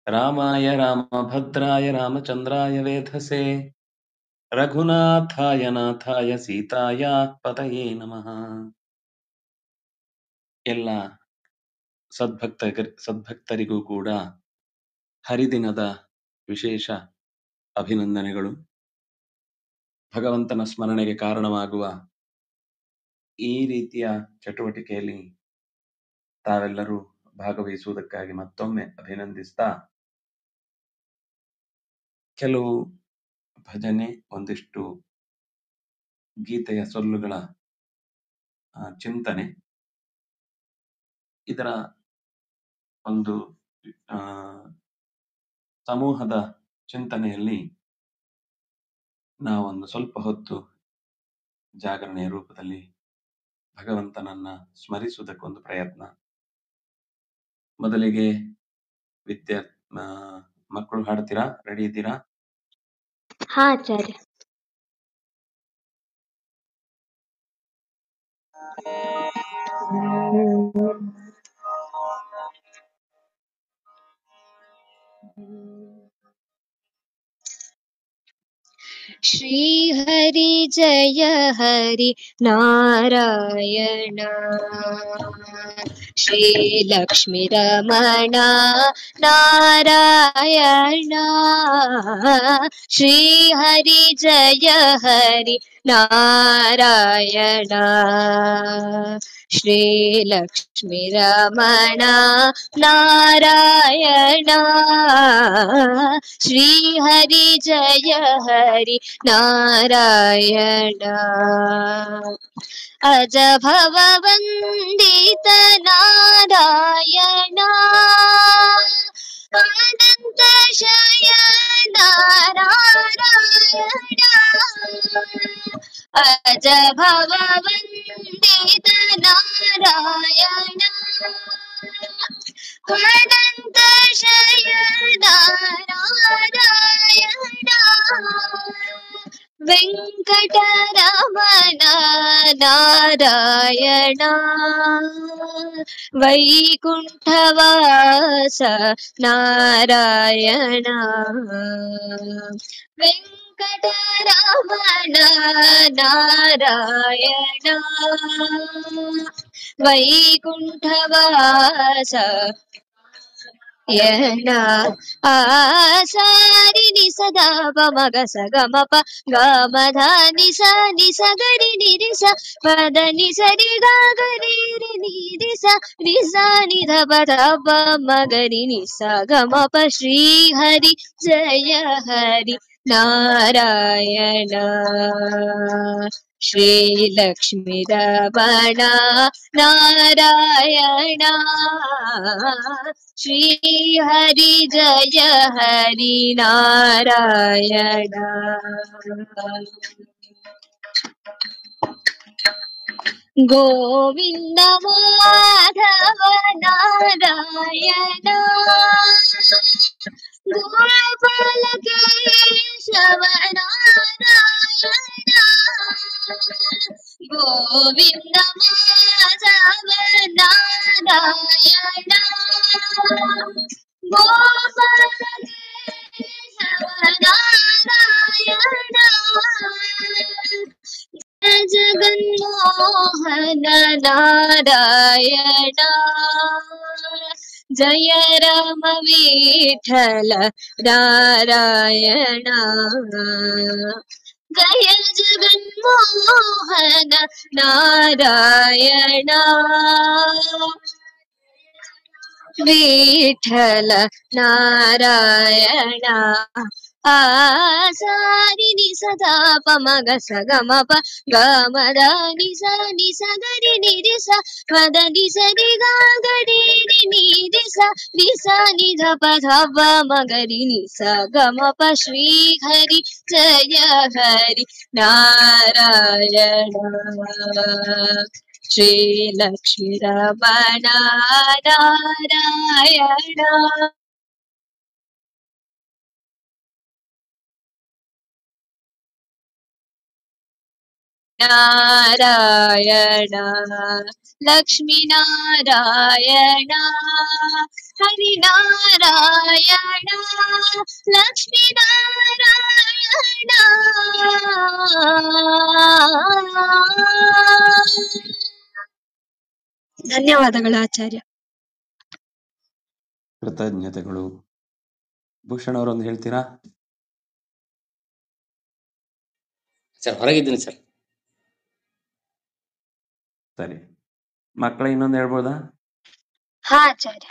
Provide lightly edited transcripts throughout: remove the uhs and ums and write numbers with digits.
रामाय रामभद्राय रामचन्द्राय वेधसे रघुनाथाय नाथाय सीताय पतये नमः. ಎಲ್ಲ ಸದ್ಭಕ್ತರಿಗೂ ಕೂಡ ಹರಿದಿನದ ವಿಶೇಷ ಅಭಿನಂದನೆಗಳು. ಭಗವಂತನ ಸ್ಮರಣೆಗೆ ಕಾರಣವಾಗುವ ಈ ರೀತಿಯ ಚಟುವಟಿಕೆಯಲ್ಲಿ ತಾವೆಲ್ಲರೂ ಭಾಗವಹಿಸುವುದಕ್ಕಾಗಿ ಮತ್ತೊಮ್ಮೆ ಅಭಿನಂದಿಸ್ತಾ, ಕೆಲವು ಭಜನೆ, ಒಂದಿಷ್ಟು ಗೀತೆಯ ಸೊಲ್ಲುಗಳ ಚಿಂತನೆ, ಇದರ ಒಂದು ಸಮೂಹದ ಚಿಂತನೆಯಲ್ಲಿ ನಾವೊಂದು ಸ್ವಲ್ಪ ಹೊತ್ತು ಜಾಗರಣೆಯ ರೂಪದಲ್ಲಿ ಭಗವಂತನನ್ನ ಸ್ಮರಿಸುವುದಕ್ಕೊಂದು ಪ್ರಯತ್ನ. ಮೊದಲಿಗೆ ಮಕ್ಕಳು ಹಾಡ್ತೀರಾ? ರೆಡಿ ಇದ್ದೀರಾ? ಹಾ ಆಚಾರ್ಯ. ಶ್ರೀ ಹರಿ ಜಯ ಹರಿ ನಾರಾಯಣ, ಶ್ರೀ ಲಕ್ಷ್ಮೀ ರಮಣ ನಾರಾಯಣ, ಶ್ರೀ ಹರಿ ಜಯ ಹರಿ ನಾರಾಯಣ, ಶ್ರೀ ಲಕ್ಷ್ಮೀ ರಮಣ ನಾರಾಯಣ, ಶ್ರೀ ಹರಿ ಜಯ ಹರಿ ನಾರಾಯಣ, ಅಜ ಭವ ವಂದಿತ ನಾರಾಯಣ, ಅನಂತ ಶಯನ ನಾರಾಯಣ, ಅಜ ಭವ ವಂದಿತ ನಾರಾಯಣ, ಅನಂತ ಶಯನ ನಾರಾಯಣ, ವೆಂಕಟರಮಣ ನಾರಾಯಣ, ವೈಕುಂಠವಾಸ ನಾರಾಯಣ, ವೆಂಕಟರಮಣ ನಾರಾಯಣ, ವೈಕುಂಠವಾಸ ಯಣ, ಸಾರಿ ನಿ ಸದಾ ಮಗ ಸ ಗಮ ಪ ಗಮ ಧ ನಿ ಸ ಗರಿ ನಿ ರಿ ಸ ಪದ ನಿ ಸರಿ ಗ ಗರಿ ರಿ ನಿ ರಿ ಸ ನಿ ಧ ಪ ಧ ಪ ಮ ಗರಿ ನಿ ಸ ಗಮ ಪ. ಶ್ರೀ ಹರಿ ಜಯ ಹರಿ ನಾರಾಯಣ, ಶ್ರೀ ಲಕ್ಷ್ಮೀ ರಮಣ ನಾರಾಯಣ, ಶ್ರೀ ಹರಿ ಜಯ ಹರಿ ನಾರಾಯಣ. ಗೋವಿಂದ ಮಾಧವ ನಾರಾಯಣ, ಗೋಪಾಲ ಕೇಶವ ನಾರಾಯಣ, ಗೋವಿಂದ ಮಾಧವ ನಾರಾಯಣ, ಗೋಪಾಲ ಕೇಶವ ನಾರಾಯಣ, ಜಗನ್ಮೋಹನ ನಾರಾಯಣ, ಜಯ ರಾಮ ವಿಠಲ ನಾರಾಯಣ, ಜಯ ಜಗನ್ಮೋಹನ ನಾರಾಯಣ, ವಿಠಲ ನಾರಾಯಣ, ಸಾರಿ ನಿ ಸದಾ ಪ ಮಗ ಸ ಗಮ ಪ ಗಮ ದ ನಿ ಸ ಗರಿ ನಿ ರಿ ಸ ಪದ ನಿ ಸರಿ ಗ ಗರಿ ರಿ ನಿ ರಿ ಸ ನಿ ಧ ಪ ಧ ಪ ಮ ಗರಿ ನಿ ಸ ಗಮ ಪ. ಶ್ರೀ ಹರಿ ಜಯ ಹರಿ ನಾರಾಯಣ, ಶ್ರೀ ಲಕ್ಷ್ಮೀ ರಮಣ ನಾರಾಯಣ, ನಾರಾಯಣ, ಲಕ್ಷ್ಮೀ ನಾರಾಯಣ, ಹರಿ ನಾರಾಯಣ, ಧನ್ಯವಾದಗಳು ಆಚಾರ್ಯ. ಕೃತಜ್ಞತೆಗಳು. ಭೂಷಣ್ ಅವರೊಂದು ಹೇಳ್ತೀರಾ? ಸರ್ ಹೊರಗಿದ್ದೀನಿ ಸರ್. ಸರಿ, ಮಕ್ಕಳ ಇನ್ನೊಂದು ಹೇಳ್ಬೋದಾ? ಹಾ ಆಚಾರ್ಯ.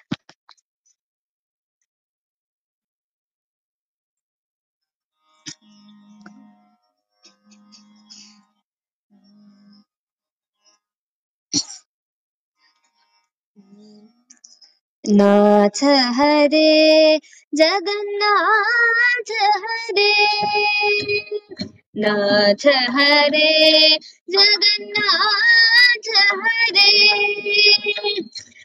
नाथ हरे जगन्नाथ हरे, नाथ हरे जगन्नाथ हरे,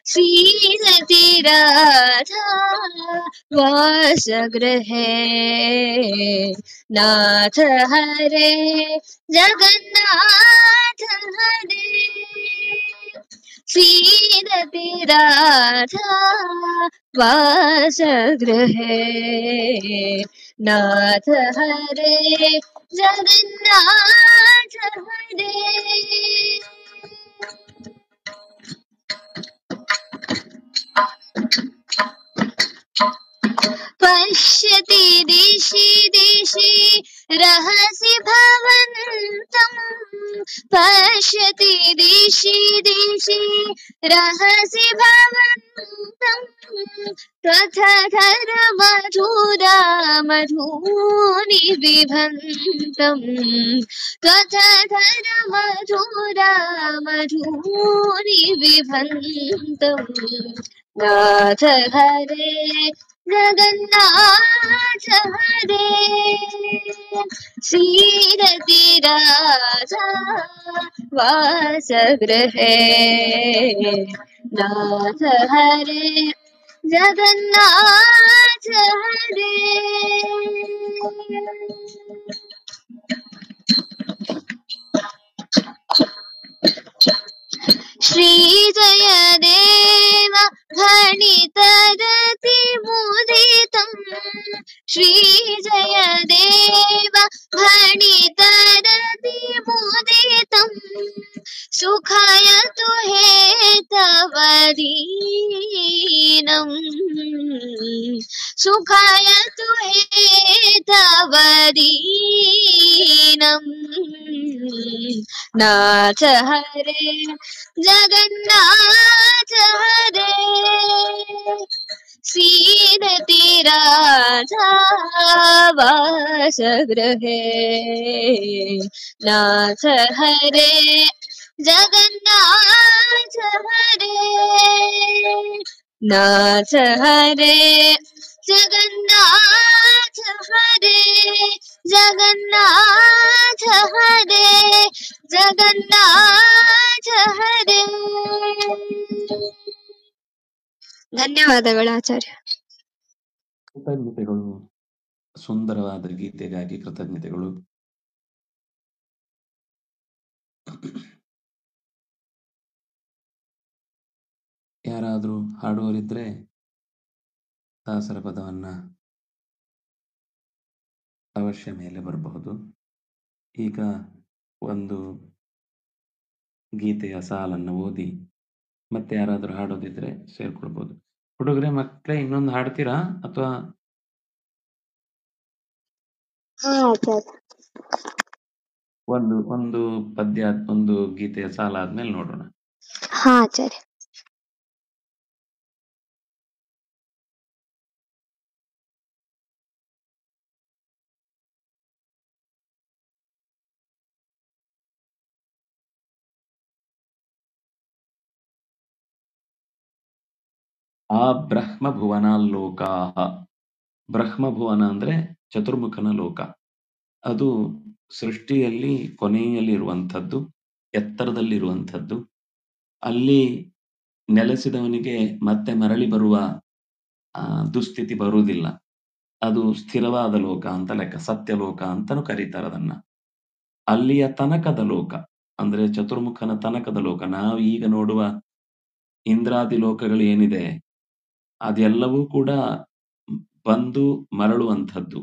श्रीरति राधा वासगृहे, नाथ हरे जगन्नाथ हरे, श्रीरति राधा वासगृहे, नाथ हरे जगन्नाथ हरे. पश्यति दिशि दिशि रहसि भवन्तम्, पश्यति दिशि दिशि रहसि भवन्तम्, त्वथधर मधुरा मधूनि बिभन्तम्, त्वथधर मधुरा मधूनि बिभन्तम्, नाथ हरे जगन्नाथ हरे, श्रीरति राधा वासगृहे, नाथ हरे जगन्नाथ हरे. श्री जयदेव भणितरति मुदितम्, श्री जयदेव भणितरति मुदितम्, सुखयतु हेतवदीनम्, सुखयतु हेतवदीनम्, नाथ हरे जगन्नाथ हरे, श्रीरति राधा वासगृहे, नाथ हरे जगन्नाथ हरे, नाथ हरे जगन्नाथ हरे, जगन्नाथ हरे जगन्नाथ हरे. ಧನ್ಯವಾದಗಳು ಆಚಾರ್ಯ. ಕೃತಜ್ಞತೆಗಳು. ಸುಂದರವಾದ ಗೀತೆಗಾಗಿ ಕೃತಜ್ಞತೆಗಳು. ಯಾರಾದ್ರೂ ಹಾಡುವರಿದ್ರೆ ದಾಸರ ಪದವನ್ನ ಅವಶ್ಯ ಮೇಲೆ ಬರಬಹುದು. ಈಗ ಒಂದು ಗೀತೆಯ ಸಾಲನ್ನು ಓದಿ ಮತ್ತೆ ಯಾರಾದ್ರೂ ಹಾಡೋದಿದ್ರೆ ಸೇರ್ಕೊಳ್ಬಹುದು. ಹುಡುಗರೆ, ಮಕ್ಕಳೇ, ಇನ್ನೊಂದು ಹಾಡ್ತೀರಾ ಅಥವಾ? ಒಂದು ಪದ್ಯ, ಒಂದು ಗೀತೆಯ ಸಾಲ ಆದ್ಮೇಲೆ ನೋಡೋಣ. ಹಾ ಆಚಾರ್ಯ. ಆ ಬ್ರಹ್ಮಭುವನಾಲ್ಲೋಕಾಹ. ಬ್ರಹ್ಮಭುವನ ಅಂದ್ರೆ ಚತುರ್ಮುಖನ ಲೋಕ. ಅದು ಸೃಷ್ಟಿಯಲ್ಲಿ ಕೊನೆಯಲ್ಲಿರುವಂಥದ್ದು, ಎತ್ತರದಲ್ಲಿರುವಂಥದ್ದು. ಅಲ್ಲಿ ನೆಲೆಸಿದವನಿಗೆ ಮತ್ತೆ ಮರಳಿ ಬರುವ ದುಸ್ಥಿತಿ ಬರುವುದಿಲ್ಲ. ಅದು ಸ್ಥಿರವಾದ ಲೋಕ ಅಂತ ಲೆಕ್ಕ, ಸತ್ಯಲೋಕ ಅಂತನೂ ಕರೀತಾರೆ ಅದನ್ನ. ಅಲ್ಲಿಯ ತನಕದ ಲೋಕ ಅಂದ್ರೆ ಚತುರ್ಮುಖನ ತನಕದ ಲೋಕ. ನಾವು ಈಗ ನೋಡುವ ಇಂದ್ರಾದಿ ಲೋಕಗಳು ಏನಿದೆ ಅದೆಲ್ಲವೂ ಕೂಡ ಬಂದು ಮರಳುವಂಥದ್ದು.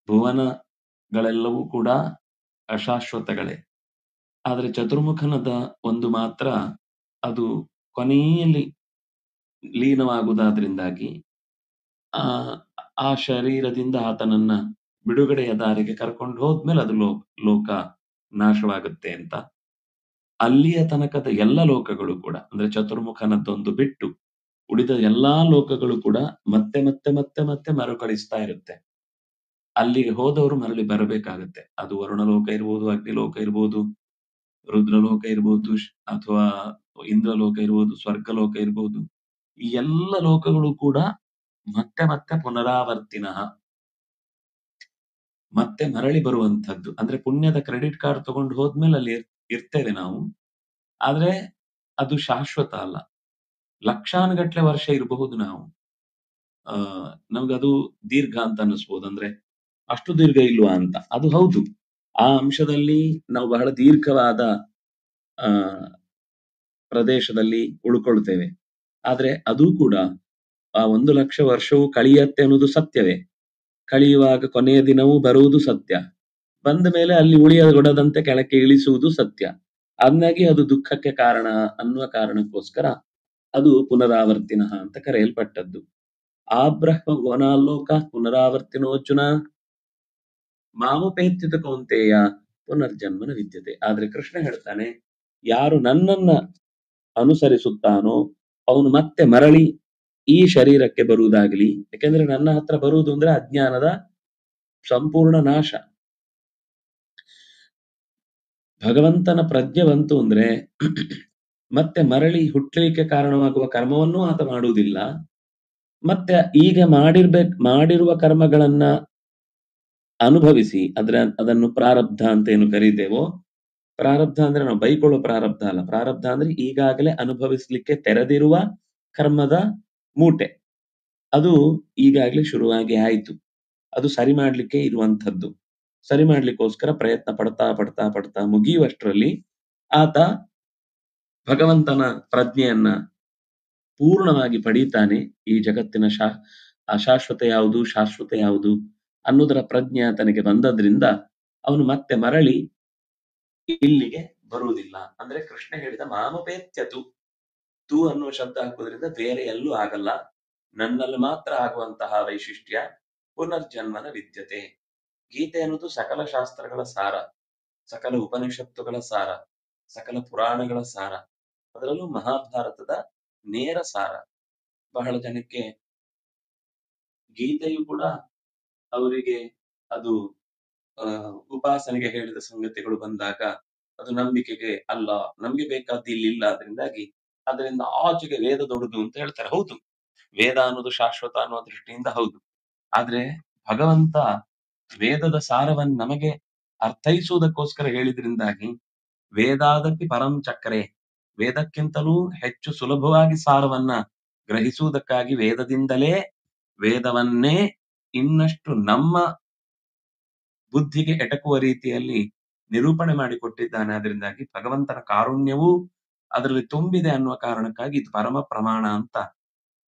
ಭುವನಗಳೆಲ್ಲವೂ ಕೂಡ ಅಶಾಶ್ವತಗಳೇ. ಆದರೆ ಚತುರ್ಮುಖನದ ಒಂದು ಮಾತ್ರ ಅದು ಕೊನೆಯಲ್ಲಿ ಲೀನವಾಗುವುದಾದ್ರಿಂದಾಗಿ ಆ ಆ ಶರೀರದಿಂದ ಆತನನ್ನ ಬಿಡುಗಡೆಯ ದಾರಿಗೆ ಕರ್ಕೊಂಡು ಹೋದ್ಮೇಲೆ ಅದು ಲೋಕ ನಾಶವಾಗುತ್ತೆ ಅಂತ. ಅಲ್ಲಿಯ ತನಕದ ಎಲ್ಲ ಲೋಕಗಳು ಕೂಡ ಅಂದ್ರೆ ಚತುರ್ಮುಖನದ್ದೊಂದು ಬಿಟ್ಟು ಉಳಿದ ಎಲ್ಲಾ ಲೋಕಗಳು ಕೂಡ ಮತ್ತೆ ಮತ್ತೆ ಮತ್ತೆ ಮತ್ತೆ ಮರುಕಳಿಸ್ತಾ ಇರುತ್ತೆ. ಅಲ್ಲಿಗೆ ಹೋದವರು ಮರಳಿ ಬರಬೇಕಾಗತ್ತೆ. ಅದು ವರುಣಲೋಕ ಇರ್ಬೋದು, ಅಗ್ನಿಲೋಕ ಇರ್ಬೋದು, ರುದ್ರಲೋಕ ಇರ್ಬೋದು, ಅಥವಾ ಇಂದ್ರಲೋಕ ಇರ್ಬೋದು, ಸ್ವರ್ಗಲೋಕ ಇರ್ಬೋದು. ಈ ಎಲ್ಲ ಲೋಕಗಳು ಕೂಡ ಮತ್ತೆ ಮತ್ತೆ ಪುನರಾವರ್ತಿನಃ, ಮತ್ತೆ ಮರಳಿ ಬರುವಂತದ್ದು. ಅಂದ್ರೆ ಪುಣ್ಯದ ಕ್ರೆಡಿಟ್ ಕಾರ್ಡ್ ತಗೊಂಡು ಹೋದ್ಮೇಲೆ ಅಲ್ಲಿ ಇರ್ತೇವೆ ನಾವು, ಆದ್ರೆ ಅದು ಶಾಶ್ವತ ಅಲ್ಲ. ಲಕ್ಷಾನುಗಟ್ಲೆ ವರ್ಷ ಇರಬಹುದು ನಾವು. ನಮ್ಗದು ದೀರ್ಘ ಅಂತ ಅನಿಸ್ಬೋದು. ಅಂದ್ರೆ ಅಷ್ಟು ದೀರ್ಘ ಇಲ್ವಾ ಅಂತ. ಅದು ಹೌದು, ಆ ಅಂಶದಲ್ಲಿ ನಾವು ಬಹಳ ದೀರ್ಘವಾದ ಪ್ರದೇಶದಲ್ಲಿ ಉಳ್ಕೊಳ್ತೇವೆ. ಆದ್ರೆ ಅದು ಕೂಡ ಆ 1,00,000 ವರ್ಷವೂ ಕಳಿಯತ್ತೆ ಅನ್ನೋದು ಸತ್ಯವೇ. ಕಳಿಯುವಾಗ ಕೊನೆಯ ದಿನವೂ ಬರುವುದು ಸತ್ಯ. ಬಂದ ಮೇಲೆ ಅಲ್ಲಿ ಉಳಿಯಗೊಡದಂತೆ ಕೆಳಕ್ಕೆ ಇಳಿಸುವುದು ಸತ್ಯ. ಅದನ್ನಾಗಿ ಅದು ದುಃಖಕ್ಕೆ ಕಾರಣ ಅನ್ನುವ ಕಾರಣಕ್ಕೋಸ್ಕರ ಅದು ಪುನರಾವರ್ತಿನಃ ಅಂತ ಕರೆಯಲ್ಪಟ್ಟದ್ದು. ಆ ಬ್ರಹ್ಮ ಗೋನಾಲೋಕ ಪುನರಾವರ್ತಿನೋರ್ಜುನ ಮಾಮುಪೇತ್ಯುತ ಕೌಂತೆಯ ಪುನರ್ಜನ್ಮನ ವಿದ್ಯತೆ. ಆದ್ರೆ ಕೃಷ್ಣ ಹೇಳ್ತಾನೆ, ಯಾರು ನನ್ನನ್ನ ಅನುಸರಿಸುತ್ತಾನೋ ಅವನು ಮತ್ತೆ ಮರಳಿ ಈ ಶರೀರಕ್ಕೆ ಬರುವುದಾಗಲಿ. ಯಾಕೆಂದ್ರೆ ನನ್ನ ಹತ್ರ ಬರುವುದು ಅಂದ್ರೆ ಅಜ್ಞಾನದ ಸಂಪೂರ್ಣ ನಾಶ. ಭಗವಂತನ ಪ್ರಜ್ಞೆ ಬಂತು ಅಂದ್ರೆ ಮತ್ತೆ ಮರಳಿ ಹುಟ್ಟಲಿಕ್ಕೆ ಕಾರಣವಾಗುವ ಕರ್ಮವನ್ನೂ ಆತ ಮಾಡುವುದಿಲ್ಲ. ಮತ್ತೆ ಈಗ ಮಾಡಿರುವ ಕರ್ಮಗಳನ್ನ ಅನುಭವಿಸಿ ಅದನ್ನು ಪ್ರಾರಬ್ಧ ಅಂತ ಏನು ಕರೀತೇವೋ, ಪ್ರಾರಬ್ಧ ಅಂದ್ರೆ ನಾವು ಬೈಕೊಳ್ಳೋ ಪ್ರಾರಬ್ಧ ಅಲ್ಲ. ಪ್ರಾರಬ್ಧ ಅಂದ್ರೆ ಈಗಾಗಲೇ ಅನುಭವಿಸ್ಲಿಕ್ಕೆ ತೆರೆದಿರುವ ಕರ್ಮದ ಮೂಟೆ. ಅದು ಈಗಾಗಲೇ ಶುರುವಾಗಿ ಆಯ್ತು. ಅದು ಸರಿ ಮಾಡ್ಲಿಕ್ಕೆ ಇರುವಂತದ್ದು. ಸರಿ ಮಾಡ್ಲಿಕ್ಕೋಸ್ಕರ ಪ್ರಯತ್ನ ಪಡ್ತಾ ಪಡ್ತಾ ಪಡ್ತಾ ಮುಗಿಯುವಷ್ಟರಲ್ಲಿ ಆತ ಭಗವಂತನ ಪ್ರಜ್ಞೆಯನ್ನ ಪೂರ್ಣವಾಗಿ ಪಡೀತಾನೆ. ಈ ಜಗತ್ತಿನ ಅಶಾಶ್ವತ ಯಾವುದು, ಶಾಶ್ವತ ಯಾವುದು ಅನ್ನೋದರ ಪ್ರಜ್ಞೆ ಆತನಿಗೆ ಬಂದದ್ರಿಂದ ಅವನು ಮತ್ತೆ ಮರಳಿ ಇಲ್ಲಿಗೆ ಬರುವುದಿಲ್ಲ. ಅಂದ್ರೆ ಕೃಷ್ಣ ಹೇಳಿದ ಮಾಮಪೇತ್ಯತು, ತೂ ಅನ್ನುವ ಶಬ್ದ ಹಾಕೋದ್ರಿಂದ ಬೇರೆ ಎಲ್ಲೂ ಆಗಲ್ಲ, ನನ್ನಲ್ಲಿ ಮಾತ್ರ ಆಗುವಂತಹ ವೈಶಿಷ್ಟ್ಯ ಪುನರ್ಜನ್ಮನ ವಿದ್ಯತೆ. ಗೀತೆ ಅನ್ನೋದು ಸಕಲ ಶಾಸ್ತ್ರಗಳ ಸಾರ, ಸಕಲ ಉಪನಿಷತ್ತುಗಳ ಸಾರ, ಸಕಲ ಪುರಾಣಗಳ ಸಾರ, ಅದರಲ್ಲೂ ಮಹಾಭಾರತದ ನೇರ ಸಾರ. ಬಹಳ ಜನಕ್ಕೆ ಗೀತೆಯು ಕೂಡ ಅವರಿಗೆ ಅದು ಉಪಾಸನೆಗೆ ಹೇಳಿದ ಸಂಗತಿಗಳು ಬಂದಾಗ ಅದು ನಂಬಿಕೆಗೆ ಅಲ್ಲ, ನಮ್ಗೆ ಬೇಕಾದ್ದು ಇಲ್ಲಿಲ್ಲ, ಅದರಿಂದ ಆಚೆಗೆ ವೇದ ದೊಡ್ಡದು ಅಂತ ಹೇಳ್ತಾರೆ. ಹೌದು, ವೇದ ಅನ್ನೋದು ಶಾಶ್ವತ ಅನ್ನೋ ದೃಷ್ಟಿಯಿಂದ ಹೌದು. ಆದ್ರೆ ಭಗವಂತ ವೇದದ ಸಾರವನ್ನು ನಮಗೆ ಅರ್ಥೈಸುವುದಕ್ಕೋಸ್ಕರ ಹೇಳಿದ್ರಿಂದಾಗಿ ವೇದಾದಪಿ ಪರಂ ಚಕ್ರೆ, ವೇದಕ್ಕಿಂತಲೂ ಹೆಚ್ಚು ಸುಲಭವಾಗಿ ಸಾರವನ್ನ ಗ್ರಹಿಸುವುದಕ್ಕಾಗಿ ವೇದವನ್ನೇ ಇನ್ನಷ್ಟು ನಮ್ಮ ಬುದ್ಧಿಗೆ ಎಟಕುವ ರೀತಿಯಲ್ಲಿ ನಿರೂಪಣೆ ಮಾಡಿಕೊಟ್ಟಿದ್ದಾನೆ. ಅದರಿಂದಾಗಿ ಭಗವಂತನ ಕಾರುಣ್ಯವೂ ಅದರಲ್ಲಿ ತುಂಬಿದೆ ಅನ್ನುವ ಕಾರಣಕ್ಕಾಗಿ ಇದು ಪರಮ ಪ್ರಮಾಣ ಅಂತ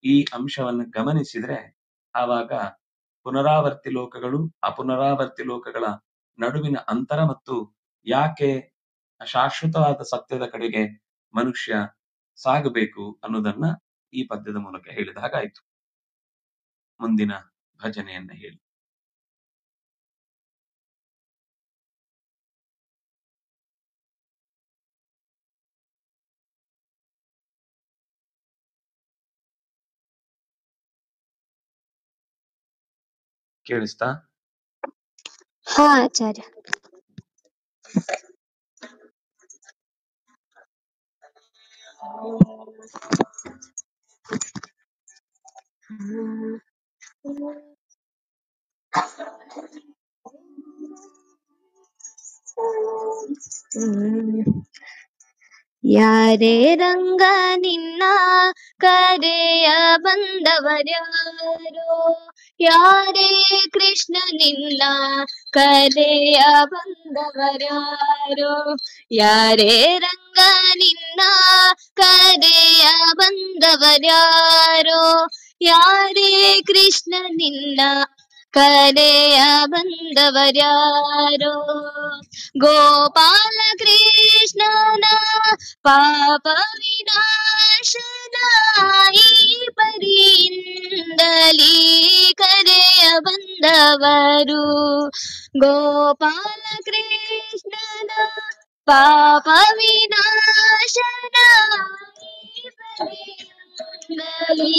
ಈ ಅಂಶವನ್ನು ಗಮನಿಸಿದ್ರೆ ಆವಾಗ ಪುನರಾವರ್ತಿ ಲೋಕಗಳು, ಅಪುನರಾವರ್ತಿ ಲೋಕಗಳ ನಡುವಿನ ಅಂತರ ಮತ್ತು ಯಾಕೆ ಶಾಶ್ವತವಾದ ಸತ್ಯದ ಕಡೆಗೆ ಮನುಷ್ಯ ಸಾಗಬೇಕು ಅನ್ನೋದನ್ನ ಈ ಪದ್ಯದ ಮೂಲಕ ಹೇಳಿದ ಹಾಗಾಯ್ತು. ಮುಂದಿನ ಭಜನೆಯನ್ನ ಹೇಳಿ. ಕೇಳಿಸ್ತಾ? ಹಾ ಆಚಾರ್ಯ. ಯಾರೇ ರಂಗ ನಿನ್ನ ಕರೆಯ ಬಂದವರ್ಯಾರೋ, ಯಾರೇ ಕೃಷ್ಣ ನಿನ್ನ ಕರೆಯ ಬಂದವರ್ಯಾರೋ, ಯಾರೇ ರಂಗ ನಿನ್ನ ಕರೆಯ ಬಂದವರ್ಯಾರೋ, ಯಾರೇ ಕೃಷ್ಣ ನಿನ್ನ ಕರೆಯ ಬಂದವರ್ಯಾರೋ. ಗೋಪಾಲ ಕೃಷ್ಣನ ಪಾಪ ವಿನಾಶನ ಈ ಪರಿಯಿಂದಲೀ ಕರೆಯ ಬಂದವರು. ಗೋಪಾಲ ಕೃಷ್ಣನ ಪಾಪ ವಿನಾಶನ ಈ ಪರಿಯಿಂದಲೀ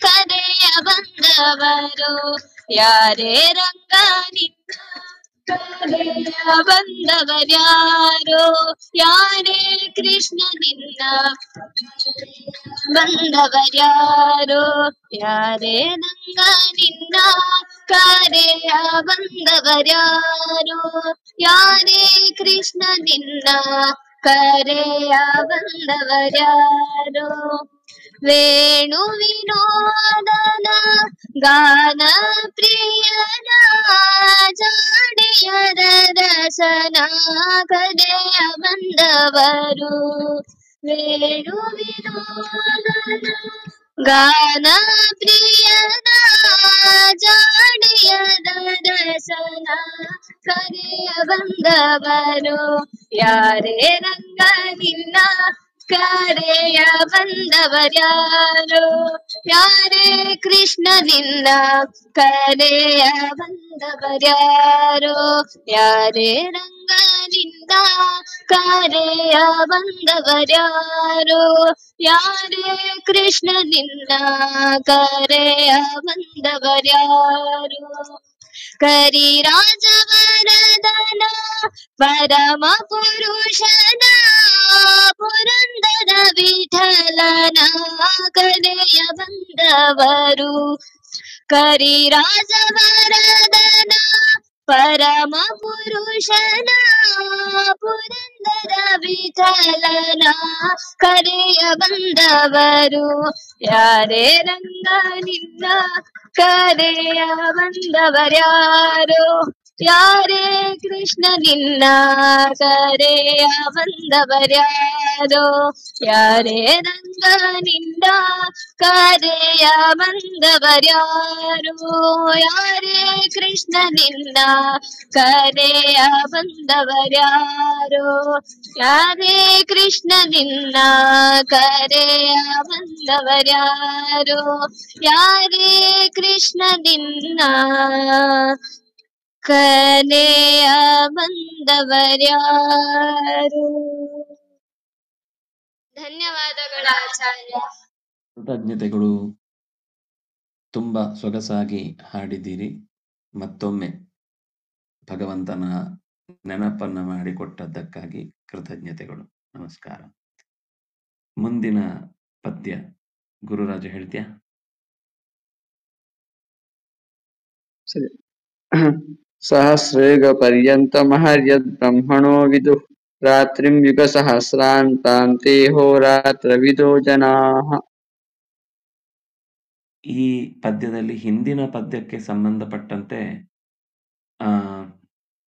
ಕರೆಯ ಬಂದವರು. ಯಾರೇ ರಂಗ ನಿನ್ನ ಕರೆಯ ಬಂದವರ್ಯಾರೋ. ಯಾರೇ ಕೃಷ್ಣ ನಿನ್ನ ಬಂದವರ್ಯಾರೋ. ಯಾರೇ ರಂಗ ನಿನ್ನ ಕರೆಯ ಬಂದವರ್ಯಾರೋ. ಯಾರೇ ಕೃಷ್ಣ ನಿನ್ನ ಕರೆಯ ಬಂದವರ್ಯಾರೋ. ವೇಣು ವಿನೋದನ ಗಾನ ಪ್ರಿಯನ ಜಾಡೆಯರ ರಸನ ಕರೆಯ ಬಂದವರು. ವೇಣು ವಿನೋದನ ಗಾನ ಪ್ರಿಯನ ಜಾಡೆಯರ ರಸನ ಕರೆಯ ಬಂದವರು. ಯಾರೇ ರಂಗ ನಿನ್ನ ಕರೆಯ ಬಂದವರ್ಯಾರೋ. ಯಾರೇ ಕೃಷ್ಣ ನಿನ್ನ ಕರೆಯ ಬಂದವರ್ಯಾರೋ. ಯಾರೇ ರಂಗ ನಿನ್ನ ಕರೆಯ ಬಂದವರ್ಯಾರೋ. ಯಾರೇ ಕೃಷ್ಣ ನಿನ್ನ ಕರೆಯ ಬಂದವರ್ಯಾರೋ. ಕರಿರಾಜವರದನ ಪರಮ ಪುರುಷನ ಪುರಂದರ ವಿಠಲನ ಕರೆಯ ಬಂದವರು. ಕರಿರಾಜವರದನ ಪರಮ ಪುರುಷನ ಪುರಂದರ ವಿಠಲನ ಕರೆಯ ಬಂದವರು. ಯಾರೇ ರಂಗ ನಿನ್ನ ಕರೆಯ ಬಂದವರ್ಯಾರೋ. ಯಾರೇ ಕೃಷ್ಣ ನಿನ್ನ ಕರೆಯ ಬಂದವರ್ಯಾರೋ. ಯಾರೇ ರಂಗ ನಿನ್ನ ಕರೆಯ ಬಂದವರ್ಯಾರೋ. ಯಾರೇ ಕೃಷ್ಣ ನಿನ್ನ ಕರೆಯ ಬಂದವರ್ಯಾರೋ. ಯಾರೇ ಕೃಷ್ಣ ನಿನ್ನ ಕರೆಯ ಬಂದವರ್ಯಾರೋ. ಯಾರೇ ಕೃಷ್ಣ ನಿನ್ನ ಕರೆಯ ಬಂದವರ್ಯಾರು. ಧನ್ಯವಾದಗಳು ಆಚಾರ್ಯ. ಕೃತಜ್ಞತೆಗಳು. ತುಂಬಾ ಸೊಗಸಾಗಿ ಹಾಡಿದ್ದೀರಿ. ಮತ್ತೊಮ್ಮೆ ಭಗವಂತನ ನೆನಪನ್ನ ಮಾಡಿಕೊಟ್ಟದ್ದಕ್ಕಾಗಿ ಕೃತಜ್ಞತೆಗಳು. ನಮಸ್ಕಾರ. ಮುಂದಿನ ಪದ್ಯ ಗುರುರಾಜ ಹೇಳ್ತೀಯಾ? ಸರಿ. ಸಹಸ್ರೇಗ ಪರ್ಯಂತಮಹರ್ಯದ್ ಬ್ರಹ್ಮಣೋ ವಿದುಃ ರಾತ್ರಿಂ ಯುಗ ಸಹಸ್ರಾಂತಾಂತೆ ಹೋರಾತ್ರವಿದೋ ಜನಾಃ. ಈ ಪದ್ಯದಲ್ಲಿ ಹಿಂದಿನ ಪದ್ಯಕ್ಕೆ ಸಂಬಂಧಪಟ್ಟಂತೆ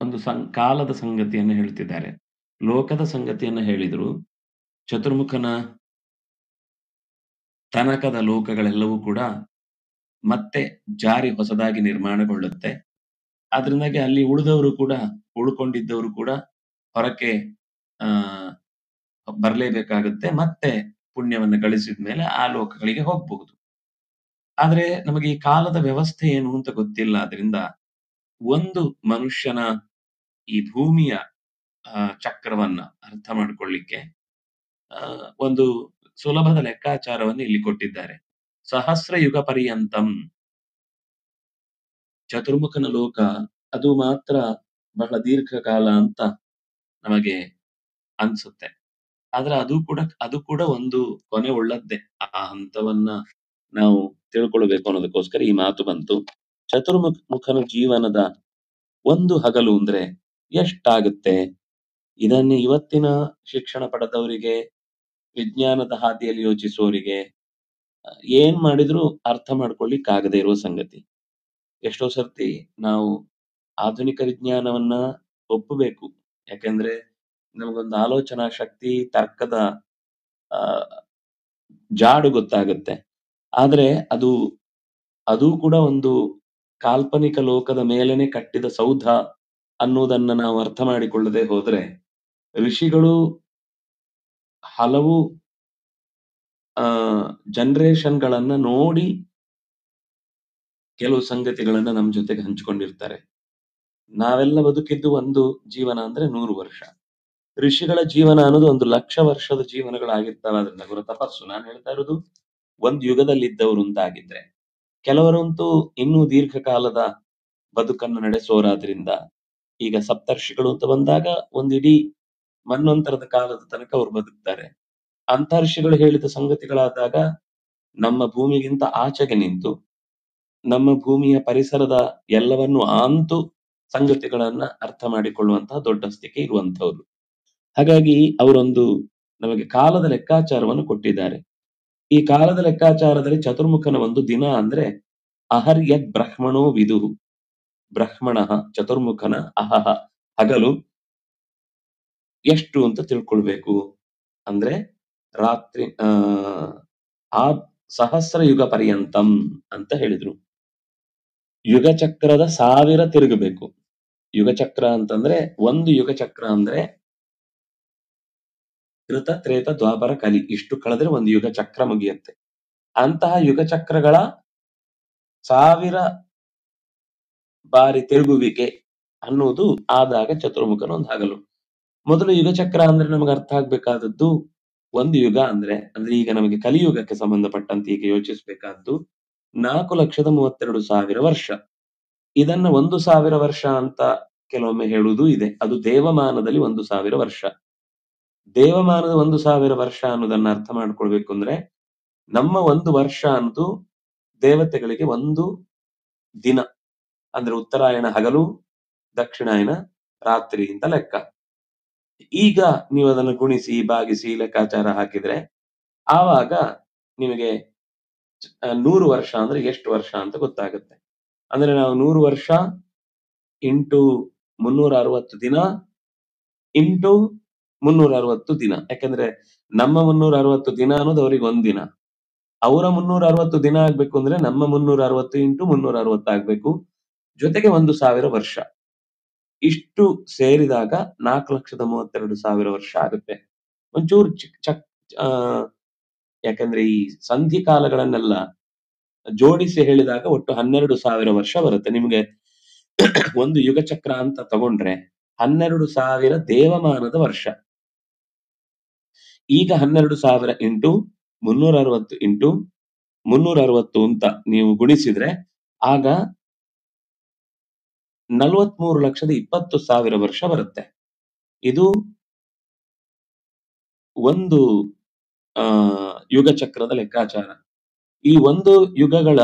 ಒಂದು ಕಾಲದ ಸಂಗತಿಯನ್ನು ಹೇಳ್ತಿದ್ದಾರೆ. ಲೋಕದ ಸಂಗತಿಯನ್ನು ಹೇಳಿದ್ರು. ಚತುರ್ಮುಖನ ತನಕದ ಲೋಕಗಳೆಲ್ಲವೂ ಕೂಡ ಮತ್ತೆ ಜಾರಿ ಹೊಸದಾಗಿ ನಿರ್ಮಾಣಗೊಳ್ಳುತ್ತೆ. ಆದ್ರಿಂದಾಗಿ ಅಲ್ಲಿ ಉಳ್ಕೊಂಡಿದ್ದವರು ಕೂಡ ಹೊರಕ್ಕೆ ಬರಲೇಬೇಕಾಗುತ್ತೆ. ಮತ್ತೆ ಪುಣ್ಯವನ್ನು ಗಳಿಸಿದ ಮೇಲೆ ಆ ಲೋಕಗಳಿಗೆ ಹೋಗ್ಬಹುದು. ಆದ್ರೆ ನಮಗೆ ಈ ಕಾಲದ ವ್ಯವಸ್ಥೆ ಏನು ಅಂತ ಗೊತ್ತಿಲ್ಲ. ಆದ್ರಿಂದ ಒಂದು ಮನುಷ್ಯನ ಈ ಭೂಮಿಯ ಚಕ್ರವನ್ನ ಅರ್ಥ ಮಾಡ್ಕೊಳ್ಳಿಕ್ಕೆ ಒಂದು ಸುಲಭದ ಲೆಕ್ಕಾಚಾರವನ್ನು ಇಲ್ಲಿ ಕೊಟ್ಟಿದ್ದಾರೆ. ಸಹಸ್ರ ಯುಗ ಪರ್ಯಂತಂ, ಚತುರ್ಮುಖನ ಲೋಕ ಅದು ಮಾತ್ರ ಬಹಳ ದೀರ್ಘಕಾಲ ಅಂತ ನಮಗೆ ಅನ್ಸುತ್ತೆ. ಆದ್ರೆ ಅದು ಕೂಡ ಒಂದು ಕೊನೆ ಉಳ್ಳದ್ದೇ. ಆ ಹಂತವನ್ನ ನಾವು ತಿಳ್ಕೊಳ್ಬೇಕು ಅನ್ನೋದಕ್ಕೋಸ್ಕರ ಈ ಮಾತು ಬಂತು. ಚತುರ್ಮುಖನ ಜೀವನದ ಒಂದು ಹಗಲು ಅಂದ್ರೆ ಎಷ್ಟಾಗುತ್ತೆ? ಇದನ್ನೇ ಇವತ್ತಿನ ಶಿಕ್ಷಣ ಪಡೆದವರಿಗೆ, ವಿಜ್ಞಾನದ ಹಾದಿಯಲ್ಲಿ ಯೋಚಿಸುವವರಿಗೆ ಏನ್ ಮಾಡಿದ್ರು ಅರ್ಥ ಮಾಡ್ಕೊಳ್ಳಿಕ್ಕಾಗದೇ ಇರುವ ಸಂಗತಿ. ಎಷ್ಟೋ ಸರ್ತಿ ನಾವು ಆಧುನಿಕ ವಿಜ್ಞಾನವನ್ನ ಒಪ್ಪಬೇಕು. ಯಾಕಂದ್ರೆ ನಮಗೊಂದು ಆಲೋಚನಾ ಶಕ್ತಿ, ತರ್ಕದ ಜಾಡು ಗೊತ್ತಾಗುತ್ತೆ. ಆದ್ರೆ ಅದು ಕೂಡ ಒಂದು ಕಾಲ್ಪನಿಕ ಲೋಕದ ಮೇಲೇನೆ ಕಟ್ಟಿದ ಸೌಧ ಅನ್ನುವುದನ್ನ ನಾವು ಅರ್ಥ ಮಾಡಿಕೊಳ್ಳದೆ ಹೋದ್ರೆ ಋಷಿಗಳು ಹಲವು ಜನರೇಷನ್ಗಳನ್ನ ನೋಡಿ ಕೆಲವು ಸಂಗತಿಗಳನ್ನ ನಮ್ಮ ಜೊತೆಗೆ ಹಂಚಿಕೊಂಡಿರ್ತಾರೆ. ನಾವೆಲ್ಲ ಬದುಕಿದ್ದು ಒಂದು ಜೀವನ ಅಂದ್ರೆ 100 ವರ್ಷ. ಋಷಿಗಳ ಜೀವನ ಅನ್ನೋದು 1,00,000 ವರ್ಷದ ಜೀವನಗಳಾಗಿರ್ತಾವೆ. ಅದರಿಂದ ಅವರ ತಪಸ್ಸು, ನಾನು ಹೇಳ್ತಾ ಇರೋದು ಒಂದ್ ಯುಗದಲ್ಲಿದ್ದವರು ಅಂತ ಆಗಿದ್ರೆ. ಕೆಲವರಂತೂ ಇನ್ನೂ ದೀರ್ಘಕಾಲದ ಬದುಕನ್ನು ನಡೆಸೋರಾದ್ರಿಂದ ಈಗ ಸಪ್ತರ್ಷಿಗಳು ಅಂತ ಬಂದಾಗ ಒಂದಿಡೀ ಮನ್ವಂತರದ ಕಾಲದ ತನಕ ಅವ್ರು ಬದುಕ್ತಾರೆ. ಅಂತರ್ಷಿಗಳು ಹೇಳಿದ ಸಂಗತಿಗಳಾದಾಗ ನಮ್ಮ ಭೂಮಿಗಿಂತ ಆಚೆಗೆ ನಿಂತು ನಮ್ಮ ಭೂಮಿಯ ಪರಿಸರದ ಎಲ್ಲವನ್ನು ಆಂತು ಸಂಗತಿಗಳನ್ನ ಅರ್ಥ ಮಾಡಿಕೊಳ್ಳುವಂತಹ ದೊಡ್ಡ ಸ್ಥಿತಿ ಇರುವಂತವ್ರು. ಹಾಗಾಗಿ ಅವರೊಂದು ನಮಗೆ ಕಾಲದ ಲೆಕ್ಕಾಚಾರವನ್ನು ಕೊಟ್ಟಿದ್ದಾರೆ. ಈ ಕಾಲದ ಲೆಕ್ಕಾಚಾರದಲ್ಲಿ ಚತುರ್ಮುಖನ ಒಂದು ದಿನ ಅಂದ್ರೆ ಅಹರ್ಯದ್ ಬ್ರಹ್ಮಣೋ ವಿದುಹು. ಬ್ರಹ್ಮಣ ಚತುರ್ಮುಖನ ಅಹಹ ಹಗಲು ಎಷ್ಟು ಅಂತ ತಿಳ್ಕೊಳ್ಬೇಕು ಅಂದ್ರೆ ರಾತ್ರಿ ಆ ಸಹಸ್ರ ಯುಗ ಪರ್ಯಂತಂ ಅಂತ ಹೇಳಿದ್ರು. ಯುಗ ಚಕ್ರದ 1000 ತಿರುಗಬೇಕು. ಯುಗ ಚಕ್ರ ಅಂತಂದ್ರೆ ಒಂದು ಯುಗ ಚಕ್ರ ಅಂದ್ರೆ ಕೃತ ತ್ರೇತ ದ್ವಾಪರ ಕಲಿ ಇಷ್ಟು ಕಳೆದ್ರೆ ಒಂದು ಯುಗ ಚಕ್ರ ಮುಗಿಯುತ್ತೆ. ಅಂತಹ ಯುಗ ಚಕ್ರಗಳ 1000 ಬಾರಿ ತಿರುಗುವಿಕೆ ಅನ್ನುವುದು ಆದಾಗ ಚತುರ್ಮುಖನ ಒಂದು ಹಗಲು. ಮೊದಲು ಯುಗ ಚಕ್ರ ಅಂದ್ರೆ ನಮಗೆ ಅರ್ಥ ಆಗ್ಬೇಕಾದದ್ದು ಒಂದು ಯುಗ ಅಂದ್ರೆ ಈಗ ನಮಗೆ ಕಲಿಯುಗಕ್ಕೆ ಸಂಬಂಧಪಟ್ಟಂತೆ ಈಗ ಯೋಚಿಸಬೇಕಾದ್ದು 4,32,000 ವರ್ಷ. ಇದನ್ನ 1,000 ವರ್ಷ ಅಂತ ಕೆಲವೊಮ್ಮೆ ಹೇಳುವುದು ಇದೆ. ಅದು ದೇವಮಾನದಲ್ಲಿ 1,000 ವರ್ಷ. ದೇವಮಾನದ 1,000 ವರ್ಷ ಅನ್ನೋದನ್ನ ಅರ್ಥ ಮಾಡ್ಕೊಳ್ಬೇಕು ಅಂದ್ರೆ ನಮ್ಮ ಒಂದು ವರ್ಷ ಅನ್ನೋದು ದೇವತೆಗಳಿಗೆ ಒಂದು ದಿನ ಅಂದ್ರೆ ಉತ್ತರಾಯಣ ಹಗಲು, ದಕ್ಷಿಣಾಯನ ರಾತ್ರಿ ಅಂತ ಲೆಕ್ಕ. ಈಗ ನೀವು ಅದನ್ನು ಗುಣಿಸಿ ಭಾಗಿಸಿ ಲೆಕ್ಕಾಚಾರ ಹಾಕಿದ್ರೆ ಆವಾಗ ನಿಮಗೆ 100 ವರ್ಷ ಅಂದ್ರೆ ಎಷ್ಟು ವರ್ಷ ಅಂತ ಗೊತ್ತಾಗುತ್ತೆ. ಅಂದ್ರೆ ನಾವು 100 ವರ್ಷ ಇಂಟು 360 ದಿನ ಇಂಟು 360 ದಿನ. ಯಾಕಂದ್ರೆ ನಮ್ಮ 360 ದಿನ ಅನ್ನೋದು ಅವ್ರಿಗೆ ಒಂದ್ ದಿನ, ಅವರ 360 ದಿನ ಆಗ್ಬೇಕು ಅಂದ್ರೆ ನಮ್ಮ 360 ಇಂಟು 360 ಆಗ್ಬೇಕು, ಜೊತೆಗೆ 1,000 ವರ್ಷ. ಇಷ್ಟು ಸೇರಿದಾಗ 4,32,000 ವರ್ಷ ಆಗುತ್ತೆ. ಒಂಚೂರು ಯಾಕಂದ್ರೆ ಈ ಸಂಧಿ ಕಾಲಗಳನ್ನೆಲ್ಲ ಜೋಡಿಸಿ ಹೇಳಿದಾಗ ಒಟ್ಟು 12,000 ವರ್ಷ ಬರುತ್ತೆ. ನಿಮ್ಗೆ ಒಂದು ಯುಗ ಚಕ್ರ ಅಂತ ತಗೊಂಡ್ರೆ 12,000 ದೇವಮಾನದ ವರ್ಷ. ಈಗ 12,000 ಇಂಟು 360 ಇಂಟು 360 ಅಂತ ನೀವು ಗುಣಿಸಿದ್ರೆ ಆಗ 43,20,000 ವರ್ಷ ಬರುತ್ತೆ. ಇದು ಒಂದು ಯುಗ ಚಕ್ರದ ಲೆಕ್ಕಾಚಾರ. ಈ ಒಂದು ಯುಗಗಳ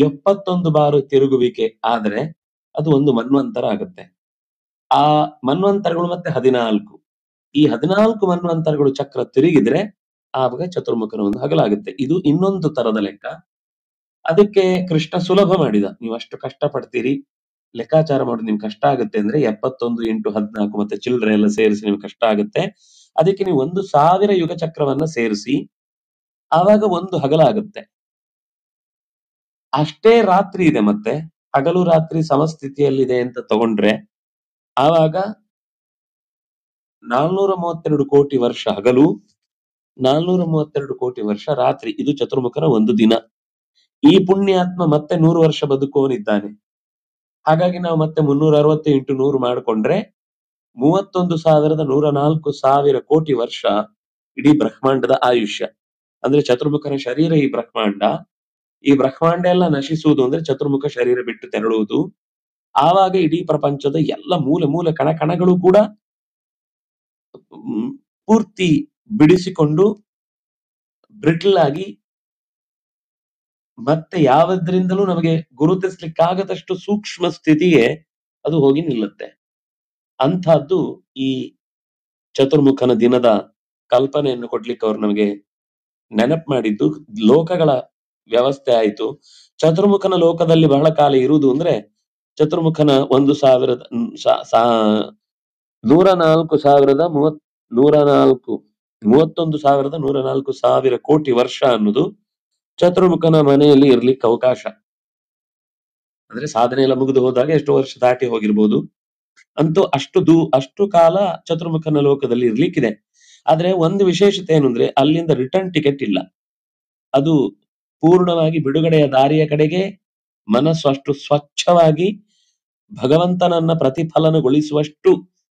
71 ಬಾರು ತಿರುಗುವಿಕೆ ಆದ್ರೆ ಅದು ಒಂದು ಮನ್ವಂತರ ಆಗುತ್ತೆ. ಆ ಮನ್ವಂತರಗಳು ಮತ್ತೆ 14. ಈ 14 ಮನ್ವಂತರಗಳು ಚಕ್ರ ತಿರುಗಿದ್ರೆ ಆವಾಗ ಚತುರ್ಮುಖನ ಒಂದು ಹಗಲಾಗುತ್ತೆ. ಇದು ಇನ್ನೊಂದು ತರದ ಲೆಕ್ಕ. ಅದಕ್ಕೆ ಕೃಷ್ಣ ಸುಲಭ ಮಾಡಿದ. ನೀವು ಅಷ್ಟು ಕಷ್ಟ ಪಡ್ತೀರಿ, ಲೆಕ್ಕಾಚಾರ ಮಾಡೋದು ನಿಮ್ಗೆ ಕಷ್ಟ ಆಗುತ್ತೆ ಅಂದ್ರೆ 71 ಇಂಟು 14 ಮತ್ತೆ ಚಿಲ್ಲರೆ ಎಲ್ಲ ಸೇರಿಸಿ ನಿಮ್ಗೆ ಕಷ್ಟ ಆಗುತ್ತೆ. ಅದಕ್ಕೆ ನೀವು 1,000 ಯುಗ ಚಕ್ರವನ್ನ ಸೇರಿಸಿ ಆವಾಗ ಒಂದು ಹಗಲಾಗುತ್ತೆ. ಅಷ್ಟೇ ರಾತ್ರಿ ಇದೆ, ಮತ್ತೆ ಹಗಲು ರಾತ್ರಿ ಸಮಸ್ಥಿತಿಯಲ್ಲಿದೆ ಅಂತ ತಗೊಂಡ್ರೆ ಆವಾಗ 432 ಕೋಟಿ ವರ್ಷ ಹಗಲು, 432 ಕೋಟಿ ವರ್ಷ ರಾತ್ರಿ. ಇದು ಚತುರ್ಮುಖನ ಒಂದು ದಿನ. ಈ ಪುಣ್ಯಾತ್ಮ ಮತ್ತೆ 100 ವರ್ಷ ಬದುಕುವನಿದ್ದಾನೆ. ಹಾಗಾಗಿ ನಾವು ಮತ್ತೆ 360 ಇಂಟು 100 ಮಾಡಿಕೊಂಡ್ರೆ 31,104,000 ಕೋಟಿ ವರ್ಷ ಇಡೀ ಬ್ರಹ್ಮಾಂಡದ ಆಯುಷ್ಯ. ಅಂದ್ರೆ ಚತುರ್ಮುಖನ ಶರೀರ ಈ ಬ್ರಹ್ಮಾಂಡ. ಈ ಬ್ರಹ್ಮಾಂಡ ಎಲ್ಲ ನಶಿಸುವುದು ಅಂದ್ರೆ ಚತುರ್ಮುಖ ಶರೀರ ಬಿಟ್ಟು ತೆರಳುವುದು. ಆವಾಗ ಇಡೀ ಪ್ರಪಂಚದ ಎಲ್ಲ ಮೂಲೆ ಮೂಲೆ ಕಣಗಳು ಕೂಡ ಪೂರ್ತಿ ಬಿಡಿಸಿಕೊಂಡು ಬ್ರಿಟಲ್ ಆಗಿ ಮತ್ತೆ ಯಾವ್ದ್ರಿಂದಲೂ ನಮಗೆ ಗುರುತಿಸ್ಲಿಕ್ಕಾಗದಷ್ಟು ಸೂಕ್ಷ್ಮ ಸ್ಥಿತಿಗೆ ಅದು ಹೋಗಿ ನಿಲ್ಲುತ್ತೆ. ಅಂಥದ್ದು ಈ ಚತುರ್ಮುಖನ ದಿನದ ಕಲ್ಪನೆಯನ್ನು ಕೊಡ್ಲಿಕ್ಕೆ ಅವ್ರು ನಮಗೆ ನೆನಪು ಮಾಡಿದ್ದು. ಲೋಕಗಳ ವ್ಯವಸ್ಥೆ ಆಯ್ತು. ಚತುರ್ಮುಖನ ಲೋಕದಲ್ಲಿ ಬಹಳ ಕಾಲ ಇರುವುದು ಅಂದ್ರೆ ಚತುರ್ಮುಖನ 31,104,000 ಕೋಟಿ ವರ್ಷ ಅನ್ನೋದು ಚತುರ್ಮುಖನ ಮನೆಯಲ್ಲಿ ಇರ್ಲಿಕ್ಕೆ ಅವಕಾಶ. ಅಂದ್ರೆ ಸಾಧನೆ ಎಲ್ಲ ಮುಗಿದು ಹೋದಾಗ ಎಷ್ಟೋ ವರ್ಷ ದಾಟಿ ಹೋಗಿರ್ಬೋದು. ಅಂತೂ ಅಷ್ಟು ಕಾಲ ಚತುರ್ಮುಖನ ಲೋಕದಲ್ಲಿ ಇರ್ಲಿಕ್ಕಿದೆ. ಆದ್ರೆ ಒಂದು ವಿಶೇಷತೆ ಏನು ಅಂದ್ರೆ ಅಲ್ಲಿಂದ ರಿಟರ್ನ್ ಟಿಕೆಟ್ ಇಲ್ಲ. ಅದು ಪೂರ್ಣವಾಗಿ ಬಿಡುಗಡೆಯ ದಾರಿಯ ಕಡೆಗೆ ಮನಸ್ಸು ಅಷ್ಟು ಸ್ವಚ್ಛವಾಗಿ ಭಗವಂತನನ್ನ ಪ್ರತಿಫಲನಗೊಳಿಸುವಷ್ಟು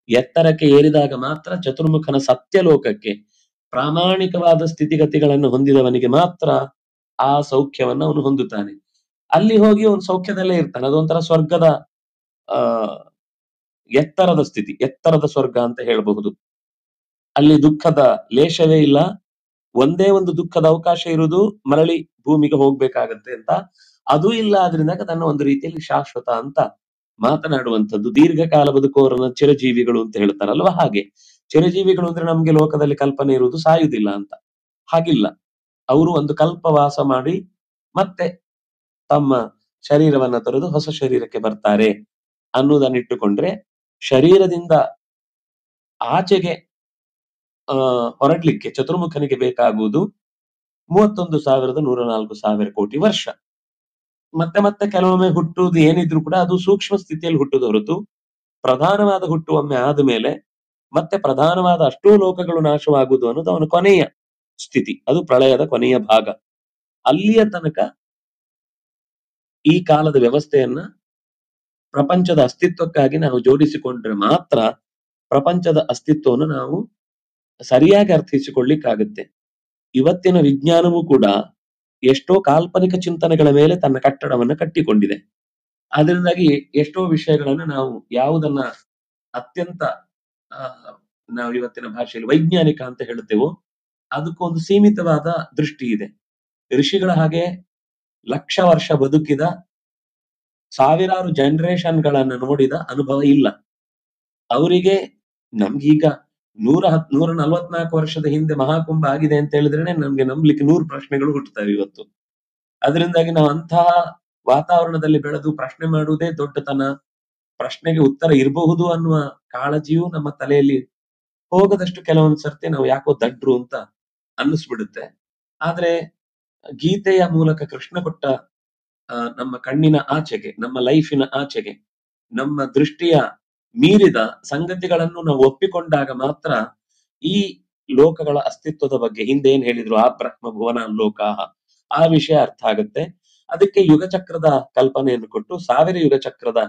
ಎತ್ತರಕ್ಕೆ ಏರಿದಾಗ ಮಾತ್ರ ಚತುರ್ಮುಖನ ಸತ್ಯಲೋಕಕ್ಕೆ ಪ್ರಾಮಾಣಿಕವಾದ ಸ್ಥಿತಿಗತಿಗಳನ್ನು ಹೊಂದಿದವನಿಗೆ ಮಾತ್ರ ಆ ಸೌಖ್ಯವನ್ನ ಅವನು ಹೊಂದುತ್ತಾನೆ. ಅಲ್ಲಿ ಹೋಗಿ ಅವನು ಸೌಖ್ಯದಲ್ಲೇ ಇರ್ತಾನೆ. ಅದೊಂಥರ ಸ್ವರ್ಗದ ಆ ಎತ್ತರದ ಸ್ಥಿತಿ, ಎತ್ತರದ ಸ್ವರ್ಗ ಅಂತ ಹೇಳಬಹುದು. ಅಲ್ಲಿ ದುಃಖದ ಲೇಷವೇ ಇಲ್ಲ. ಒಂದೇ ಒಂದು ದುಃಖದ ಅವಕಾಶ ಇರುವುದು ಮರಳಿ ಭೂಮಿಗೆ ಹೋಗ್ಬೇಕಾಗತ್ತೆ ಅಂತ. ಅದು ಇಲ್ಲ ಆದ್ರಿಂದ ತನ್ನ ಒಂದು ರೀತಿಯಲ್ಲಿ ಶಾಶ್ವತ ಅಂತ ಮಾತನಾಡುವಂಥದ್ದು. ದೀರ್ಘಕಾಲ ಬದುಕುವವರನ್ನ ಚಿರಜೀವಿಗಳು ಅಂತ ಹೇಳ್ತಾರಲ್ವಾ, ಹಾಗೆ ಚಿರಜೀವಿಗಳು ಅಂದ್ರೆ ನಮ್ಗೆ ಲೋಕದಲ್ಲಿ ಕಲ್ಪನೆ ಇರುವುದು ಸಾಯುವುದಿಲ್ಲ ಅಂತ. ಹಾಗಿಲ್ಲ, ಅವರು ಒಂದು ಕಲ್ಪ ವಾಸ ಮಾಡಿ ಮತ್ತೆ ತಮ್ಮ ಶರೀರವನ್ನ ತೊರೆದು ಹೊಸ ಶರೀರಕ್ಕೆ ಬರ್ತಾರೆ ಅನ್ನುವುದನ್ನಿಟ್ಟುಕೊಂಡ್ರೆ, ಶರೀರದಿಂದ ಆಚೆಗೆ ಹೊರಡ್ಲಿಕ್ಕೆ ಚತುರ್ಮುಖನಿಗೆ ಬೇಕಾಗುವುದು 31,104 ಕೋಟಿ ವರ್ಷ. ಮತ್ತೆ ಕೆಲವೊಮ್ಮೆ ಹುಟ್ಟುವುದು ಏನಿದ್ರು ಕೂಡ ಅದು ಸೂಕ್ಷ್ಮ ಸ್ಥಿತಿಯಲ್ಲಿ ಹುಟ್ಟುವುದು ಹೊರತು ಪ್ರಧಾನವಾದ ಹುಟ್ಟು ಒಮ್ಮೆ ಆದ್ಮೇಲೆ ಮತ್ತೆ ಪ್ರಧಾನವಾದ ಅಷ್ಟೂ ಲೋಕಗಳು ನಾಶವಾಗುವುದು ಅನ್ನೋದು ಅವನ ಕೊನೆಯ ಸ್ಥಿತಿ. ಅದು ಪ್ರಳಯದ ಕೊನೆಯ ಭಾಗ. ಅಲ್ಲಿಯ ತನಕ ಈ ಕಾಲದ ವ್ಯವಸ್ಥೆಯನ್ನ ಪ್ರಪಂಚದ ಅಸ್ತಿತ್ವಕ್ಕಾಗಿ ನಾವು ಜೋಡಿಸಿಕೊಂಡ್ರೆ ಮಾತ್ರ ಪ್ರಪಂಚದ ಅಸ್ತಿತ್ವವನ್ನು ನಾವು ಸರಿಯಾಗಿ ಅರ್ಥೈಸಿಕೊಳ್ಳಿಕ್ಕಾಗುತ್ತೆ. ಇವತ್ತಿನ ವಿಜ್ಞಾನವೂ ಕೂಡ ಎಷ್ಟೋ ಕಾಲ್ಪನಿಕ ಚಿಂತನೆಗಳ ಮೇಲೆ ತನ್ನ ಕಟ್ಟಡವನ್ನ ಕಟ್ಟಿಕೊಂಡಿದೆ. ಅದರಿಂದಾಗಿ ಎಷ್ಟೋ ವಿಷಯಗಳನ್ನ ನಾವು ಯಾವುದನ್ನ ಅತ್ಯಂತ ನಾವು ಇವತ್ತಿನ ಭಾಷೆಯಲ್ಲಿ ವೈಜ್ಞಾನಿಕ ಅಂತ ಹೇಳುತ್ತೇವೋ ಅದಕ್ಕೊಂದು ಸೀಮಿತವಾದ ದೃಷ್ಟಿ ಇದೆ. ಋಷಿಗಳ ಹಾಗೆ ಲಕ್ಷ ವರ್ಷ ಬದುಕಿದ ಸಾವಿರಾರು ಜನರೇಷನ್ಗಳನ್ನ ನೋಡಿದ ಅನುಭವ ಇಲ್ಲ ಅವರಿಗೆ. ನಮ್ಗೀಗ 144 ವರ್ಷದ ಹಿಂದೆ ಮಹಾಕುಂಭ ಆಗಿದೆ ಅಂತ ಹೇಳಿದ್ರೆ ನಮ್ಗೆ ನಂಬಲಿಕ್ಕೆ 100 ಪ್ರಶ್ನೆಗಳು ಹುಟ್ಟುತ್ತವೆ ಇವತ್ತು. ಅದರಿಂದಾಗಿ ನಾವು ಅಂತಹ ವಾತಾವರಣದಲ್ಲಿ ಬೆಳೆದು ಪ್ರಶ್ನೆ ಮಾಡುವುದೇ ದೊಡ್ಡತನ. ಪ್ರಶ್ನೆಗೆ ಉತ್ತರ ಇರಬಹುದು ಅನ್ನುವ ಕಾಳಜಿಯೂ ನಮ್ಮ ತಲೆಯಲ್ಲಿ ಹೋಗದಷ್ಟು ಕೆಲವೊಂದು ಸರ್ತಿ ನಾವು ಯಾಕೋ ದಡ್ರು ಅಂತ ಅನ್ನಿಸ್ಬಿಡುತ್ತೆ. ಆದ್ರೆ ಗೀತೆಯ ಮೂಲಕ ಕೃಷ್ಣ ಕೊಟ್ಟ ನಮ್ಮ ಕಣ್ಣಿನ ಆಚೆಗೆ, ನಮ್ಮ ಲೈಫಿನ ಆಚೆಗೆ, ನಮ್ಮ ದೃಷ್ಟಿಯ ಮೀರಿದ ಸಂಗತಿಗಳನ್ನು ನಾವು ಒಪ್ಪಿಕೊಂಡಾಗ ಮಾತ್ರ ಈ ಲೋಕಗಳ ಅಸ್ತಿತ್ವದ ಬಗ್ಗೆ ಹಿಂದೆ ಏನ್ ಹೇಳಿದ್ರು ಆ ಬ್ರಹ್ಮ ಭುವನ ಲೋಕ ಆ ವಿಷಯ ಅರ್ಥ ಆಗುತ್ತೆ. ಅದಕ್ಕೆ ಯುಗಚಕ್ರದ ಕಲ್ಪನೆಯನ್ನು ಕೊಟ್ಟು 1000 ಯುಗಚಕ್ರದ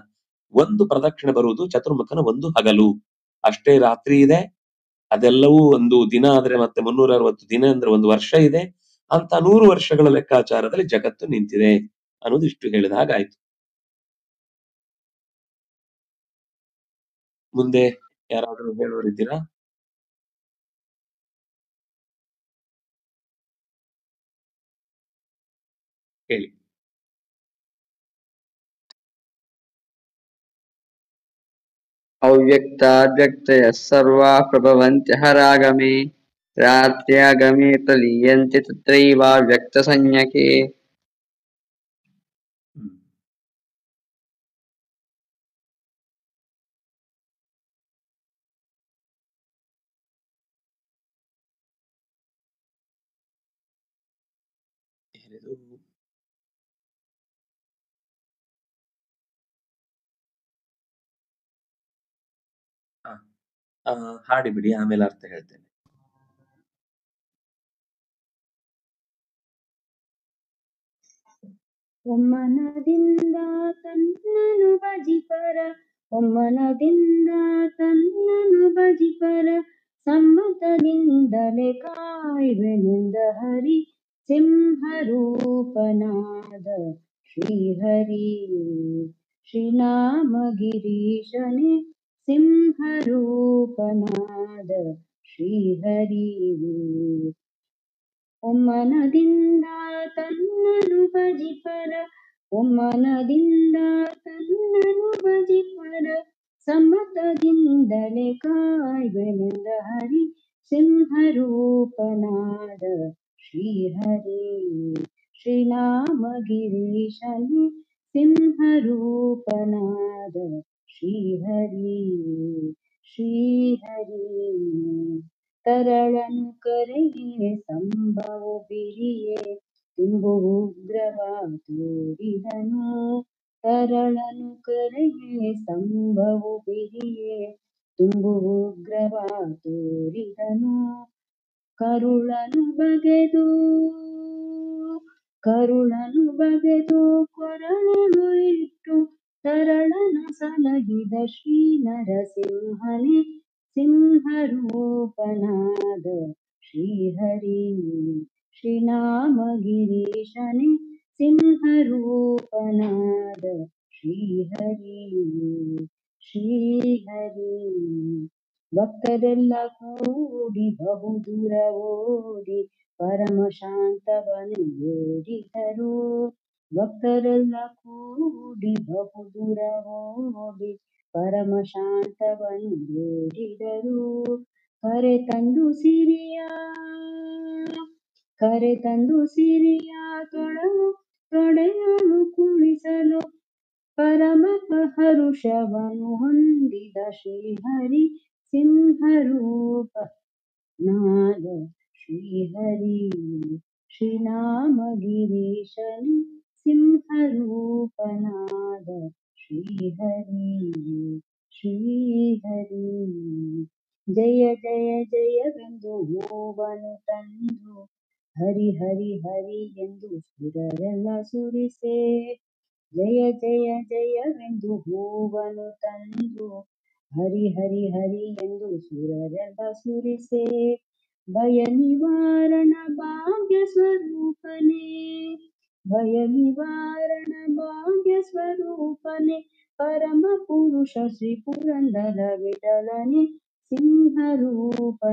ಒಂದು ಪ್ರದಕ್ಷಿಣೆ ಬರುವುದು ಚತುರ್ಮುಖನ ಒಂದು ಹಗಲು ಅಷ್ಟೇ. ರಾತ್ರಿ ಇದೆ, ಅದೆಲ್ಲವೂ ಒಂದು ದಿನ ಆದ್ರೆ ಮತ್ತೆ 360 ದಿನ ಅಂದ್ರೆ ಒಂದು ವರ್ಷ ಇದೆ ಅಂತ 100 ವರ್ಷಗಳ ಲೆಕ್ಕಾಚಾರದಲ್ಲಿ ಜಗತ್ತು ನಿಂತಿದೆ ಅನ್ನೋದು ಇಷ್ಟು ಹೇಳಿದ ಹಾಗಾಯ್ತು. ಮುಂದೆ ಯಾರಾದ್ರೂ ಹೇಳೋರಿದ್ದೀರಾ? ಹೇಳಿ. ಅವ್ಯಕ್ತಾವ್ಯಕ್ತಯಃ ಸರ್ವಾ ಪ್ರಭವಂತ್ಯಃ ರಾಗಮೇ ರಾತ್ರ್ಯಾಗಮೇ ಪ್ರಲೀಯಂತೆ ತತ್ರೈವಾವ್ಯಕ್ತಸಂಜ್ಞಕೆ. ಹಾಡಿಬಿಡಿ, ಆಮೇಲೆ ಅರ್ಥ ಹೇಳ್ತೇನೆ. ಒಮ್ಮನದಿಂದ ತನ್ನನು ಭಜಿಪರ, ಒಮ್ಮನದಿಂದ ತನ್ನನು ಭಜಿಪರ, ಸಮ್ಮತದಿಂದಲೇ ಕಾಯ್ವೆನೆಂದ ಹರಿ ಸಿಂಹರೂಪನಾದ ಶ್ರೀಹರಿ. ಶ್ರೀನಾಮಗಿರೀಶನೇ ಸಿಂಹರೂಪನಾದ ಶ್ರೀಹರಿ. ಒಮ್ಮನದಿಂದ ತನ್ನನು ಭಜಿಪರ, ಒಮ್ಮನದಿಂದ ತನ್ನನು ಭಜಿಪರ, ಸಮ್ಮತದಿಂದಲೇ ಕಾಯ್ವೆನೆಂದ ಹರಿ ಸಿಂಹರೂಪನಾದ ಶ್ರೀಹರಿ. ಶ್ರೀನಾಮಗಿರೀಶನೇ ಸಿಂಹರೂಪನಾದ ಶ್ರೀಹರಿ. ಶ್ರೀಹರಿ ತರಳನು ಕರೆಯೇ ಸಂಭವವು ಬಿರಿಯೇ ತುಂಬು ಉಗ್ರವ ತೋರಿದನು, ತರಳನು ಕರೆಯೇ ಸ್ತಂಭವು ಬಿರಿಯೇ ತುಂಬುವು ಉಗ್ರವ ತೋರಿದನು ಕರುಳನು ಬಗೆದು ಕೊರಳನು ಇಟ್ಟು ತರಳನ ಸಲಹಿದ ಶ್ರೀ ನರಸಿಂಹನೇ ಸಿಂಹರೂಪನಾದ ಶ್ರೀಹರಿ ಶ್ರೀನಾಮಗಿರೀಶನೇ ಸಿಂಹರೂಪನಾದ ಶ್ರೀಹರಿ ಶ್ರೀಹರಿ ಭಕ್ತರೆಲ್ಲ ಕೂಡಿ ಬಹುದೂರ ಓಡಿ ಪರಮ ಶಾಂತವನು ಬೇಡಿದರು ಭಕ್ತರೆಲ್ಲ ಕೂಡಿ ಬಹುದೂರ ಓಡಿ ಪರಮ ಶಾಂತವನು ಬೇಡಿದರು ಕರೆ ತಂದು ಸಿರಿಯ ತೊಡೆಯಲು ಕುಳಿಸಲು ಪರಮ ಹರುಷವನು ಹೊಂದಿದ ಶ್ರೀಹರಿ ಸಿಂಹರೂಪನಾದ ಶ್ರೀಹರಿ ಶ್ರೀನಾಮಗಿರೀಶನಿ ಸಿಂಹರೂಪನಾದ ಶ್ರೀಹರಿ ಶ್ರೀಹರಿ ಜಯ ಜಯ ಜಯವೆಂದು ಹೂವನು ತಂದು ಹರಿ ಹರಿ ಹರಿ ಎಂದು ಸುರರೆಲ್ಲ ಸುರಿಸೆ ಜಯ ಜಯ ಜಯವೆಂದು ಹೂವನು ತಂದು ಹರಿ ಹರಿ ಹರಿ ಎಂದು ಸುರರೆಲ್ಲ ಸುರಿಸೆ ಭಯ ನಿವಾರಣ ಭಾಗ್ಯ ಸ್ವರೂಪನೆ ಪರಮ ಪುರುಷ ಶ್ರೀ ಪುರಂದರ ವಿಠಲನೆ ಸಿಂಹರೂಪನಾದ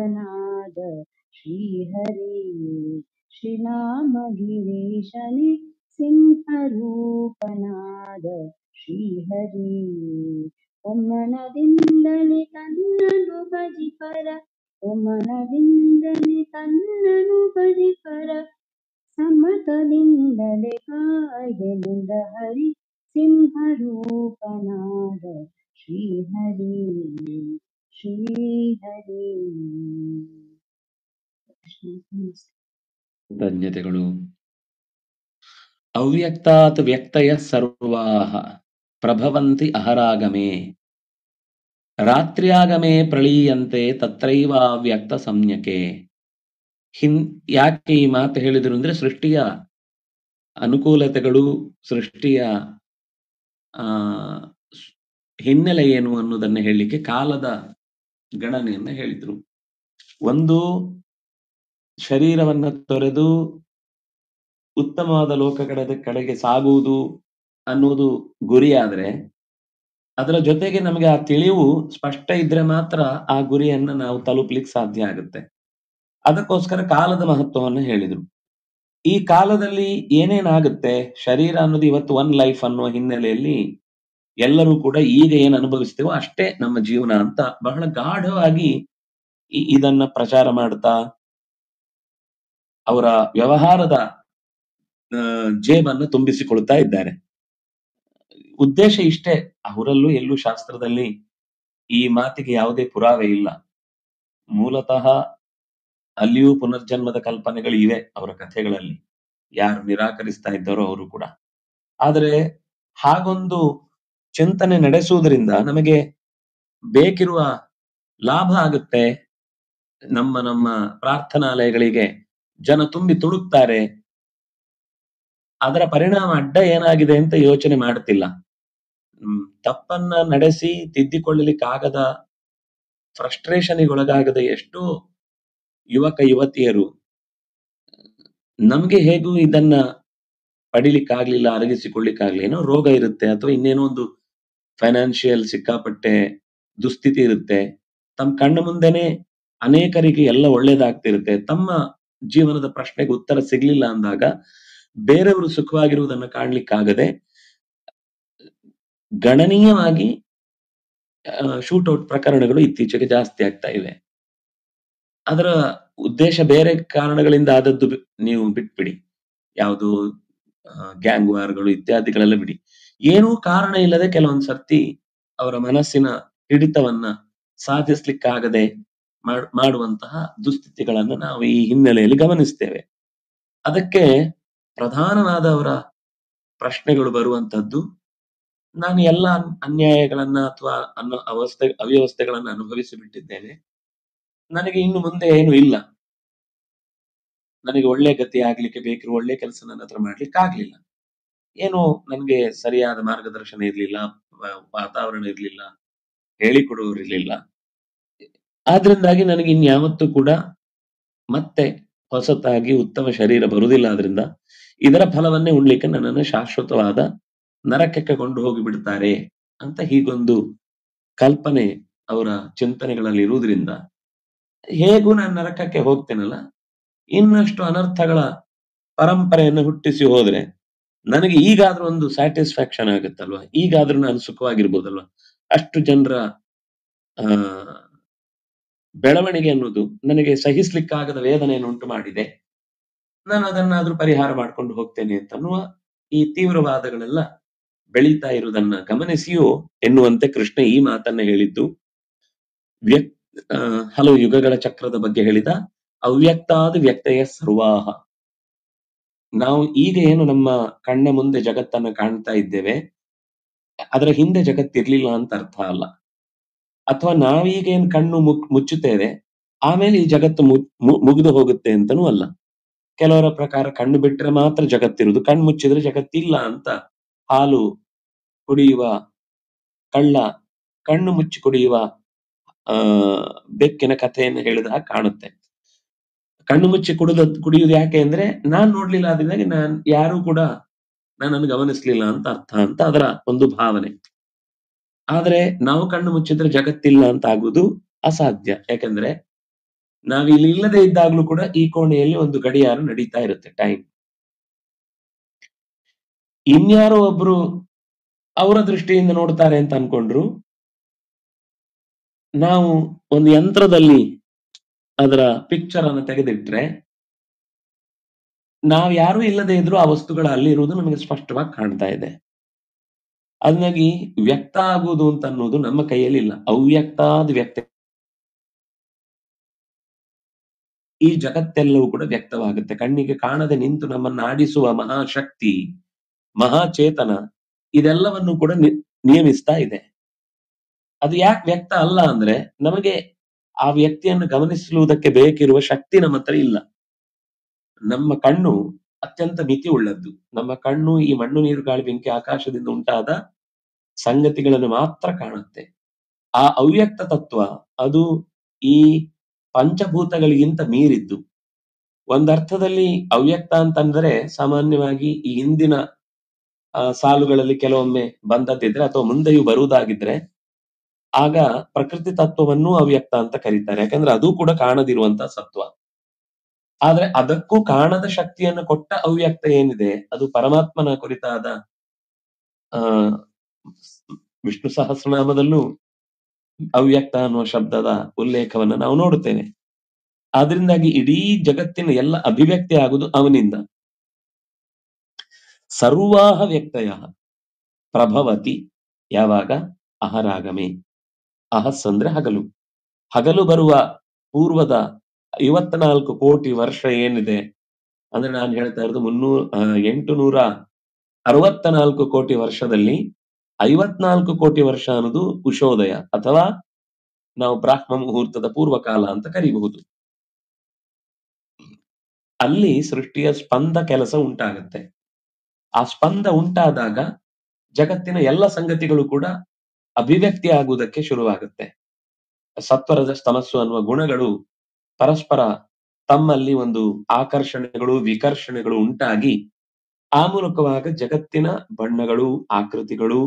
ಶ್ರೀಹರಿ ಶ್ರೀನಾಮಗಿರೀಶನೆ ಸಿಂಹರೂಪನಾದ ಶ್ರೀಹರಿ ಒಮ್ಮನದಿಂದಲೇ ತನ್ನನು ಭಜಿಪರ ಸಮ್ಮತದಿಂದಲೇ ಕಾಯ್ದೆನಿಂದ ಹರಿ ಸಿಂಹರೂಪನಾದ ಶ್ರೀಹರಿ ಶ್ರೀಹರಿ ಧನ್ಯತೆಗಳು. ಅವ್ಯಕ್ತಾತ್ ವ್ಯಕ್ತಯ ಸರ್ವಾಃ ಪ್ರಭವಂತಿ ಅಹರಾಗಮೇ ರಾತ್ರ್ಯಾಗಮೇ ಪ್ರಳೀಯಂತೆ ತತ್ರೈವ ಅವ್ಯಕ್ತ ಸಂಜ್ಞಕೆ. ಯಾಕೆ ಈ ಮಾತು ಹೇಳಿದ್ರು ಅಂದ್ರೆ ಸೃಷ್ಟಿಯ ಅನುಕೂಲತೆಗಳು, ಸೃಷ್ಟಿಯ ಹಿನ್ನೆಲೆ ಏನು ಅನ್ನೋದನ್ನ ಹೇಳಲಿಕ್ಕೆ ಕಾಲದ ಗಣನೆಯನ್ನ ಹೇಳಿದ್ರು. ಒಂದು, ಶರೀರವನ್ನ ತೊರೆದು ಉತ್ತಮವಾದ ಲೋಕಗಳ ಕಡೆಗೆ ಸಾಗುವುದು ಅನ್ನುವುದು ಗುರಿಯಾದ್ರೆ ಅದರ ಜೊತೆಗೆ ನಮಗೆ ಆ ತಿಳಿವು ಸ್ಪಷ್ಟ ಇದ್ರೆ ಮಾತ್ರ ಆ ಗುರಿಯನ್ನ ನಾವು ತಲುಪಲಿಕ್ಕೆ ಸಾಧ್ಯ ಆಗುತ್ತೆ. ಅದಕ್ಕೋಸ್ಕರ ಕಾಲದ ಮಹತ್ವವನ್ನು ಹೇಳಿದ್ರು. ಈ ಕಾಲದಲ್ಲಿ ಏನೇನಾಗುತ್ತೆ, ಶರೀರ ಅನ್ನೋದು ಇವತ್ತು ಒನ್ ಲೈಫ್ ಅನ್ನುವ ಹಿನ್ನೆಲೆಯಲ್ಲಿ ಎಲ್ಲರೂ ಕೂಡ ಈಗ ಏನ್ ಅನುಭವಿಸ್ತೇವೋ ಅಷ್ಟೇ ನಮ್ಮ ಜೀವನ ಅಂತ ಬಹಳ ಗಾಢವಾಗಿ ಇದನ್ನ ಪ್ರಚಾರ ಮಾಡ್ತಾ ಅವರ ವ್ಯವಹಾರದ ಜೇಬನ್ನು ತುಂಬಿಸಿಕೊಳ್ತಾ ಇದ್ದಾರೆ. ಉದ್ದೇಶ ಇಷ್ಟೇ. ಅವರಲ್ಲೂ ಎಲ್ಲೂ ಶಾಸ್ತ್ರದಲ್ಲಿ ಈ ಮಾತಿಗೆ ಯಾವುದೇ ಪುರಾವೆ ಇಲ್ಲ. ಮೂಲತಃ ಅಲ್ಲಿಯೂ ಪುನರ್ಜನ್ಮದ ಕಲ್ಪನೆಗಳು ಇವೆ ಅವರ ಕಥೆಗಳಲ್ಲಿ, ಯಾರು ನಿರಾಕರಿಸ್ತಾ ಇದ್ದಾರೋ ಅವರು ಕೂಡ. ಆದರೆ ಹಾಗೊಂದು ಚಿಂತನೆ ನಡೆಸುವುದರಿಂದ ನಮಗೆ ಬೇಕಿರುವ ಲಾಭ ಆಗುತ್ತೆ. ನಮ್ಮ ಪ್ರಾರ್ಥನಾಲಯಗಳಿಗೆ ಜನ ತುಂಬಿ ತುಳುಕ್ತಾರೆ. ಅದರ ಪರಿಣಾಮ ಅಡ್ಡ ಏನಾಗಿದೆ ಅಂತ ಯೋಚನೆ ಮಾಡ್ತಿಲ್ಲ. ತಪ್ಪನ್ನ ನಡೆಸಿ ತಿದ್ದಿಕೊಳ್ಳಲಿಕ್ಕಾಗದ, ಫ್ರಸ್ಟ್ರೇಷನ್ಗೊಳಗಾಗದ ಎಷ್ಟೋ ಯುವಕ ಯುವತಿಯರು ನಮ್ಗೆ ಹೇಗೂ ಇದನ್ನ ಪಡಿಲಿಕ್ಕಾಗ್ಲಿಲ್ಲ, ಅರಗಿಸಿಕೊಳ್ಳಿಕ್ಕಾಗ್ಲಿ, ಏನೋ ರೋಗ ಇರುತ್ತೆ ಅಥವಾ ಇನ್ನೇನೋ ಒಂದು ಫೈನಾನ್ಷಿಯಲ್ ಸಿಕ್ಕಾಪಟ್ಟೆ ದುಸ್ಥಿತಿ ಇರುತ್ತೆ, ತಮ್ಮ ಕಣ್ಣ ಮುಂದೆನೆ ಅನೇಕರಿಗೆ ಎಲ್ಲ ಒಳ್ಳೇದಾಗ್ತಿರುತ್ತೆ, ತಮ್ಮ ಜೀವನದ ಪ್ರಶ್ನೆಗೆ ಉತ್ತರ ಸಿಗ್ಲಿಲ್ಲ ಅಂದಾಗ ಬೇರೆಯವರು ಸುಖವಾಗಿರುವುದನ್ನು ಕಾಣ್ಲಿಕ್ಕಾಗದೆ ಗಣನೀಯವಾಗಿ ಶೂಟೌಟ್ ಪ್ರಕರಣಗಳು ಇತ್ತೀಚೆಗೆ ಜಾಸ್ತಿ ಆಗ್ತಾ ಇವೆ. ಅದರ ಉದ್ದೇಶ ಬೇರೆ ಕಾರಣಗಳಿಂದ ಆದದ್ದು ನೀವು ಬಿಟ್ಬಿಡಿ, ಯಾವುದು ಗ್ಯಾಂಗ್ ವಾರ್ಗಳು ಇತ್ಯಾದಿಗಳೆಲ್ಲ ಬಿಡಿ. ಏನೂ ಕಾರಣ ಇಲ್ಲದೆ ಕೆಲವೊಂದು ಸರ್ತಿ ಅವರ ಮನಸ್ಸಿನ ಹಿಡಿತವನ್ನ ಸಾಧಿಸ್ಲಿಕ್ಕಾಗದೆ ಮಾಡುವಂತಹ ದುಸ್ಥಿತಿಗಳನ್ನ ನಾವು ಈ ಹಿನ್ನೆಲೆಯಲ್ಲಿ ಗಮನಿಸ್ತೇವೆ. ಅದಕ್ಕೆ ಪ್ರಧಾನವಾದ ಅವರ ಪ್ರಶ್ನೆಗಳು ಬರುವಂತದ್ದು ನಾನು ಎಲ್ಲ ಅನ್ಯಾಯಗಳನ್ನ ಅಥವಾ ಅವ್ಯವಸ್ಥೆಗಳನ್ನ ಅನುಭವಿಸಿ ಬಿಟ್ಟಿದ್ದೇನೆ. ನನಗೆ ಇನ್ನು ಮುಂದೆ ಏನು ಇಲ್ಲ. ನನಗೆ ಒಳ್ಳೆ ಗತಿ ಆಗ್ಲಿಕ್ಕೆ ಬೇಕಿರುವ ಒಳ್ಳೆ ಕೆಲಸ ನನ್ನ ಹತ್ರ ಮಾಡ್ಲಿಕ್ಕೆ ಆಗ್ಲಿಲ್ಲ. ಏನೋ ನನ್ಗೆ ಸರಿಯಾದ ಮಾರ್ಗದರ್ಶನ ಇರ್ಲಿಲ್ಲ, ವಾತಾವರಣ ಇರ್ಲಿಲ್ಲ, ಹೇಳಿಕೊಡುವವರು ಇರ್ಲಿಲ್ಲ. ಆದ್ರಿಂದಾಗಿ ನನಗೆ ಇನ್ಯಾವತ್ತೂ ಕೂಡ ಮತ್ತೆ ಹೊಸತಾಗಿ ಉತ್ತಮ ಶರೀರ ಬರುವುದಿಲ್ಲ. ಆದ್ರಿಂದ ಇದರ ಫಲವನ್ನೇ ಉಣ್ಲಿಕ್ಕೆ ನನ್ನನ್ನು ಶಾಶ್ವತವಾದ ನರಕಕ್ಕೆ ಕೊಂಡು ಹೋಗಿ ಬಿಡ್ತಾರೆ ಅಂತ ಹೀಗೊಂದು ಕಲ್ಪನೆ ಅವರ ಚಿಂತನೆಗಳಲ್ಲಿ ಇರುವುದರಿಂದ ಹೇಗೂ ನಾನು ನರಕಕ್ಕೆ ಹೋಗ್ತೇನಲ್ಲ, ಇನ್ನಷ್ಟು ಅನರ್ಥಗಳ ಪರಂಪರೆಯನ್ನು ಹುಟ್ಟಿಸಿ ಹೋದ್ರೆ ನನಗೆ ಈಗಾದ್ರೂ ಒಂದು ಸ್ಯಾಟಿಸ್ಫ್ಯಾಕ್ಷನ್ ಆಗುತ್ತಲ್ವಾ, ಈಗಾದ್ರೂ ನಾನು ಸುಖವಾಗಿರ್ಬೋದಲ್ವಾ. ಅಷ್ಟು ಜನರ ಬೆಳವಣಿಗೆ ಅನ್ನೋದು ನನಗೆ ಸಹಿಸ್ಲಿಕ್ಕಾಗದ ವೇದನೆಯನ್ನು ಉಂಟು ಮಾಡಿದೆ. ನಾನು ಅದನ್ನಾದ್ರೂ ಪರಿಹಾರ ಮಾಡ್ಕೊಂಡು ಹೋಗ್ತೇನೆ ಅಂತನ್ನುವ ಈ ತೀವ್ರವಾದಗಳೆಲ್ಲ ಬೆಳೀತಾ ಇರುವುದನ್ನ ಗಮನಿಸಿಯೋ ಎನ್ನುವಂತೆ ಕೃಷ್ಣ ಈ ಮಾತನ್ನ ಹೇಳಿದ್ದು. ಹಲವು ಯುಗಗಳ ಚಕ್ರದ ಬಗ್ಗೆ ಹೇಳಿದ ಅವ್ಯಕ್ತಾದ ವ್ಯಕ್ತಯ ಸರ್ವಾಹ. ನಾವು ಈಗ ಏನು ನಮ್ಮ ಕಣ್ಣ ಮುಂದೆ ಜಗತ್ತನ್ನ ಕಾಣ್ತಾ ಇದ್ದೇವೆ, ಅದರ ಹಿಂದೆ ಜಗತ್ತಿರ್ಲಿಲ್ಲ ಅಂತ ಅರ್ಥ ಅಲ್ಲ. ಅಥವಾ ನಾವೀಗ ಏನ್ ಕಣ್ಣು ಮುಚ್ಚುತ್ತೇವೆ ಆಮೇಲೆ ಈ ಜಗತ್ತು ಮುಗಿದು ಹೋಗುತ್ತೆ ಅಂತನೂ ಅಲ್ಲ. ಕೆಲವರ ಪ್ರಕಾರ ಕಣ್ಣು ಬಿಟ್ಟರೆ ಮಾತ್ರ ಜಗತ್ತಿರುವುದು, ಕಣ್ಣು ಮುಚ್ಚಿದ್ರೆ ಜಗತ್ತಿಲ್ಲ ಅಂತ. ಹಾಲು ಕುಡಿಯುವ ಕಳ್ಳ ಕಣ್ಣು ಮುಚ್ಚಿ ಕುಡಿಯುವ ಬೆಕ್ಕಿನ ಕಥೆಯನ್ನು ಹೇಳಿದ ಕಾಣುತ್ತೆ. ಕಣ್ಣು ಮುಚ್ಚಿ ಕುಡಿಯುವುದು ಯಾಕೆ ಅಂದ್ರೆ ನಾನ್ ನೋಡ್ಲಿಲ್ಲ, ಅದರಿಂದಾಗಿ ಯಾರು ಕೂಡ ನನ್ನನ್ನು ಗಮನಿಸ್ಲಿಲ್ಲ ಅಂತ ಅರ್ಥ ಅಂತ ಅದರ ಒಂದು ಭಾವನೆ. ಆದ್ರೆ ನಾವು ಕಣ್ಣು ಮುಚ್ಚಿದ್ರೆ ಜಗತ್ತಿಲ್ಲ ಅಂತ ಆಗುವುದು ಅಸಾಧ್ಯ. ಯಾಕಂದ್ರೆ ನಾವಿಲ್ಲಿ ಇಲ್ಲದೆ ಇದ್ದಾಗ್ಲೂ ಕೂಡ ಈ ಕೋಣೆಯಲ್ಲಿ ಒಂದು ಗಡಿಯಾರ ನಡೀತಾ ಇರುತ್ತೆ, ಟೈಮ್. ಇನ್ಯಾರೋ ಒಬ್ರು ಅವರ ದೃಷ್ಟಿಯಿಂದ ನೋಡ್ತಾರೆ ಅಂತ ಅನ್ಕೊಂಡ್ರು, ನಾವು ಒಂದು ಯಂತ್ರದಲ್ಲಿ ಅದರ ಪಿಕ್ಚರ್ ಅನ್ನು ತೆಗೆದಿಟ್ರೆ ನಾವ್ ಯಾರು ಇಲ್ಲದೆ ಇದ್ರು ಆ ವಸ್ತುಗಳ ಅಲ್ಲಿ ಇರುವುದು ನಮಗೆ ಸ್ಪಷ್ಟವಾಗಿ ಕಾಣ್ತಾ ಇದೆ. ಅದನ್ನಾಗಿ ವ್ಯಕ್ತ ಆಗುವುದು ಅಂತ ಅನ್ನೋದು ನಮ್ಮ ಕೈಯಲ್ಲಿ ಇಲ್ಲ. ಅವ್ಯಕ್ತಾದ ವ್ಯಕ್ತ ಈ ಜಗತ್ತೆಲ್ಲವೂ ಕೂಡ ವ್ಯಕ್ತವಾಗುತ್ತೆ. ಕಣ್ಣಿಗೆ ಕಾಣದೆ ನಿಂತು ನಮ್ಮನ್ನು ಆಡಿಸುವ ಮಹಾಶಕ್ತಿ, ಮಹಾಚೇತನ ಇದೆಲ್ಲವನ್ನು ಕೂಡ ನಿಯಮಿಸ್ತಾ ಇದೆ. ಅದು ಯಾಕೆ ವ್ಯಕ್ತ ಅಲ್ಲ ಅಂದ್ರೆ ನಮಗೆ ಆ ವ್ಯಕ್ತಿಯನ್ನು ಗಮನಿಸುವುದಕ್ಕೆ ಬೇಕಿರುವ ಶಕ್ತಿ ನಮ್ಮ ಹತ್ರ ಇಲ್ಲ. ನಮ್ಮ ಕಣ್ಣು ಅತ್ಯಂತ ಮಿತಿ ಉಳ್ಳದ್ದು. ನಮ್ಮ ಕಣ್ಣು ಈ ಮಣ್ಣು ನೀರು ಗಾಳಿ ಬೆಂಕಿ ಆಕಾಶದಿಂದ ಉಂಟಾದ ಸಂಗತಿಗಳನ್ನು ಮಾತ್ರ ಕಾಣುತ್ತೆ. ಆ ಅವ್ಯಕ್ತ ತತ್ವ ಅದು ಈ ಪಂಚಭೂತಗಳಿಗಿಂತ ಮೀರಿದ್ದು. ಒಂದರ್ಥದಲ್ಲಿ ಅವ್ಯಕ್ತ ಅಂತಂದ್ರೆ ಸಾಮಾನ್ಯವಾಗಿ ಈ ಹಿಂದಿನ ಸಾಲುಗಳಲ್ಲಿ ಕೆಲವೊಮ್ಮೆ ಬಂದದ್ದಿದ್ರೆ ಅಥವಾ ಮುಂದೆಯೂ ಬರುವುದಾಗಿದ್ರೆ ಆಗ ಪ್ರಕೃತಿ ತತ್ವವನ್ನು ಅವ್ಯಕ್ತ ಅಂತ ಕರೀತಾರೆ. ಯಾಕಂದ್ರೆ ಅದು ಕೂಡ ಕಾಣದಿರುವಂತಹ ಸತ್ವ. ಆದ್ರೆ ಅದಕ್ಕೂ ಕಾಣದ ಶಕ್ತಿಯನ್ನು ಕೊಟ್ಟ ಅವ್ಯಕ್ತ ಏನಿದೆ ಅದು ಪರಮಾತ್ಮನ ಕುರಿತಾದ ವಿಷ್ಣು ಸಹಸ್ರನಾಮದಲ್ಲೂ ಅವ್ಯಕ್ತ ಅನ್ನುವ ಶಬ್ದದ ಉಲ್ಲೇಖವನ್ನು ನಾವು ನೋಡುತ್ತೇವೆ. ಆದ್ರಿಂದಾಗಿ ಇಡೀ ಜಗತ್ತಿನ ಎಲ್ಲ ಅಭಿವ್ಯಕ್ತಿ ಆಗುವುದು ಅವನಿಂದ. ಸರ್ವಾಹ ವ್ಯಕ್ತಯ ಪ್ರಭವತಿ ಯಾವಾಗ ಅಹರಾಗಮೆ. ಅಹಸ್ ಅಂದ್ರೆ ಹಗಲು. ಹಗಲು ಬರುವ ಪೂರ್ವದ 54 ಕೋಟಿ ವರ್ಷ ಏನಿದೆ ಅಂದ್ರೆ ನಾನು ಹೇಳ್ತಾ ಇರೋದು 864 ಕೋಟಿ ವರ್ಷದಲ್ಲಿ 54 ಕೋಟಿ ವರ್ಷ ಅನ್ನೋದು ಉಷೋದಯ ಅಥವಾ ನಾವು ಬ್ರಾಹ್ಮ ಮುಹೂರ್ತದ ಪೂರ್ವಕಾಲ ಅಂತ ಕರೀಬಹುದು. ಅಲ್ಲಿ ಸೃಷ್ಟಿಯ ಸ್ಪಂದ ಕೆಲಸ ಉಂಟಾಗತ್ತೆ. ಆ ಸ್ಪಂದ ಉಂಟಾದಾಗ ಜಗತ್ತಿನ ಎಲ್ಲ ಸಂಗತಿಗಳು ಕೂಡ ಅಭಿವ್ಯಕ್ತಿ ಆಗುವುದಕ್ಕೆ ಶುರುವಾಗುತ್ತೆ. ಸತ್ವರದ ತಮಸ್ಸು ಅನ್ನುವ ಗುಣಗಳು ಪರಸ್ಪರ ತಮ್ಮಲ್ಲಿ ಒಂದು ಆಕರ್ಷಣೆಗಳು ವಿಕರ್ಷಣೆಗಳು ಉಂಟಾಗಿ ಆ ಮೂಲಕವಾಗ ಜಗತ್ತಿನ ಬಣ್ಣಗಳು, ಆಕೃತಿಗಳು,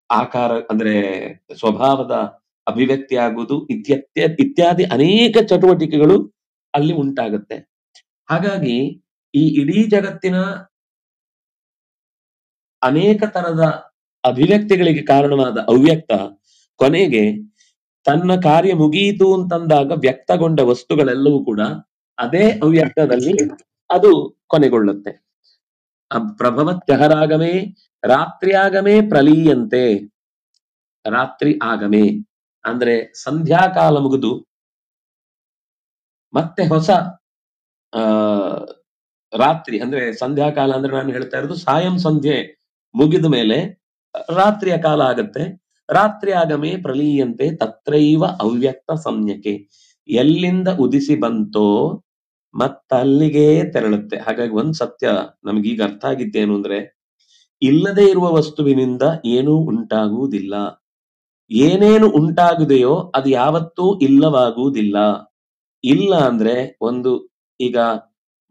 ಆಕಾರ ಅಂದ್ರೆ ಸ್ವಭಾವದ ಅಭಿವ್ಯಕ್ತಿ ಆಗುವುದು ಇತ್ಯಾದಿ ಅನೇಕ ಚಟುವಟಿಕೆಗಳು ಅಲ್ಲಿ ಉಂಟಾಗುತ್ತೆ. ಹಾಗಾಗಿ ಈ ಇಡೀ ಜಗತ್ತಿನ ಅನೇಕ ತರದ ಅಭಿವ್ಯಕ್ತಿಗಳಿಗೆ ಕಾರಣವಾದ ಅವ್ಯಕ್ತ ಕೊನೆಗೆ ತನ್ನ ಕಾರ್ಯ ಮುಗಿಯಿತು ಅಂತಂದಾಗ ವ್ಯಕ್ತಗೊಂಡ ವಸ್ತುಗಳೆಲ್ಲವೂ ಕೂಡ ಅದೇ ಅವ್ಯಕ್ತದಲ್ಲಿ ಅದು ಕೊನೆಗೊಳ್ಳುತ್ತೆ. ಪ್ರಭವತ್ಯಹರಾಗಮೇ ರಾತ್ರಿಯಾಗಮೇ ಪ್ರಲೀಯಂತೆ. ರಾತ್ರಿ ಆಗಮೆ ಅಂದ್ರೆ ಸಂಧ್ಯಾಕಾಲ ಮುಗಿದು ಮತ್ತೆ ಹೊಸ ರಾತ್ರಿ ಅಂದ್ರೆ ಸಂಧ್ಯಾಕಾಲ ಅಂದ್ರೆ ನಾನು ಹೇಳ್ತಾ ಇರೋದು ಸಾಯಂ ಸಂಧ್ಯೆ ಮುಗಿದ ಮೇಲೆ ರಾತ್ರಿಯ ಕಾಲ ಆಗತ್ತೆ. ರಾತ್ರಿ ಆಗಮೇ ಪ್ರಲೀಯಂತೆ ತತ್ರೈವ ಅವ್ಯಕ್ತ ಸಂಜ್ಞಕೆ. ಎಲ್ಲಿಂದ ಉದಿಸಿ ಬಂತೋ ಮತ್ತಲ್ಲಿಗೆ ತೆರಳುತ್ತೆ. ಹಾಗಾಗಿ ಒಂದ್ ಸತ್ಯ ನಮಗೀಗ ಅರ್ಥ ಆಗಿದ್ದೇನು ಅಂದ್ರೆ, ಇಲ್ಲದೆ ಇರುವ ವಸ್ತುವಿನಿಂದ ಏನೂ ಉಂಟಾಗುವುದಿಲ್ಲ. ಏನೇನು ಉಂಟಾಗುದೆಯೋ ಅದು ಯಾವತ್ತೂ ಇಲ್ಲವಾಗುವುದಿಲ್ಲ. ಇಲ್ಲ ಅಂದ್ರೆ ಒಂದು ಈಗ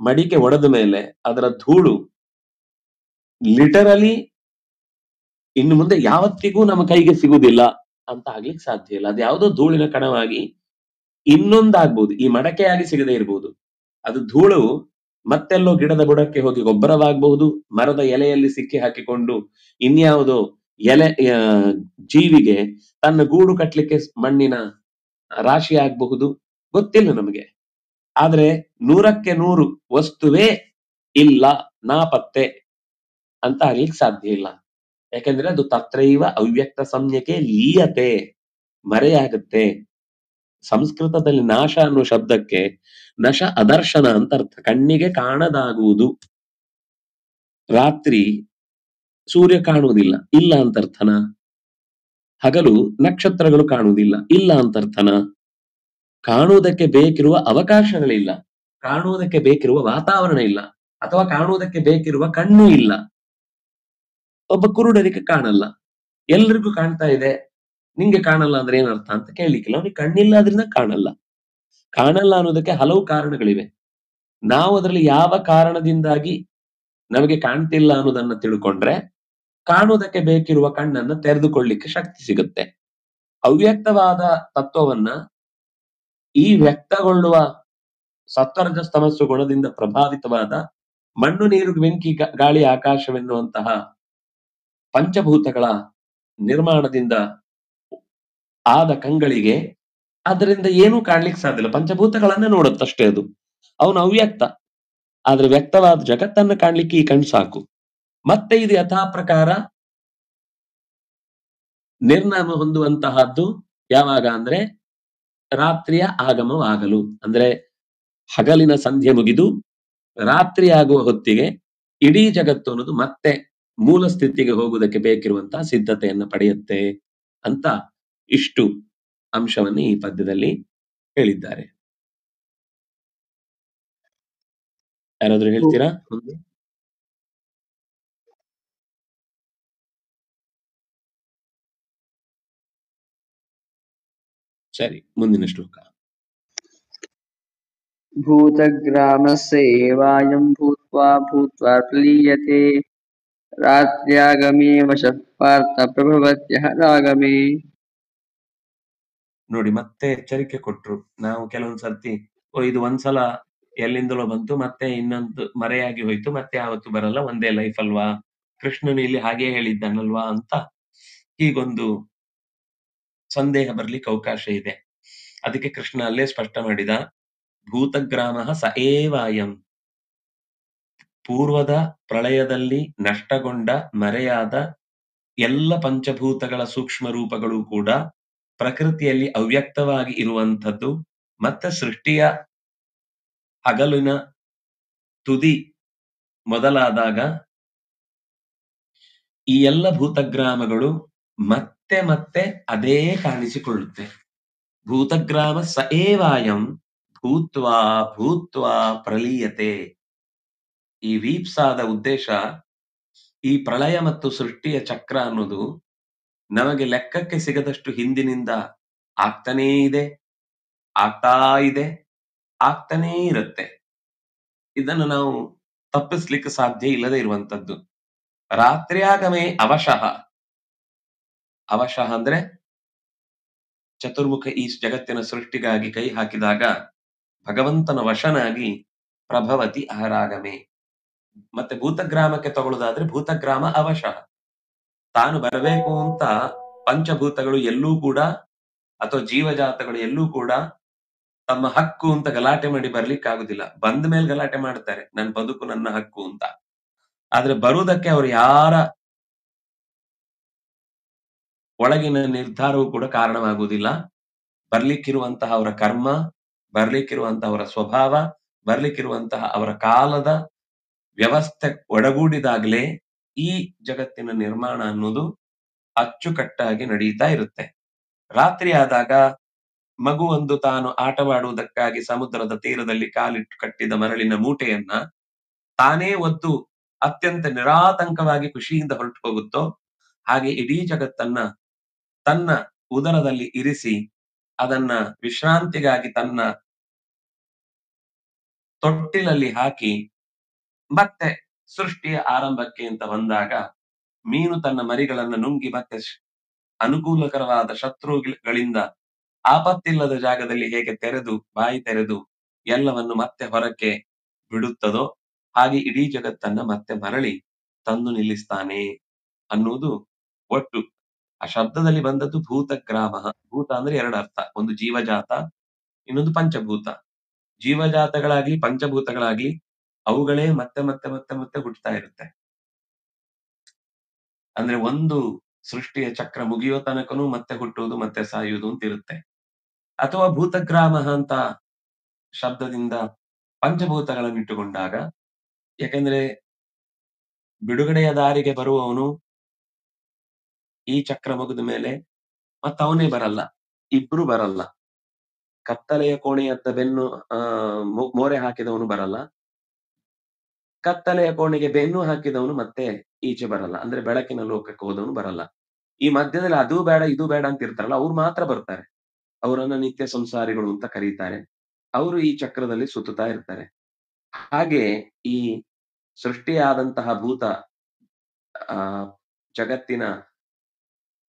ಮಡಿಕೆ ಒಡೆದ ಮೇಲೆ ಅದರ ಧೂಳು ಲಿಟರಲಿ ಇನ್ನು ಮುಂದೆ ಯಾವತ್ತಿಗೂ ನಮ್ಮ ಕೈಗೆ ಸಿಗುವುದಿಲ್ಲ ಅಂತ ಆಗ್ಲಿಕ್ಕೆ ಸಾಧ್ಯ ಇಲ್ಲ. ಅದು ಯಾವುದೋ ಧೂಳಿನ ಕಣವಾಗಿ ಇನ್ನೊಂದಾಗ್ಬೋದು, ಈ ಮಡಕೆಯಾಗಿ ಸಿಗದೆ ಇರಬಹುದು. ಅದು ಧೂಳು ಮತ್ತೆಲ್ಲೋ ಗಿಡದ ಬುಡಕ್ಕೆ ಹೋಗಿ ಗೊಬ್ಬರವಾಗಬಹುದು, ಮರದ ಎಲೆಯಲ್ಲಿ ಸಿಕ್ಕಿ ಹಾಕಿಕೊಂಡು ಇನ್ಯಾವುದೋ ಎಲೆ ಜೀವಿಗೆ ತನ್ನ ಗೂಡು ಕಟ್ಲಿಕ್ಕೆ ಮಣ್ಣಿನ ರಾಶಿ ಆಗಬಹುದು, ಗೊತ್ತಿಲ್ಲ ನಮಗೆ. ಆದ್ರೆ 100ಕ್ಕೆ 100 ವಸ್ತುವೇ ಇಲ್ಲ, ನಾಪತ್ತೆ ಅಂತ ಆಗ್ಲಿಕ್ಕೆ ಸಾಧ್ಯ ಇಲ್ಲ. ಯಾಕಂದ್ರೆ ಅದು ತತ್ರೈವ ಅವ್ಯಕ್ತ ಸಂಜ್ಞಕೆ ಲೀಯತೆ, ಮರೆಯಾಗತ್ತೆ. ಸಂಸ್ಕೃತದಲ್ಲಿ ನಾಶ ಅನ್ನುವ ಶಬ್ದಕ್ಕೆ ನಶ ಅದರ್ಶನ ಅಂತ ಅರ್ಥ, ಕಣ್ಣಿಗೆ ಕಾಣದಾಗುವುದು. ರಾತ್ರಿ ಸೂರ್ಯ ಕಾಣುವುದಿಲ್ಲ, ಇಲ್ಲ ಅಂತ ಅರ್ಥನ? ಹಗಲು ನಕ್ಷತ್ರಗಳು ಕಾಣುವುದಿಲ್ಲ, ಇಲ್ಲ ಅಂತ ಅರ್ಥನ? ಕಾಣುವುದಕ್ಕೆ ಬೇಕಿರುವ ಅವಕಾಶಗಳಿಲ್ಲ, ಕಾಣುವುದಕ್ಕೆ ಬೇಕಿರುವ ವಾತಾವರಣ ಇಲ್ಲ, ಅಥವಾ ಕಾಣುವುದಕ್ಕೆ ಬೇಕಿರುವ ಕಣ್ಣು ಇಲ್ಲ. ಒಬ್ಬ ಕುರುಡರಿಗೆ ಕಾಣಲ್ಲ, ಎಲ್ರಿಗೂ ಕಾಣ್ತಾ ಇದೆ, ನಿಂಗೆ ಕಾಣಲ್ಲ ಅಂದ್ರೆ ಏನರ್ಥ ಅಂತ ಕೇಳಲಿಕ್ಕಿಲ್ಲ. ಅವನಿಗೆ ಕಣ್ಣಿಲ್ಲ, ಅದರಿಂದ ಕಾಣಲ್ಲ. ಕಾಣಲ್ಲ ಅನ್ನೋದಕ್ಕೆ ಹಲವು ಕಾರಣಗಳಿವೆ. ನಾವು ಅದರಲ್ಲಿ ಯಾವ ಕಾರಣದಿಂದಾಗಿ ನಮಗೆ ಕಾಣ್ತಿಲ್ಲ ಅನ್ನೋದನ್ನ ತಿಳ್ಕೊಂಡ್ರೆ ಕಾಣುವುದಕ್ಕೆ ಬೇಕಿರುವ ಕಣ್ಣನ್ನ ತೆರೆದುಕೊಳ್ಳಿಕ್ಕೆ ಶಕ್ತಿ ಸಿಗುತ್ತೆ. ಅವ್ಯಕ್ತವಾದ ತತ್ವವನ್ನ ಈ ವ್ಯಕ್ತಗೊಳ್ಳುವ ಸತ್ವರಜಸ್ ತಮಸ್ಸು ಗುಣದಿಂದ ಪ್ರಭಾವಿತವಾದ ಮಣ್ಣು, ನೀರು, ಬೆಂಕಿ, ಗಾಳಿ, ಆಕಾಶವೆನ್ನುವಂತಹ ಪಂಚಭೂತಗಳ ನಿರ್ಮಾಣದಿಂದ ಆದ ಕಂಗಳಿಗೆ ಅದರಿಂದ ಏನೂ ಕಾಣ್ಲಿಕ್ಕೆ ಸಾಧ್ಯ ಇಲ್ಲ. ಪಂಚಭೂತಗಳನ್ನೇ ನೋಡುತ್ತಷ್ಟೇ ಅದು. ಅವನು ಅವ್ಯಕ್ತ. ಆದ್ರೆ ವ್ಯಕ್ತವಾದ ಜಗತ್ತನ್ನ ಕಾಣ್ಲಿಕ್ಕೆ ಈ ಕಣ್ಣು ಸಾಕು. ಮತ್ತೆ ಇದು ಯಥಾ ಪ್ರಕಾರ ನಿರ್ನಾಮ ಹೊಂದುವಂತಹದ್ದು ಯಾವಾಗ ಅಂದ್ರೆ ರಾತ್ರಿಯ ಆಗಮವಾಗಲು, ಅಂದ್ರೆ ಹಗಲಿನ ಸಂಧ್ಯೆ ಮುಗಿದು ರಾತ್ರಿ ಆಗುವ ಹೊತ್ತಿಗೆ ಇಡೀ ಜಗತ್ತು ಅನ್ನೋದು ಮತ್ತೆ ಮೂಲ ಸ್ಥಿತಿಗೆ ಹೋಗುವುದಕ್ಕೆ ಬೇಕಿರುವಂತಹ ಸಿದ್ಧತೆಯನ್ನ ಪಡೆಯುತ್ತೆ ಅಂತ ಇಷ್ಟು ಅಂಶವನ್ನು ಈ ಪದ್ಯದಲ್ಲಿ ಹೇಳಿದ್ದಾರೆ. ಯಾರಾದ್ರೂ ಹೇಳ್ತೀರಾ? ಸರಿ, ಮುಂದಿನ ಶ್ಲೋಕ. ಭೂತಗ್ರಾಮಸ್ಯೇವಾಯಂ ಭೂತ್ವಾ ಭೂತ್ವಾ ಪ್ರಲೀಯತೆ ರಾತ್ರ್ಯಾಗಮೇ ವಶಃ ಪಾರ್ಥ ಪ್ರಭವತ್ಯಃ ರಾಗಮೇ. ನೋಡಿ, ಮತ್ತೆ ಎಚ್ಚರಿಕೆ ಕೊಟ್ರು. ನಾವು ಕೆಲವೊಂದ್ ಸರ್ತಿ ಇದು ಒಂದ್ಸಲ ಎಲ್ಲಿಂದಲೋ ಬಂತು, ಮತ್ತೆ ಇನ್ನೊಂದು ಮರೆಯಾಗಿ ಹೋಯ್ತು, ಮತ್ತೆ ಯಾವತ್ತು ಬರಲ್ಲ, ಒಂದೇ ಲೈಫ್ ಅಲ್ವಾ, ಕೃಷ್ಣನು ಇಲ್ಲಿ ಹಾಗೆ ಹೇಳಿದ್ದಾನಲ್ವಾ ಅಂತ ಹೀಗೊಂದು ಸಂದೇಹ ಬರ್ಲಿಕ್ಕೆ ಅವಕಾಶ ಇದೆ. ಅದಕ್ಕೆ ಕೃಷ್ಣ ಅಲ್ಲೇ ಸ್ಪಷ್ಟ ಮಾಡಿದ, ಭೂತಗ್ರಾಮ ಸ ಏವಾಯಂ. ಪೂರ್ವದ ಪ್ರಳಯದಲ್ಲಿ ನಷ್ಟಗೊಂಡ ಮರೆಯಾದ ಎಲ್ಲ ಪಂಚಭೂತಗಳ ಸೂಕ್ಷ್ಮ ರೂಪಗಳು ಕೂಡ ಪ್ರಕೃತಿಯಲ್ಲಿ ಅವ್ಯಕ್ತವಾಗಿ ಇರುವಂಥದ್ದು. ಮತ್ತೆ ಸೃಷ್ಟಿಯ ಹಗಲಿನ ತುದಿ ಮೊದಲಾದಾಗ ಈ ಎಲ್ಲ ಭೂತಗ್ರಾಮಗಳು ಮತ್ತೆ ಮತ್ತೆ ಅದೇ ಕಾಣಿಸಿಕೊಳ್ಳುತ್ತೆ. ಭೂತಗ್ರಾಮ ಸ ಏವಾಯಂ ಭೂತ್ವಾ ಭೂತ್ವಾ ಪ್ರಲೀಯತೆ. ಈ ವೀಪ್ಸಾದ ಉದ್ದೇಶ, ಈ ಪ್ರಳಯ ಮತ್ತು ಸೃಷ್ಟಿಯ ಚಕ್ರ ಅನ್ನೋದು ನಮಗೆ ಲೆಕ್ಕಕ್ಕೆ ಸಿಗದಷ್ಟು ಹಿಂದಿನಿಂದ ಆಗ್ತಾನೇ ಇದೆ, ಆಗ್ತಾ ಇದೆ, ಆಗ್ತಾನೇ ಇರುತ್ತೆ. ಇದನ್ನು ನಾವು ತಪ್ಪಿಸ್ಲಿಕ್ಕೆ ಸಾಧ್ಯ ಇಲ್ಲದೆ ಇರುವಂತದ್ದು. ರಾತ್ರ್ಯಾಗಮೇ ಅವಶಃ. ಅವಶಃ ಅಂದ್ರೆ ಚತುರ್ಮುಖ ಈ ಜಗತ್ತಿನ ಸೃಷ್ಟಿಗಾಗಿ ಕೈ ಹಾಕಿದಾಗ ಭಗವಂತನ ವಶನಾಗಿ ಪ್ರಭವತಿ ಅಹರಾಗಮೆ. ಮತ್ತೆ ಭೂತಗ್ರಾಮಕ್ಕೆ ತಗೊಳ್ಳೋದಾದ್ರೆ ಭೂತಗ್ರಾಮ ಅವಶಃ. ತಾನು ಬರಬೇಕು ಅಂತ ಪಂಚಭೂತಗಳು ಎಲ್ಲೂ ಕೂಡ ಅಥವಾ ಜೀವಜಾತಗಳು ಎಲ್ಲೂ ಕೂಡ ತಮ್ಮ ಹಕ್ಕು ಅಂತ ಗಲಾಟೆ ಮಾಡಿ ಬರ್ಲಿಕ್ಕಾಗುದಿಲ್ಲ. ಬಂದ ಮೇಲೆ ಗಲಾಟೆ ಮಾಡ್ತಾರೆ, ನನ್ನ ಬದುಕು ನನ್ನ ಹಕ್ಕು ಅಂತ. ಆದ್ರೆ ಬರುವುದಕ್ಕೆ ಅವರು ಯಾರ ಒಳಗಿನ ನಿರ್ಧಾರವೂ ಕೂಡ ಕಾರಣವಾಗುವುದಿಲ್ಲ. ಬರ್ಲಿಕ್ಕಿರುವಂತಹ ಅವರ ಕರ್ಮ, ಬರ್ಲಿಕ್ಕಿರುವಂತಹ ಅವರ ಸ್ವಭಾವ, ಬರ್ಲಿಕ್ಕಿರುವಂತಹ ಅವರ ಕಾಲದ ವ್ಯವಸ್ಥೆ ಒಡಗೂಡಿದಾಗಲೇ ಈ ಜಗತ್ತಿನ ನಿರ್ಮಾಣ ಅನ್ನೋದು ಅಚ್ಚುಕಟ್ಟಾಗಿ ನಡೀತಾ ಇರುತ್ತೆ. ರಾತ್ರಿ ಆದಾಗ ಮಗುವೊಂದು ತಾನು ಆಟವಾಡುವುದಕ್ಕಾಗಿ ಸಮುದ್ರದ ತೀರದಲ್ಲಿ ಕಾಲಿಟ್ಟು ಕಟ್ಟಿದ ಮರಳಿನ ಮೂಟೆಯನ್ನ ತಾನೇ ಒದ್ದು ಅತ್ಯಂತ ನಿರಾತಂಕವಾಗಿ ಖುಷಿಯಿಂದ ಹೊರಟು ಹೋಗುತ್ತೋ ಹಾಗೆ ಇಡೀ ಜಗತ್ತನ್ನ ತನ್ನ ಉದರದಲ್ಲಿ ಇರಿಸಿ ಅದನ್ನ ವಿಶ್ರಾಂತಿಗಾಗಿ ತನ್ನ ತೊಟ್ಟಿಲಲ್ಲಿ ಹಾಕಿ ಮತ್ತೆ ಸೃಷ್ಟಿಯ ಆರಂಭಕ್ಕೆ ಅಂತ ಬಂದಾಗ ಮೀನು ತನ್ನ ಮರಿಗಳನ್ನ ನುಂಗಿ ಮತ್ತೆ ಅನುಕೂಲಕರವಾದ ಶತ್ರುಗಳಿಂದ ಆಪತ್ತಿಲ್ಲದ ಜಾಗದಲ್ಲಿ ಹೇಗೆ ಬಾಯಿ ತೆರೆದು ಎಲ್ಲವನ್ನು ಮತ್ತೆ ಹೊರಕ್ಕೆ ಬಿಡುತ್ತದೋ ಹಾಗೆ ಇಡೀ ಜಗತ್ತನ್ನ ಮತ್ತೆ ಮರಳಿ ತಂದು ನಿಲ್ಲಿಸ್ತಾನೆ ಅನ್ನುವುದು ಒಟ್ಟು. ಆ ಶಬ್ದದಲ್ಲಿ ಬಂದದ್ದು ಭೂತಗ್ರಾಮ. ಭೂತ ಅಂದ್ರೆ ಎರಡು ಅರ್ಥ, ಒಂದು ಜೀವಜಾತ, ಇನ್ನೊಂದು ಪಂಚಭೂತ. ಜೀವಜಾತಗಳಾಗ್ಲಿ ಪಂಚಭೂತಗಳಾಗ್ಲಿ ಅವುಗಳೇ ಮತ್ತೆ ಮತ್ತೆ ಮತ್ತೆ ಮತ್ತೆ ಹುಟ್ಟುತ್ತಾ ಇರುತ್ತೆ. ಅಂದ್ರೆ ಒಂದು ಸೃಷ್ಟಿಯ ಚಕ್ರ ಮುಗಿಯೋ ತನಕನೂ ಮತ್ತೆ ಹುಟ್ಟುವುದು ಮತ್ತೆ ಸಾಯುವುದು ಅಂತ ಇರುತ್ತೆ. ಅಥವಾ ಭೂತಗ್ರಾಮ ಅಂತ ಶಬ್ದದಿಂದ ಪಂಚಭೂತಗಳನ್ನು ಇಟ್ಟುಕೊಂಡಾಗ, ಯಾಕೆಂದ್ರೆ ಬಿಡುಗಡೆಯ ದಾರಿಗೆ ಬರುವವನು ಈ ಚಕ್ರ ಮುಗಿದ ಮೇಲೆ ಮತ್ತ ಅವನೇ ಬರಲ್ಲ, ಇಬ್ರು ಬರಲ್ಲ. ಕತ್ತಲೆಯ ಕೋಣೆಯತ್ತ ಬೆನ್ನು ಮೋರೆ ಹಾಕಿದವನು ಬರಲ್ಲ, ಕತ್ತಲೆಯ ಕೋಣೆಗೆ ಬೆನ್ನು ಹಾಕಿದವನು ಮತ್ತೆ ಈಚೆ ಬರಲ್ಲ. ಅಂದ್ರೆ ಬೆಳಕಿನ ಲೋಕಕ್ಕೆ ಹೋದವನು ಬರಲ್ಲ. ಈ ಮಧ್ಯದಲ್ಲಿ ಅದು ಬೇಡ ಇದು ಬೇಡ ಅಂತ ಇರ್ತಾರಲ್ಲ, ಅವ್ರು ಮಾತ್ರ ಬರ್ತಾರೆ. ಅವರನ್ನ ನಿತ್ಯ ಸಂಸಾರಿಗಳು ಅಂತ ಕರೀತಾರೆ. ಅವರು ಈ ಚಕ್ರದಲ್ಲಿ ಸುತ್ತುತ್ತಾ ಇರ್ತಾರೆ. ಹಾಗೆ ಈ ಸೃಷ್ಟಿಯಾದಂತಹ ಭೂತ ಜಗತ್ತಿನ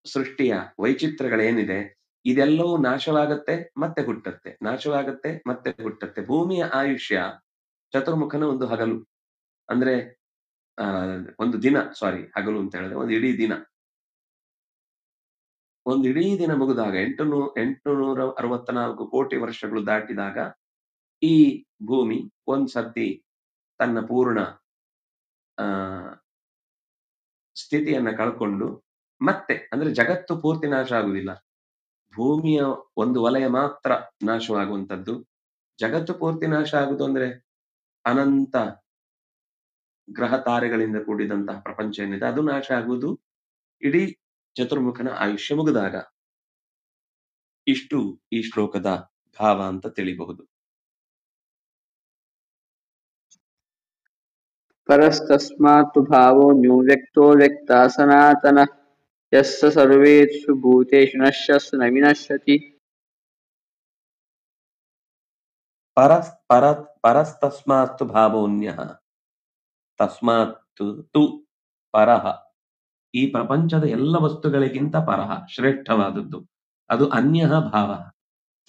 ಸೃಷ್ಟಿಯ ವೈಚಿತ್ರ್ಯಗಳೇನಿದೆ ಇದೆಲ್ಲವೂ ನಾಶವಾಗತ್ತೆ ಮತ್ತೆ ಹುಟ್ಟತ್ತೆ, ನಾಶವಾಗತ್ತೆ ಮತ್ತೆ ಹುಟ್ಟತ್ತೆ. ಭೂಮಿಯ ಆಯುಷ್ಯ ಚತುರ್ಮುಖನ ಒಂದು ಹಗಲು, ಅಂದ್ರೆ ಒಂದು ದಿನ, ಹಗಲು ಅಂತ ಹೇಳಿದ್ರೆ ಒಂದು ಇಡೀ ದಿನ ಮುಗಿದಾಗ 864 ಕೋಟಿ ವರ್ಷಗಳು ದಾಟಿದಾಗ ಈ ಭೂಮಿ ಒಂದ್ ಸರ್ತಿ ತನ್ನ ಪೂರ್ಣ ಸ್ಥಿತಿಯನ್ನ ಕಳ್ಕೊಂಡು ಮತ್ತೆ, ಅಂದ್ರೆ ಜಗತ್ತು ಪೂರ್ತಿ ನಾಶ ಆಗುದಿಲ್ಲ, ಭೂಮಿಯ ಒಂದು ವಲಯ ಮಾತ್ರ ನಾಶವಾಗುವಂಥದ್ದು. ಜಗತ್ತು ಪೂರ್ತಿ ನಾಶ ಆಗುದು ಅಂದ್ರೆ ಅನಂತ ಗ್ರಹ ತಾರೆಗಳಿಂದ ಕೂಡಿದಂತಹ ಪ್ರಪಂಚ ಏನಿದೆ ಅದು ನಾಶ ಆಗುವುದು ಇಡೀ ಚತುರ್ಮುಖನ ಆಯುಷ್ಯ ಮುಗಿದಾಗ. ಇಷ್ಟು ಈ ಶ್ಲೋಕದ ಭಾವ ಅಂತ ತಿಳಿಬಹುದು. ಪರಸ್ತಸ್ಮಾತ್ತು ಭಾವೋನ್ಯೋ ವ್ಯಕ್ತೋ ವ್ಯಕ್ತ ಸನಾತನಃ ಯಸ್ಸ ಸರ್ವೇಷು ಭೂತೇಷು ನಶ್ಯಸ್ಸು ನ ವಿನಶ್ಯತಿ. ಪರಸ್ತಸ್ಮಾತ್ತು ಭಾವೋನ್ಯಃ, ತಸ್ಮಾತ್ತು ತು ಪರಃ, ಈ ಪ್ರಪಂಚದ ಎಲ್ಲ ವಸ್ತುಗಳಿಗಿಂತ ಪರಃ, ಶ್ರೇಷ್ಠವಾದದ್ದು. ಅದು ಅನ್ಯಃ ಭಾವ,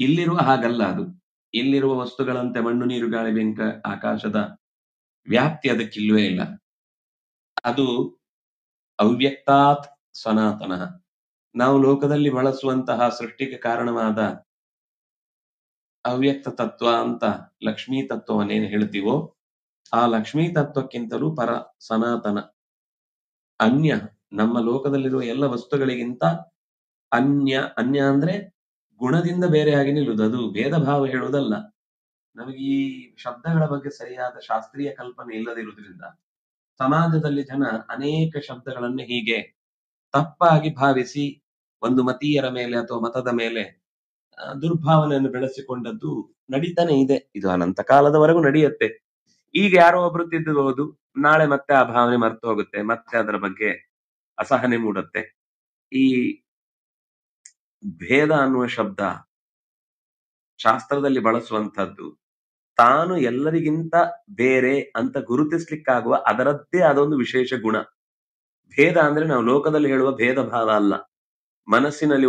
ಇಲ್ಲಿರುವ ಹಾಗಲ್ಲ. ಅದು ಇಲ್ಲಿರುವ ವಸ್ತುಗಳಂತೆ ಮಣ್ಣು ನೀರು ಗಾಳಿ ಬೆಂಕ ಆಕಾಶದ ವ್ಯಾಪ್ತಿ ಅದಕ್ಕಿಲ್ವೇ ಇಲ್ಲ. ಅದು ಅವ್ಯಕ್ತಾತ್ ಸನಾತನ. ನಾವು ಲೋಕದಲ್ಲಿ ಬಳಸುವಂತಹ ಸೃಷ್ಟಿಗೆ ಕಾರಣವಾದ ಅವ್ಯಕ್ತ ತತ್ವ ಅಂತ ಲಕ್ಷ್ಮೀ ತತ್ವವನ್ನೇನು ಹೇಳ್ತೀವೋ ಆ ಲಕ್ಷ್ಮೀ ತತ್ವಕ್ಕಿಂತಲೂ ಪರ ಸನಾತನ, ಅನ್ಯ, ನಮ್ಮ ಲೋಕದಲ್ಲಿರುವ ಎಲ್ಲ ವಸ್ತುಗಳಿಗಿಂತ ಅನ್ಯ. ಅನ್ಯ ಅಂದ್ರೆ ಗುಣದಿಂದ ಬೇರೆಯಾಗಿ ನಿಲ್ಲುವುದು, ಅದು ಭೇದ ಭಾವ ಹೇಳುವುದಲ್ಲ. ನಮಗೆ ಈ ಶಬ್ದಗಳ ಬಗ್ಗೆ ಸರಿಯಾದ ಶಾಸ್ತ್ರೀಯ ಕಲ್ಪನೆ ಇಲ್ಲದಿರುವುದರಿಂದ ಸಮಾಜದಲ್ಲಿ ಜನ ಅನೇಕ ಶಬ್ದಗಳನ್ನು ಹೀಗೆ ತಪ್ಪಾಗಿ ಭಾವಿಸಿ ಒಂದು ಮತೀಯರ ಮೇಲೆ ಅಥವಾ ಮತದ ಮೇಲೆ ದುರ್ಭಾವನೆಯನ್ನು ಬೆಳೆಸಿಕೊಂಡದ್ದು ನಡೀತಾನೆ ಇದೆ. ಇದು ಅನಂತ ಕಾಲದವರೆಗೂ ನಡೆಯುತ್ತೆ. ಈಗ ಯಾರೋ ಒಬ್ರು ತಿದ್ದಬಹುದು, ನಾಳೆ ಮತ್ತೆ ಆ ಭಾವನೆ ಮರ್ತು ಹೋಗುತ್ತೆ, ಮತ್ತೆ ಅದರ ಬಗ್ಗೆ ಅಸಹನೆ ಮೂಡುತ್ತೆ. ಈ ಭೇದ ಅನ್ನುವ ಶಬ್ದ ಶಾಸ್ತ್ರದಲ್ಲಿ ಬಳಸುವಂತದ್ದು ತಾನು ಎಲ್ಲರಿಗಿಂತ ಬೇರೆ ಅಂತ ಗುರುತಿಸ್ಲಿಕ್ಕಾಗುವ ಅದರದ್ದೇ ಅದೊಂದು ವಿಶೇಷ ಗುಣ. ಭೇದ ಅಂದ್ರೆ ನಾವು ಲೋಕದಲ್ಲಿ ಹೇಳುವ ಭೇದ ಭಾವ ಅಲ್ಲ. ಮನಸ್ಸಿನಲ್ಲಿ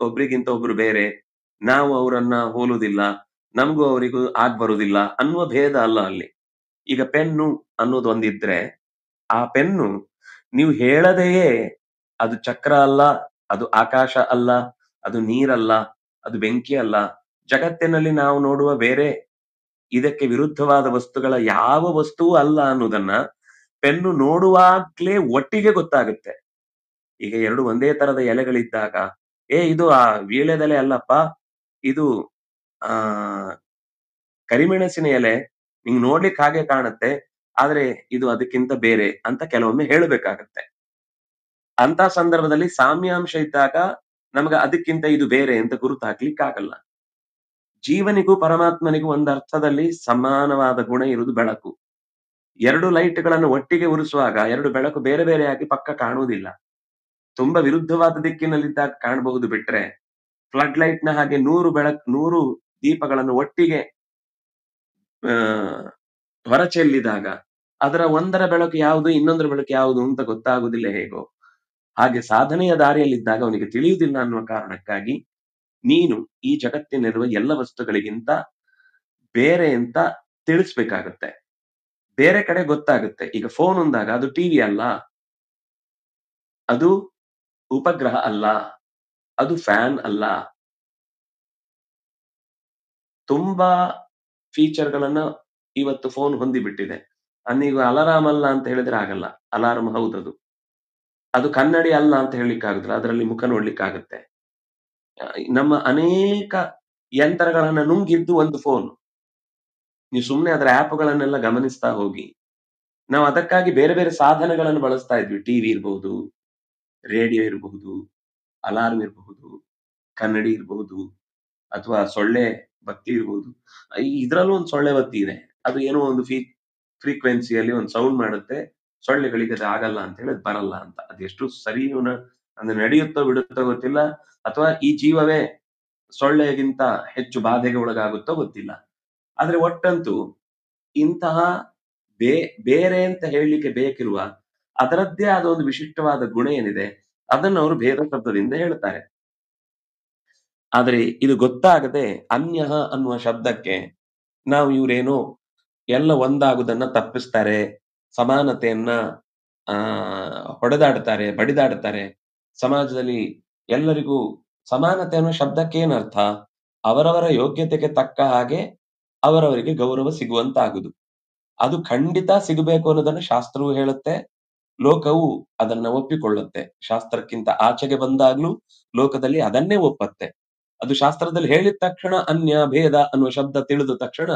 ಒಬ್ರಿಗಿಂತ ಒಬ್ರು ಬೇರೆ, ನಾವು ಅವರನ್ನ ಹೋಲುವುದಿಲ್ಲ, ನಮಗೂ ಅವರಿಗೂ ಬರುವುದಿಲ್ಲ ಅನ್ನುವ ಭೇದ ಅಲ್ಲ ಅಲ್ಲಿ. ಈಗ ಪೆನ್ನು ಅನ್ನೋದು ಒಂದಿದ್ರೆ ಆ ಪೆನ್ನು ನೀವು ಹೇಳದೆಯೇ ಅದು ಚಕ್ರ ಅಲ್ಲ, ಅದು ಆಕಾಶ ಅಲ್ಲ, ಅದು ನೀರಲ್ಲ, ಅದು ಬೆಂಕಿ ಅಲ್ಲ, ಜಗತ್ತಿನಲ್ಲಿ ನಾವು ನೋಡುವ ಬೇರೆ ಇದಕ್ಕೆ ವಿರುದ್ಧವಾದ ವಸ್ತುಗಳ ಯಾವ ವಸ್ತುವೂ ಅಲ್ಲ ಅನ್ನೋದನ್ನ ಪೆನ್ನು ನೋಡುವಾಗ್ಲೇ ಒಟ್ಟಿಗೆ ಗೊತ್ತಾಗುತ್ತೆ. ಈಗ ಎರಡು ಒಂದೇ ತರದ ಎಲೆಗಳಿದ್ದಾಗ ಇದು ಆ ವೀಳ್ಯದೆಲೆ ಅಲ್ಲಪ್ಪ, ಇದು ಕರಿಮೆಣಸಿನ ಎಲೆ, ನಿಂಗ್ ನೋಡ್ಲಿಕ್ಕೆ ಹಾಗೆ ಕಾಣುತ್ತೆ, ಆದ್ರೆ ಇದು ಅದಕ್ಕಿಂತ ಬೇರೆ ಅಂತ ಕೆಲವೊಮ್ಮೆ ಹೇಳಬೇಕಾಗತ್ತೆ. ಅಂತ ಸಂದರ್ಭದಲ್ಲಿ ಸಾಮ್ಯಾಂಶ ಇದ್ದಾಗ ನಮಗೆ ಅದಕ್ಕಿಂತ ಇದು ಬೇರೆ ಅಂತ ಗುರುತು ಹಾಕ್ಲಿಕ್ಕೆ ಆಗಲ್ಲ. ಜೀವನಿಗೂ ಪರಮಾತ್ಮನಿಗೂ ಒಂದು ಅರ್ಥದಲ್ಲಿ ಸಮಾನವಾದ ಗುಣ ಇರುವುದು ಬೆಳಕು. 2 ಲೈಟ್ಗಳನ್ನು ಒಟ್ಟಿಗೆ ಉರಿಸುವಾಗ 2 ಬೆಳಕು ಬೇರೆ ಬೇರೆಯಾಗಿ ಪಕ್ಕ ಕಾಣುವುದಿಲ್ಲ. ತುಂಬಾ ವಿರುದ್ಧವಾದ ದಿಕ್ಕಿನಲ್ಲಿದ್ದಾಗ ಕಾಣಬಹುದು ಬಿಟ್ರೆ, ಫ್ಲಡ್ ಲೈಟ್ ನ ಹಾಗೆ 100 ದೀಪಗಳನ್ನು ಒಟ್ಟಿಗೆ ಹೊರಚೆಲ್ಲಿದಾಗ ಅದರ ಒಂದರ ಬೆಳಕು ಯಾವುದು ಇನ್ನೊಂದರ ಬೆಳಕು ಯಾವುದು ಅಂತ ಗೊತ್ತಾಗುವುದಿಲ್ಲ ಹೇಗೋ ಹಾಗೆ ಸಾಧನೆಯ ದಾರಿಯಲ್ಲಿದ್ದಾಗ ಅವನಿಗೆ ತಿಳಿಯುವುದಿಲ್ಲ ಅನ್ನುವ ಕಾರಣಕ್ಕಾಗಿ ನೀನು ಈ ಜಗತ್ತಿನಲ್ಲಿರುವ ಎಲ್ಲ ವಸ್ತುಗಳಿಗಿಂತ ಬೇರೆ ಅಂತ ತಿಳಿಸ್ಬೇಕಾಗತ್ತೆ. ಬೇರೆ ಕಡೆ ಗೊತ್ತಾಗುತ್ತೆ. ಈಗ ಫೋನ್ ಅಂದಾಗ ಅದು ಟಿವಿ ಅಲ್ಲ, ಅದು ಉಪಗ್ರಹ ಅಲ್ಲ, ಅದು ಫ್ಯಾನ್ ಅಲ್ಲ. ತುಂಬಾ ಫೀಚರ್ಗಳನ್ನ ಇವತ್ತು ಫೋನ್ ಹೊಂದಿಬಿಟ್ಟಿದೆ. ನೀವು ಅಲಾರಾಮ್ ಅಲ್ಲ ಅಂತ ಹೇಳಿದ್ರೆ ಆಗಲ್ಲ. ಅಲಾರ್ಮ್ ಹೌದದು. ಅದು ಕನ್ನಡಿ ಅಲ್ಲ ಅಂತ ಹೇಳಲಿಕ್ಕೆ ಆಗುದಿಲ್ಲ. ಅದರಲ್ಲಿ ಮುಖ ನೋಡ್ಲಿಕ್ಕಾಗತ್ತೆ. ನಮ್ಮ ಅನೇಕ ಯಂತ್ರಗಳನ್ನ ನುಂಗಿದ್ದು ಒಂದು ಫೋನ್. ನೀವು ಸುಮ್ಮನೆ ಅದರ ಆ್ಯಪ್ಗಳನ್ನೆಲ್ಲ ಗಮನಿಸ್ತಾ ಹೋಗಿ. ನಾವು ಅದಕ್ಕಾಗಿ ಬೇರೆ ಬೇರೆ ಸಾಧನಗಳನ್ನು ಬಳಸ್ತಾ ಇದ್ವಿ. ಟಿವಿ ಇರಬಹುದು, ರೇಡಿಯೋ ಇರಬಹುದು, ಅಲಾರ್ಮ್ ಇರಬಹುದು, ಕನ್ನಡಿ ಇರಬಹುದು, ಅಥವಾ ಸೊಳ್ಳೆ ಬತ್ತಿ ಇರಬಹುದು. ಇದ್ರಲ್ಲೂ ಒಂದು ಸೊಳ್ಳೆ ಬತ್ತಿ ಇದೆ. ಅದು ಏನೋ ಒಂದು ಫ್ರೀಕ್ವೆನ್ಸಿಯಲ್ಲಿ ಒಂದು ಸೌಂಡ್ ಮಾಡುತ್ತೆ. ಸೊಳ್ಳೆಗಳಿಗೆ ಅದು ಆಗಲ್ಲ ಅಂತ ಹೇಳಿ ಅದು ಬರಲ್ಲ ಅಂತ. ಅದೆಷ್ಟು ಸರಿಯೂ ಅಂದ್ರೆ ನಡೆಯುತ್ತೋ ಬಿಡುತ್ತೋ ಗೊತ್ತಿಲ್ಲ, ಅಥವಾ ಈ ಜೀವವೇ ಸೊಳ್ಳೆಗಿಂತ ಹೆಚ್ಚು ಬಾಧೆಗೆ ಒಳಗಾಗುತ್ತೋ ಗೊತ್ತಿಲ್ಲ. ಆದ್ರೆ ಒಟ್ಟಂತೂ ಇಂತಹ ಬೇರೆ ಅಂತ ಹೇಳಲಿಕ್ಕೆ ಬೇಕಿರುವ ಅದರದ್ದೇ ಆದ ಒಂದು ವಿಶಿಷ್ಟವಾದ ಗುಣ ಏನಿದೆ ಅದನ್ನು ಅವರು ಭೇದ ಶಬ್ದದಿಂದ ಹೇಳ್ತಾರೆ. ಆದ್ರೆ ಇದು ಗೊತ್ತಾಗದೆ ಅನ್ಯಃ ಅನ್ನುವ ಶಬ್ದಕ್ಕೆ ನಾವು ಇವರೇನೋ ಎಲ್ಲ ಒಂದಾಗುದನ್ನ ತಪ್ಪಿಸ್ತಾರೆ, ಸಮಾನತೆಯನ್ನ ಹೊಡೆದಾಡ್ತಾರೆ, ಬಡಿದಾಡ್ತಾರೆ. ಸಮಾಜದಲ್ಲಿ ಎಲ್ಲರಿಗೂ ಸಮಾನತೆ ಅನ್ನೋ ಶಬ್ದಕ್ಕೆ ಏನರ್ಥ? ಅವರವರ ಯೋಗ್ಯತೆಗೆ ತಕ್ಕ ಹಾಗೆ ಅವರವರಿಗೆ ಗೌರವ ಸಿಗುವಂತಾಗುದು. ಅದು ಖಂಡಿತ ಸಿಗಬೇಕು ಅನ್ನೋದನ್ನ ಶಾಸ್ತ್ರವು ಹೇಳುತ್ತೆ, ಲೋಕವು ಅದನ್ನ ಒಪ್ಪಿಕೊಳ್ಳುತ್ತೆ. ಶಾಸ್ತ್ರಕ್ಕಿಂತ ಆಚೆಗೆ ಬಂದಾಗ್ಲೂ ಲೋಕದಲ್ಲಿ ಅದನ್ನೇ ಒಪ್ಪತ್ತೆ. ಅದು ಶಾಸ್ತ್ರದಲ್ಲಿ ಹೇಳಿದ ತಕ್ಷಣ ಅನ್ಯ ಭೇದ ಅನ್ನುವ ಶಬ್ದ ತಿಳಿದ ತಕ್ಷಣ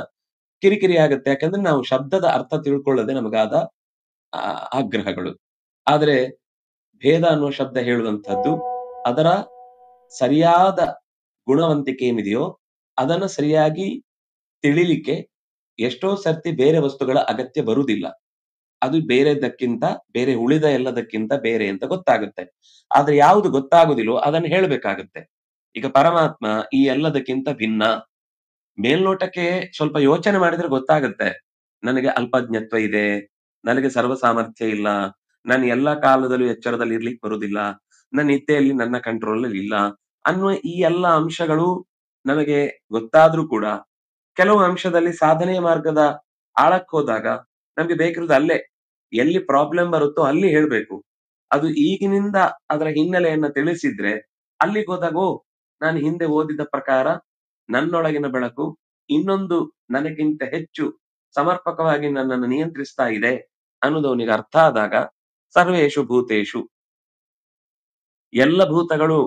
ಕಿರಿಕಿರಿ ಆಗುತ್ತೆ. ಯಾಕಂದ್ರೆ ನಾವು ಶಬ್ದದ ಅರ್ಥ ತಿಳ್ಕೊಳ್ಳದೆ ನಮಗಾದ ಆಗ್ರಹಗಳು. ಆದ್ರೆ ಭೇದ ಅನ್ನುವ ಶಬ್ದ ಹೇಳುವಂತಹದ್ದು ಅದರ ಸರಿಯಾದ ಗುಣವಂತಿಕೆ ಏನಿದೆಯೋ ಅದನ್ನ ಸರಿಯಾಗಿ ತಿಳಿಲಿಕ್ಕೆ ಎಷ್ಟೋ ಸರ್ತಿ ಬೇರೆ ವಸ್ತುಗಳ ಅಗತ್ಯ ಬರುವುದಿಲ್ಲ. ಅದು ಬೇರೆದಕ್ಕಿಂತ ಬೇರೆ ಉಳಿದ ಎಲ್ಲದಕ್ಕಿಂತ ಬೇರೆ ಅಂತ ಗೊತ್ತಾಗುತ್ತೆ. ಆದ್ರೆ ಯಾವುದು ಗೊತ್ತಾಗುದಿಲ್ಲೋ ಅದನ್ನ ಹೇಳ್ಬೇಕಾಗತ್ತೆ. ಈಗ ಪರಮಾತ್ಮ ಈ ಎಲ್ಲದಕ್ಕಿಂತ ಭಿನ್ನ. ಮೇಲ್ನೋಟಕ್ಕೆ ಸ್ವಲ್ಪ ಯೋಚನೆ ಮಾಡಿದ್ರೆ ಗೊತ್ತಾಗುತ್ತೆ. ನನಗೆ ಅಲ್ಪಜ್ಞತ್ವ ಇದೆ, ನನಗೆ ಸರ್ವ ಸಾಮರ್ಥ್ಯ ಇಲ್ಲ, ನಾನು ಎಲ್ಲಾ ಕಾಲದಲ್ಲೂ ಎಚ್ಚರದಲ್ಲಿ ಇರ್ಲಿಕ್ಕೆ ಬರುದಿಲ್ಲ, ನನ್ನ ನಿದ್ದೆಯಲ್ಲಿ ನನ್ನ ಕಂಟ್ರೋಲ್ ಅಲ್ಲಿ ಇಲ್ಲ ಅನ್ನುವ ಈ ಎಲ್ಲ ಅಂಶಗಳು ನಮಗೆ ಗೊತ್ತಾದ್ರೂ ಕೂಡ ಕೆಲವು ಅಂಶದಲ್ಲಿ ಸಾಧನೆಯ ಮಾರ್ಗದ ಆಳಕ್ಕೆ ಹೋದಾಗ ನಮ್ಗೆ ಬೇಕಿರೋದು ಅಲ್ಲೇ ಎಲ್ಲಿ ಪ್ರಾಬ್ಲಮ್ ಬರುತ್ತೋ ಅಲ್ಲಿ ಹೇಳ್ಬೇಕು. ಅದು ಈಗಿನಿಂದ ಅದರ ಹಿನ್ನೆಲೆಯನ್ನ ತಿಳಿಸಿದ್ರೆ ಅಲ್ಲಿಗೆ ಹೋದಾಗ ನಾನು ಹಿಂದೆ ಓದಿದ ಪ್ರಕಾರ ನನ್ನೊಳಗಿನ ಬೆಳಕು ಇನ್ನೊಂದು ನನಗಿಂತ ಹೆಚ್ಚು ಸಮರ್ಪಕವಾಗಿ ನನ್ನನ್ನು ನಿಯಂತ್ರಿಸ್ತಾ ಇದೆ ಅನ್ನೋದು ಅವನಿಗೆ ಅರ್ಥ ಆದಾಗ ಸರ್ವೇಷು ಭೂತೇಶು ಎಲ್ಲ ಭೂತಗಳು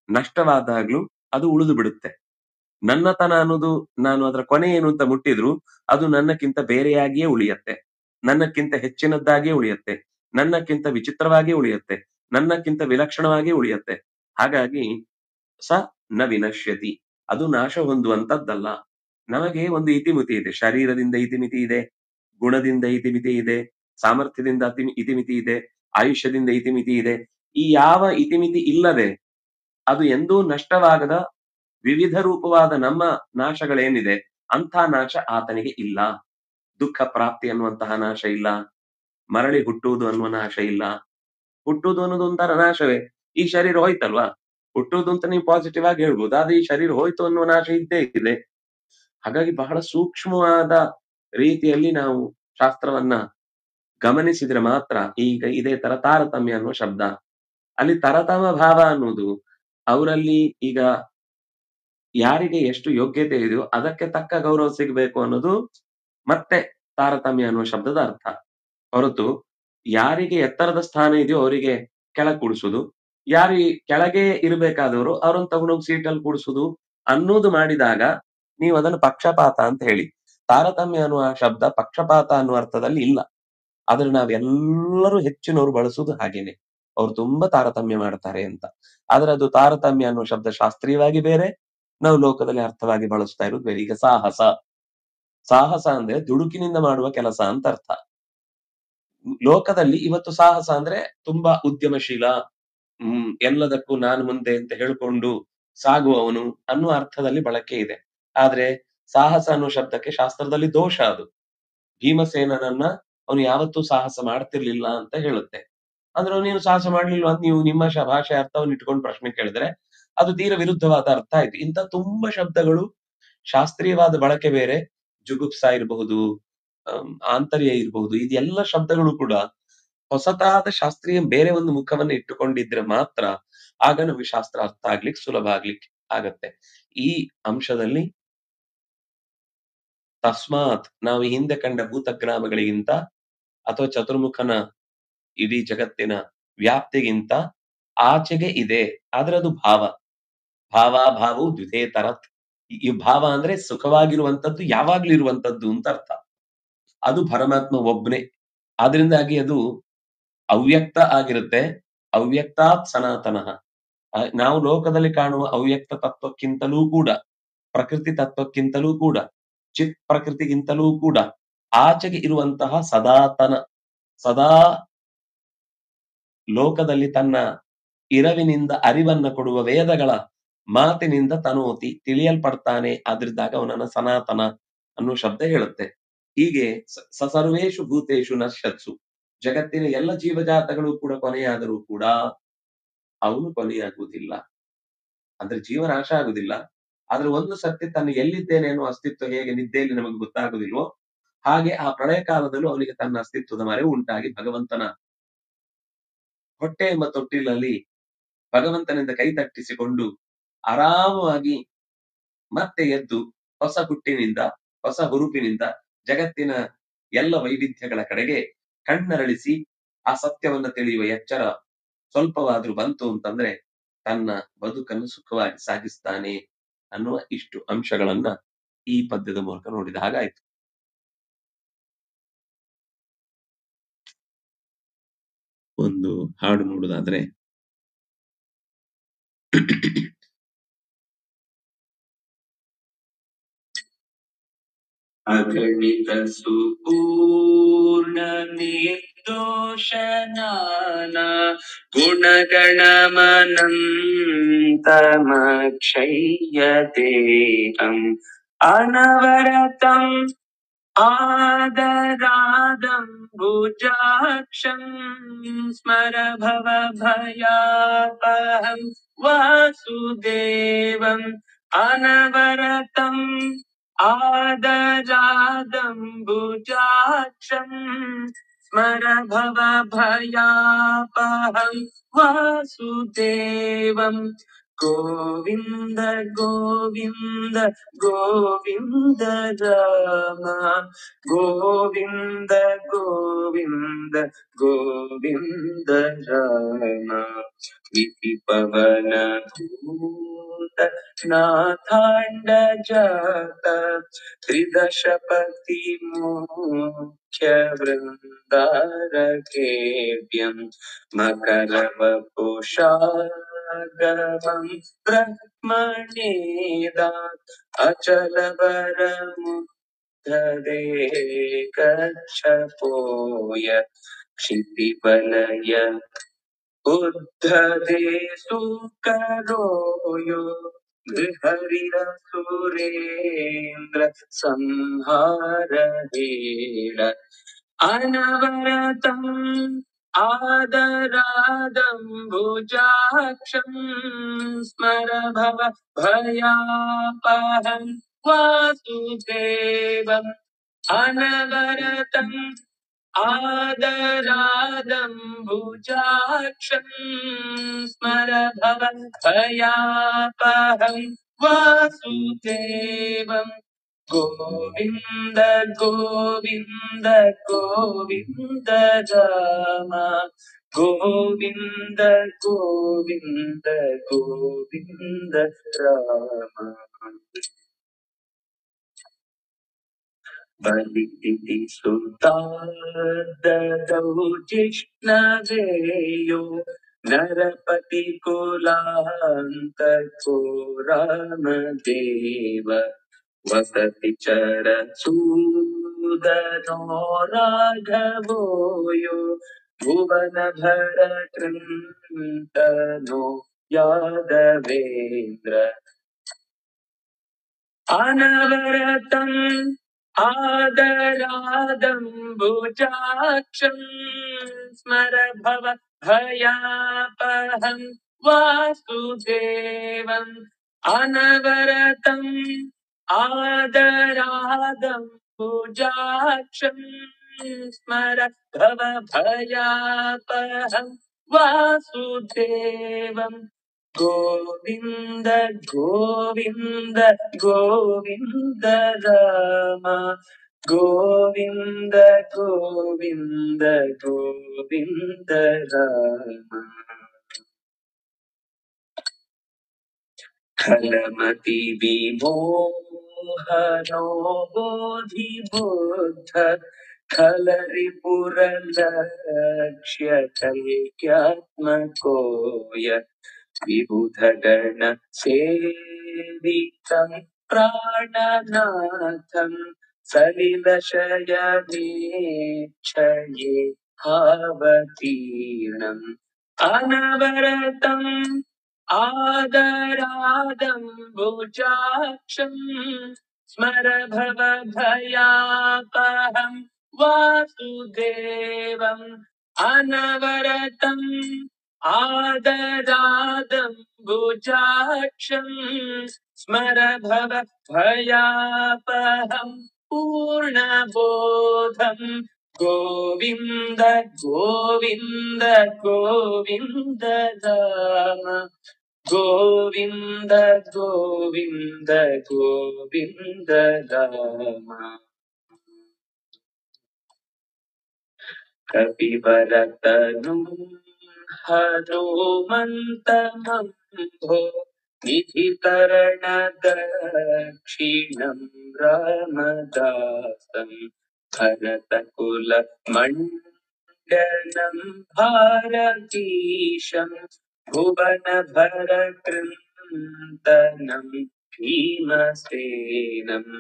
ನಷ್ಟವಾದಾಗ್ಲೂ ಅದು ಉಳಿದು ಬಿಡುತ್ತೆ. ನನ್ನತನ ಅನ್ನೋದು ನಾನು ಅದರ ಕೊನೆ ಏನು ಅಂತ ಮುಟ್ಟಿದ್ರು ಅದು ನನ್ನಕ್ಕಿಂತ ಬೇರೆಯಾಗಿಯೇ ಉಳಿಯತ್ತೆ, ನನ್ನಕ್ಕಿಂತ ಹೆಚ್ಚಿನದ್ದಾಗಿಯೇ ಉಳಿಯತ್ತೆ, ನನ್ನಕ್ಕಿಂತ ವಿಚಿತ್ರವಾಗಿಯೇ ಉಳಿಯತ್ತೆ, ನನ್ನಕ್ಕಿಂತ ವಿಲಕ್ಷಣವಾಗಿಯೇ ಉಳಿಯತ್ತೆ. ಹಾಗಾಗಿ ಸ ನ ವಿನಶ್ಯತಿ, ಅದು ನಾಶ ಹೊಂದುವಂತದ್ದಲ್ಲ. ನಮಗೆ ಒಂದು ಇತಿಮಿತಿ ಇದೆ. ಶರೀರದಿಂದ ಇತಿಮಿತಿ ಇದೆ, ಗುಣದಿಂದ ಇತಿಮಿತಿ ಇದೆ, ಸಾಮರ್ಥ್ಯದಿಂದ ಇತಿಮಿತಿ ಇದೆ, ಆಯುಷ್ಯದಿಂದ ಇತಿಮಿತಿ ಇದೆ. ಈ ಯಾವ ಇತಿಮಿತಿ ಇಲ್ಲದೆ ಅದು ಎಂದೂ ನಷ್ಟವಾಗದ ವಿವಿಧ ರೂಪವಾದ ನಮ್ಮ ನಾಶಗಳೇನಿದೆ ಅಂಥ ನಾಶ ಆತನಿಗೆ ಇಲ್ಲ. ದುಃಖ ಪ್ರಾಪ್ತಿ ಅನ್ನುವಂತಹ ನಾಶ ಇಲ್ಲ, ಮರಳಿ ಹುಟ್ಟುವುದು ಅನ್ನುವ ನಾಶ ಇಲ್ಲ. ಹುಟ್ಟುವುದು ಅನ್ನೋದು ಒಂಥರ ನಾಶವೇ. ಈ ಶರೀರ ಹೋಯ್ತಲ್ವಾ, ಹುಟ್ಟುವುದು ಅಂತ ನೀವು ಪಾಸಿಟಿವ್ ಆಗಿ ಹೇಳ್ಬೋದು, ಆದ್ರೆ ಈ ಶರೀರ ಹೋಯ್ತು ಅನ್ನುವ ನಾಶ ಇದ್ದೇ ಇದೆ. ಹಾಗಾಗಿ ಬಹಳ ಸೂಕ್ಷ್ಮವಾದ ರೀತಿಯಲ್ಲಿ ನಾವು ಶಾಸ್ತ್ರವನ್ನ ಗಮನಿಸಿದ್ರೆ ಮಾತ್ರ ಈಗ ಇದೇ ತರ ತಾರತಮ್ಯ ಅನ್ನುವ ಶಬ್ದ, ಅಲ್ಲಿ ತರತಮ ಭಾವ ಅನ್ನೋದು ಅವರಲ್ಲಿ ಈಗ ಯಾರಿಗೆ ಎಷ್ಟು ಯೋಗ್ಯತೆ ಇದೆಯೋ ಅದಕ್ಕೆ ತಕ್ಕ ಗೌರವ ಸಿಗಬೇಕು ಅನ್ನೋದು ಮತ್ತೆ ತಾರತಮ್ಯ ಅನ್ನುವ ಶಬ್ದದ ಅರ್ಥ. ಹೊರತು ಯಾರಿಗೆ ಎತ್ತರದ ಸ್ಥಾನ ಇದೆಯೋ ಅವರಿಗೆ ಕೆಳಗೆ ಕೂಡಿಸುದು, ಯಾರಿಗೆ ಕೆಳಗೆ ಇರಬೇಕಾದವರು ಅವ್ರನ್ನ ತಗೊಂಡೋಗಿ ಸೀಟಲ್ಲಿ ಕೂಡಿಸುದು ಅನ್ನೋದು ಮಾಡಿದಾಗ ನೀವು ಅದನ್ನು ಪಕ್ಷಪಾತ ಅಂತ ಹೇಳಿ. ತಾರತಮ್ಯ ಅನ್ನುವ ಶಬ್ದ ಪಕ್ಷಪಾತ ಅನ್ನುವ ಅರ್ಥದಲ್ಲಿ ಇಲ್ಲ. ಆದ್ರೆ ನಾವೆಲ್ಲರೂ ಹೆಚ್ಚಿನವರು ಬಳಸುವುದು ಹಾಗೇನೆ. ಅವ್ರು ತುಂಬಾ ತಾರತಮ್ಯ ಮಾಡ್ತಾರೆ ಅಂತ. ಆದ್ರೆ ಅದು ತಾರತಮ್ಯ ಅನ್ನೋ ಶಬ್ದ ಶಾಸ್ತ್ರೀಯವಾಗಿ ಬೇರೆ, ನಾವು ಲೋಕದಲ್ಲಿ ಅರ್ಥವಾಗಿ ಬಳಸ್ತಾ ಇರೋದು ಬೇರೆ. ಈಗ ಸಾಹಸ ಅಂದ್ರೆ ದುಡುಕಿನಿಂದ ಮಾಡುವ ಕೆಲಸ ಅಂತ ಅರ್ಥ. ಲೋಕದಲ್ಲಿ ಇವತ್ತು ಸಾಹಸ ಅಂದ್ರೆ ತುಂಬಾ ಉದ್ಯಮಶೀಲ, ಎಲ್ಲದಕ್ಕೂ ನಾನು ಮುಂದೆ ಅಂತ ಹೇಳ್ಕೊಂಡು ಸಾಗುವವನು ಅನ್ನುವ ಅರ್ಥದಲ್ಲಿ ಬಳಕೆ ಇದೆ. ಆದ್ರೆ ಸಾಹಸ ಅನ್ನೋ ಶಬ್ದಕ್ಕೆ ಶಾಸ್ತ್ರದಲ್ಲಿ ದೋಷ ಅದು. ಭೀಮಸೇನನನ್ನ ಅವನು ಯಾವತ್ತೂ ಸಾಹಸ ಮಾಡ್ತಿರ್ಲಿಲ್ಲ ಅಂತ ಹೇಳುತ್ತೆ. ಅಂದ್ರೆ ನೀನು ಸಾಹಸ ಮಾಡ್ಲಿಲ್ವಾ ಅಂತ ನೀವು ನಿಮ್ಮ ಭಾಷೆ ಅರ್ಥವನ್ನು ಇಟ್ಕೊಂಡು ಪ್ರಶ್ನೆ ಕೇಳಿದ್ರೆ ಅದು ತೀರ ವಿರುದ್ಧವಾದ ಅರ್ಥ ಆಯ್ತು. ಇಂಥ ತುಂಬಾ ಶಬ್ದಗಳು ಶಾಸ್ತ್ರೀಯವಾದ ಬಳಕೆ ಬೇರೆ, ಜುಗುಪ್ಸ ಇರಬಹುದು, ಆಂತರ್ಯ ಇರಬಹುದು, ಇದೆಲ್ಲ ಶಬ್ದಗಳು ಕೂಡ ಹೊಸತಾದ ಶಾಸ್ತ್ರೀಯ ಬೇರೆ ಒಂದು ಮುಖವನ್ನು ಇಟ್ಟುಕೊಂಡಿದ್ರೆ ಮಾತ್ರ ಆಗ ನಮಗೆ ಶಾಸ್ತ್ರ ಅರ್ಥ ಆಗ್ಲಿಕ್ಕೆ ಸುಲಭ ಆಗ್ಲಿಕ್ಕೆ ಆಗತ್ತೆ. ಈ ಅಂಶದಲ್ಲಿ ತಸ್ಮಾತ್ ನಾವು ಹಿಂದೆ ಕಂಡ ಭೂತಗ್ರಾಮಗಳಿಗಿಂತ ಅಥವಾ ಚತುರ್ಮುಖನ ಇಡೀ ಜಗತ್ತಿನ ವ್ಯಾಪ್ತಿಗಿಂತ ಆಚೆಗೆ ಇದೆ. ಆದ್ರೆ ಅದು ಭಾವವು ದ್ವಿಧೇತರ. ಈ ಭಾವ ಅಂದ್ರೆ ಸುಖವಾಗಿರುವಂತದ್ದು, ಯಾವಾಗ್ಲೂ ಇರುವಂತದ್ದು ಅಂತ ಅರ್ಥ. ಅದು ಪರಮಾತ್ಮ ಒಬ್ನೇ. ಆದ್ರಿಂದಾಗಿ ಅದು ಅವ್ಯಕ್ತ ಆಗಿರುತ್ತೆ. ಅವ್ಯಕ್ತಾತ್ ಸನಾತನಃ. ನಾವು ಲೋಕದಲ್ಲಿ ಕಾಣುವ ಅವ್ಯಕ್ತ ತತ್ವಕ್ಕಿಂತಲೂ ಕೂಡ, ಪ್ರಕೃತಿ ತತ್ವಕ್ಕಿಂತಲೂ ಕೂಡ, ಚಿತ್ ಪ್ರಕೃತಿಗಿಂತಲೂ ಕೂಡ ಆಚೆಗೆ ಇರುವಂತಹ ಸದಾ ಲೋಕದಲ್ಲಿ ತನ್ನ ಇರವಿನಿಂದ ಅರಿವನ್ನ ಕೊಡುವ ವೇದಗಳ ಮಾತಿನಿಂದ ತನೋತಿ ತಿಳಿಯಲ್ಪಡ್ತಾನೆ. ಆದ್ರಿಂದಾಗ ಅವನನ್ನ ಸನಾತನ ಅನ್ನೋ ಶಬ್ದ ಹೇಳುತ್ತೆ. ಹೀಗೆ ಸರ್ವೇಷು ಭೂತೇಷು ನಶ್ಯತ್ಸು, ಜಗತ್ತಿನ ಎಲ್ಲ ಜೀವಜಾತಗಳು ಕೂಡ ಕೊನೆಯಾದರೂ ಕೂಡ ಅವನು ಕೊನೆಯಾಗುವುದಿಲ್ಲ. ಅಂದ್ರೆ ಜೀವನಾಶ ಆಗುದಿಲ್ಲ. ಆದ್ರೆ ಒಂದು ಸತ್ಯ ತನ್ನ ಎಲ್ಲಿದ್ದೇನೆ ಅನ್ನೋ ಅಸ್ತಿತ್ವ ಹೇಗೆ ನಿದ್ದೆಯಲ್ಲಿ ನಮಗೆ ಗೊತ್ತಾಗುದಿಲ್ವೋ ಹಾಗೆ ಆ ಪ್ರಳಯ ಕಾಲದಲ್ಲೂ ಅವನಿಗೆ ತನ್ನ ಅಸ್ತಿತ್ವದ ಮರೆವು ಉಂಟಾಗಿ ಭಗವಂತನ ಹೊಟ್ಟೆ ಎಂಬ ತೊಟ್ಟಿಲಲ್ಲಿ ಭಗವಂತನಿಂದ ಕೈ ತಟ್ಟಿಸಿಕೊಂಡು ಆರಾಮವಾಗಿ ಮತ್ತೆ ಎದ್ದು ಹೊಸ ಹುಟ್ಟಿನಿಂದ, ಹೊಸ ಹುರುಪಿನಿಂದ ಜಗತ್ತಿನ ಎಲ್ಲ ವೈವಿಧ್ಯಗಳ ಕಡೆಗೆ ಕಣ್ಣರಳಿಸಿ ಆ ಸತ್ಯವನ್ನ ತಿಳಿಯುವ ಎಚ್ಚರ ಸ್ವಲ್ಪವಾದ್ರೂ ಬಂತು ಅಂತಂದ್ರೆ ತನ್ನ ಬದುಕನ್ನು ಸುಖವಾಗಿ ಸಾಗಿಸ್ತಾನೆ ಅನ್ನುವ ಇಷ್ಟು ಅಂಶಗಳನ್ನ ಈ ಪದ್ಯದ ಮೂಲಕ ನೋಡಿದ ಹಾಗಾಯ್ತು. ಒಂದು ಹಾಡು ನೋಡುದಾದ್ರೆ ಅಗಣಿತ ಸುಪೂರ್ಣ ನಿರ್ದೋಷ ನಾನಾ ಗುಣಗಣಮನಂತಮಕ್ಷಯ್ಯತೇಹಂ ಅನವರತಂ ಆದರಾದಂ ಭುಜಾಕ್ಷಂ ಸ್ಮರ ಭವ ಭಯಾಪಹಂ ವಾಸುದೇವಂ ಅನವರತಂ ಆದರಾದಂ ಭುಜಾಕ್ಷಂ ಸ್ಮರ ಭವ ಭಯಾಪಹಂ ವಾಸುದೇವಂ ಗೋವಿಂದ ಗೋವಿಂದ ಗೋವಿಂದ ರಾಮ ಗೋವಿಂದ ಗೋವಿಂದ ಗೋವಿಂದ ರಾಮ ಇತಿ ಪವನ ಭೂತ ನಾಥಾಂಡ ಜಾತ ತ್ರಿದಶಪತಿ ಮುಖ್ಯ ವೃಂದಾರಕೇಭ್ಯಂ ಮಕರ ವಪುಷಾಗಮಂ ಬ್ರಹ್ಮಣೇದಾತ್ ಅಚಲವರಮುದ್ಧದೇ ಕಚ್ಛಪೋಯ ಕ್ಷಿತಿಬಲಯ ಉದ್ಧದೇ ಸುಕರೋಯೋ ಹರಿರ ಸುರೇಂದ್ರ ಸಂಹಾರ ಹೇಳ ಅನವರತಂ ಆದರಾದಂ ಭುಜಾಕ್ಷಂ ಸ್ಮರ ಭವ ಭಯಾಪಹಂ ವಾಸುದೇವಂ ಅನವರತಂ ಆದರಾದಂ ಭುಜಾಕ್ಷಂ ಸ್ಮರ ಭವ ಭಯಾಪಹಂ ವಾಸುದೇವಂ ಗೋವಿಂದ ಗೋವಿಂದ ಗೋವಿಂದ ರಾಮ ಗೋವಿಂದ ಗೋವಿಂದ ಗೋವಿಂದ ರಾಮ बलिति सुताददौ जिष्णवेयो नरपतिकुलान्तको रामदेव वसति चरसूदनो राघवो यो भुवनभरकृन्तनो यादवेन्द्र अनवरतम् आदरादम्बुजाक्षम् स्मर भव भयापहं वासुदेवम् अनवरतम् आदरादम्बुजाक्षम् स्मर भव भयापहं वासुदेवम् गोविन्द गोविन्द गोविन्द राम गोविन्द गोविन्द गोविन्द राम खलमति विमोहनो बोधिबुद्ध खलरिपुरलक्ष्य कल्क्यात्मकोय विबुधगण सेवितं प्राणनाथं सलिलशयनेच्छये हावतीर्णम् अनवरतम् आदरादम्बुजाक्षम् स्मर भव भयापहं वासुदेवम् अनवरतम् आदरादम्बुजाक्षम् स्मर भव भयापहं पूर्णबोधम् गोविन्द गोविन्द गोविन्द राम गोविन्द गोविन्द गोविन्द राम कपिवरतनु हनुमन्तमम्भो निधितरण दक्षिणं रामदासं भरतकुल मण्डनं भारतीशं भुवन भरकृन्तनं भीमसेनम्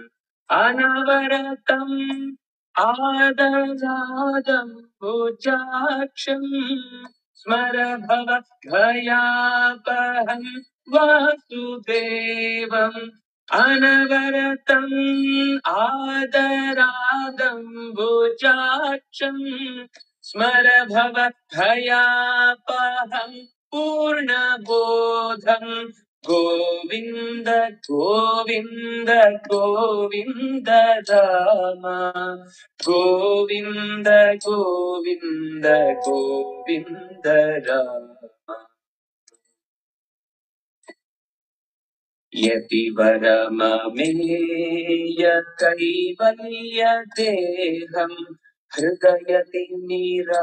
अनवरतम् आदरादम्बुजाक्षम् स्मर भव भयापहं वासुदेवम् अनवरतम् आदरादम्बुजाक्षम् स्मर भव भयापहं पूर्णबोधम् गोविन्द गोविन्द गोविन्द राम गोविन्द गोविन्द गोविन्द राम यतिवरममेय कैवल्यदेहं हृदयति निरापदं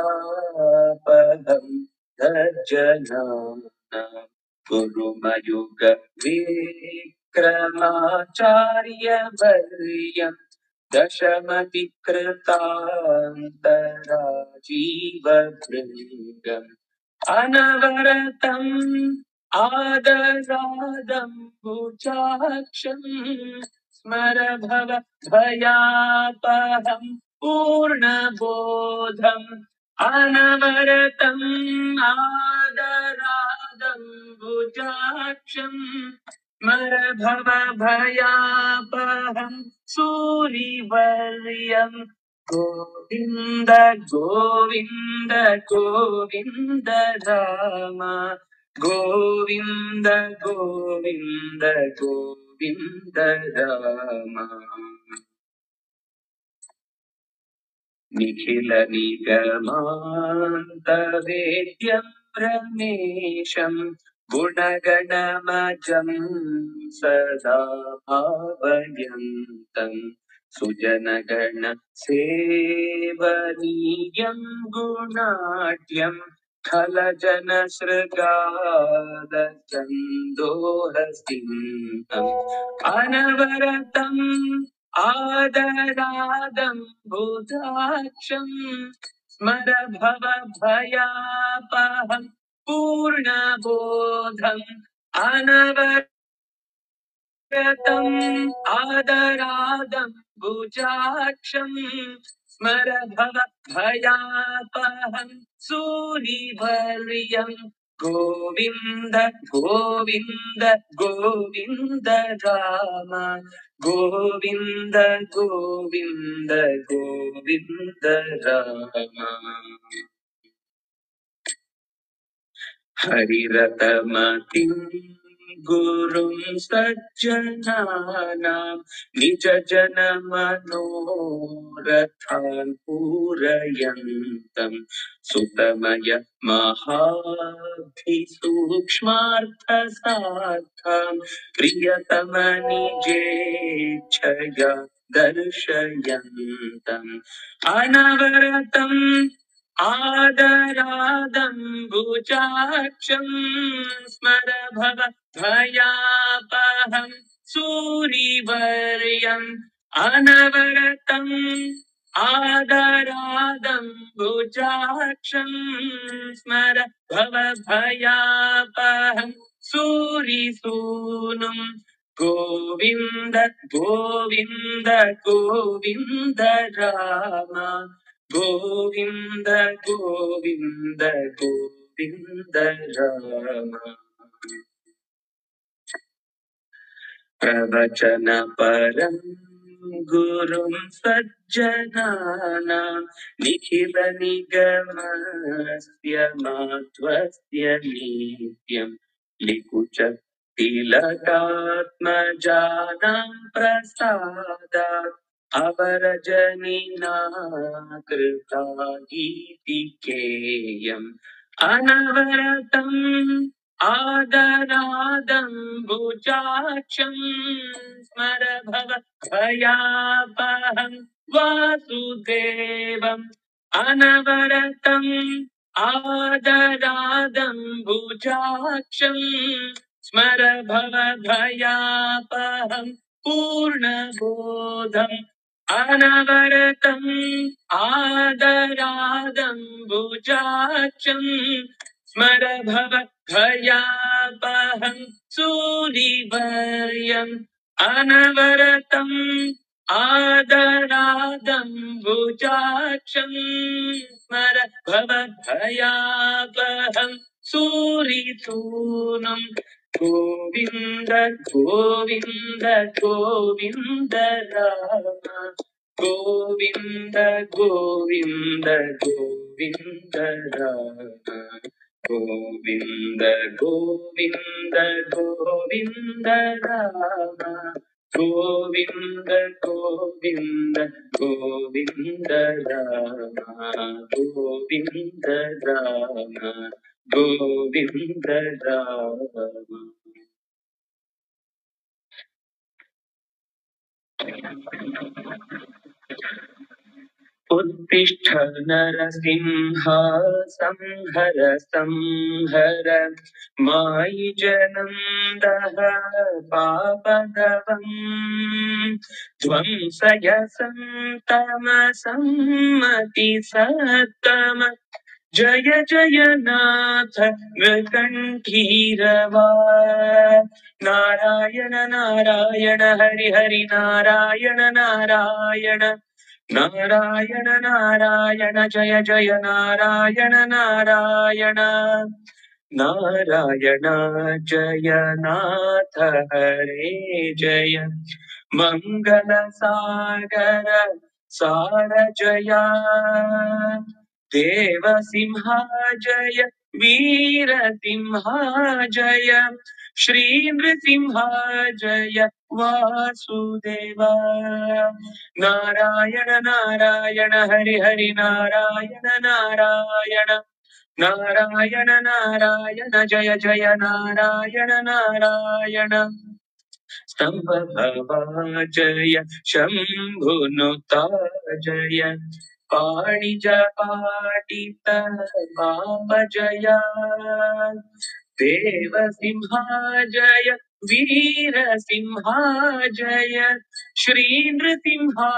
सज्जनानां गुरुमयुग विक्रमाचार्यवर्यं दशमतिकृतान्तराजीवभृङ्गम् अनवरतम् आदरादम्बुजाक्षम् स्मर भव भयापहं पूर्णबोधम् अनवरतम् आदरादम्बुजाक्षम् स्मर भव भयापहं सूरिवर्यम् गोविन्द गोविन्द गोविन्द राम गोविन्द गोविन्द गोविन्द राम निखिल निगमान्तवेद्यं रमेशं गुणगणमजं सदा भावयन्तं सुजनगण सेवनीयं गुणाढ्यं खलजनसृगालचन्दोहसिंहम् अनवरतम् आदरादम्बुजाक्षं स्मर भवभयापहं पूर्णबोधम् अनवरतम् आदरादम्बुजाक्षं स्मर भवभयापहं सूरिवर्यं गोविन्द गोविन्द गोविन्द राम गोविन्द गोविन्द गोविन्द राम हरिरतमतिं गुरुं सज्जनानां निजजनमनोरथान् पूरयन्तं सुतमय महाभिसूक्ष्मार्थसार्थां प्रियतमनिजेच्छया दर्शयन्तम् अनवरतम् आदरादम्बुजाक्षं स्मर भवभयापहं सूरिवर्यम् अनवरतम् आदरादम्बुजाक्षं स्मर भवभयापहं सूरिसूनुं गोविन्द गोविन्द गोविन्द राम गोविन्द गोविन्द गोविन्द राम प्रवचन परं गुरुं सज्जनानां निखिल निगमस्य माध्वस्य नित्यं लिकुच तिलकात्मजानां प्रसादात् अवरजनिनाकृतागीतिकेयम् अनवरतम् आदरादम्बुजाक्षं स्मर भवभयापहं वासुदेवम् अनवरतम् आदरादम्बुजाक्षं स्मर भवभयापहं पूर्णबोधम् अनवरतम् आदरादम्बुजाक्षं स्मर भवभयापहं सूरिवर्यम् अनवरतम् आदरादम्बुजाक्षं स्मर भवभयापहं सूरिसूनुं गोविन्द गोविन्द गोविन्द राम गोविन्द गोविन्द गोविन्द राम गोविन्द गोविन्द गोविन्द राम गोविन्द गोविन्द गोविन्द राम गोविन्द राम गोविन्द राम उत्तिष्ठ नरसिंह संहर संहर मायि जनं दह पापगवम् ध्वंसय संतमसम्मति सत्तम जय जय नाथ मृकण्ठीरवा नारायण नारायण हरि हरि नारायण नारायण नारायण नारायण जय जय नारायण नारायण नारायण जय नाथ हरे जय मंगल सागर सार जया देव सिंह जय वीर सिंह जय श्री नृसिंह जय वासुदेवा नारायण नारायण हरि हरि नारायण नारायण नारायण नारायण जय जय नारायण नारायण स्तंभभवा जय शंभुनुता जय पाणिजपाटित पाप जय देव सिंह जय वीर सिंह जय श्री नृसिंहा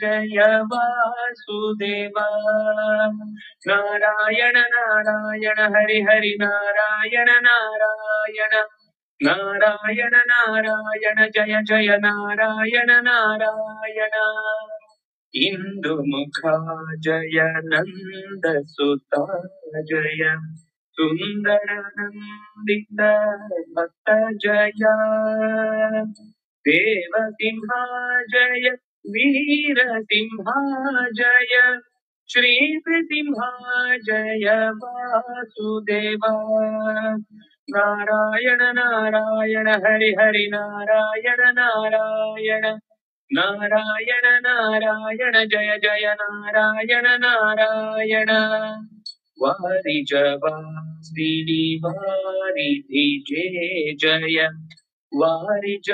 जय वासुदेव नारायण नारायण हरि हरि नारायण नारायण नारायण नारायण जय जय नारायण नारायण इंदु मुखा जय नंद सुता जय सुंदर नंदित भक्त जय देव सिंहा जय वीर सिंहा जय श्री सिंहा जय वासुदेवा नारायण नारायण हरि हरि नारायण नारायण नारायण नारायण जय जय नारायण नारायण वारिजवासिनी वारिधि जय वारिजलोचने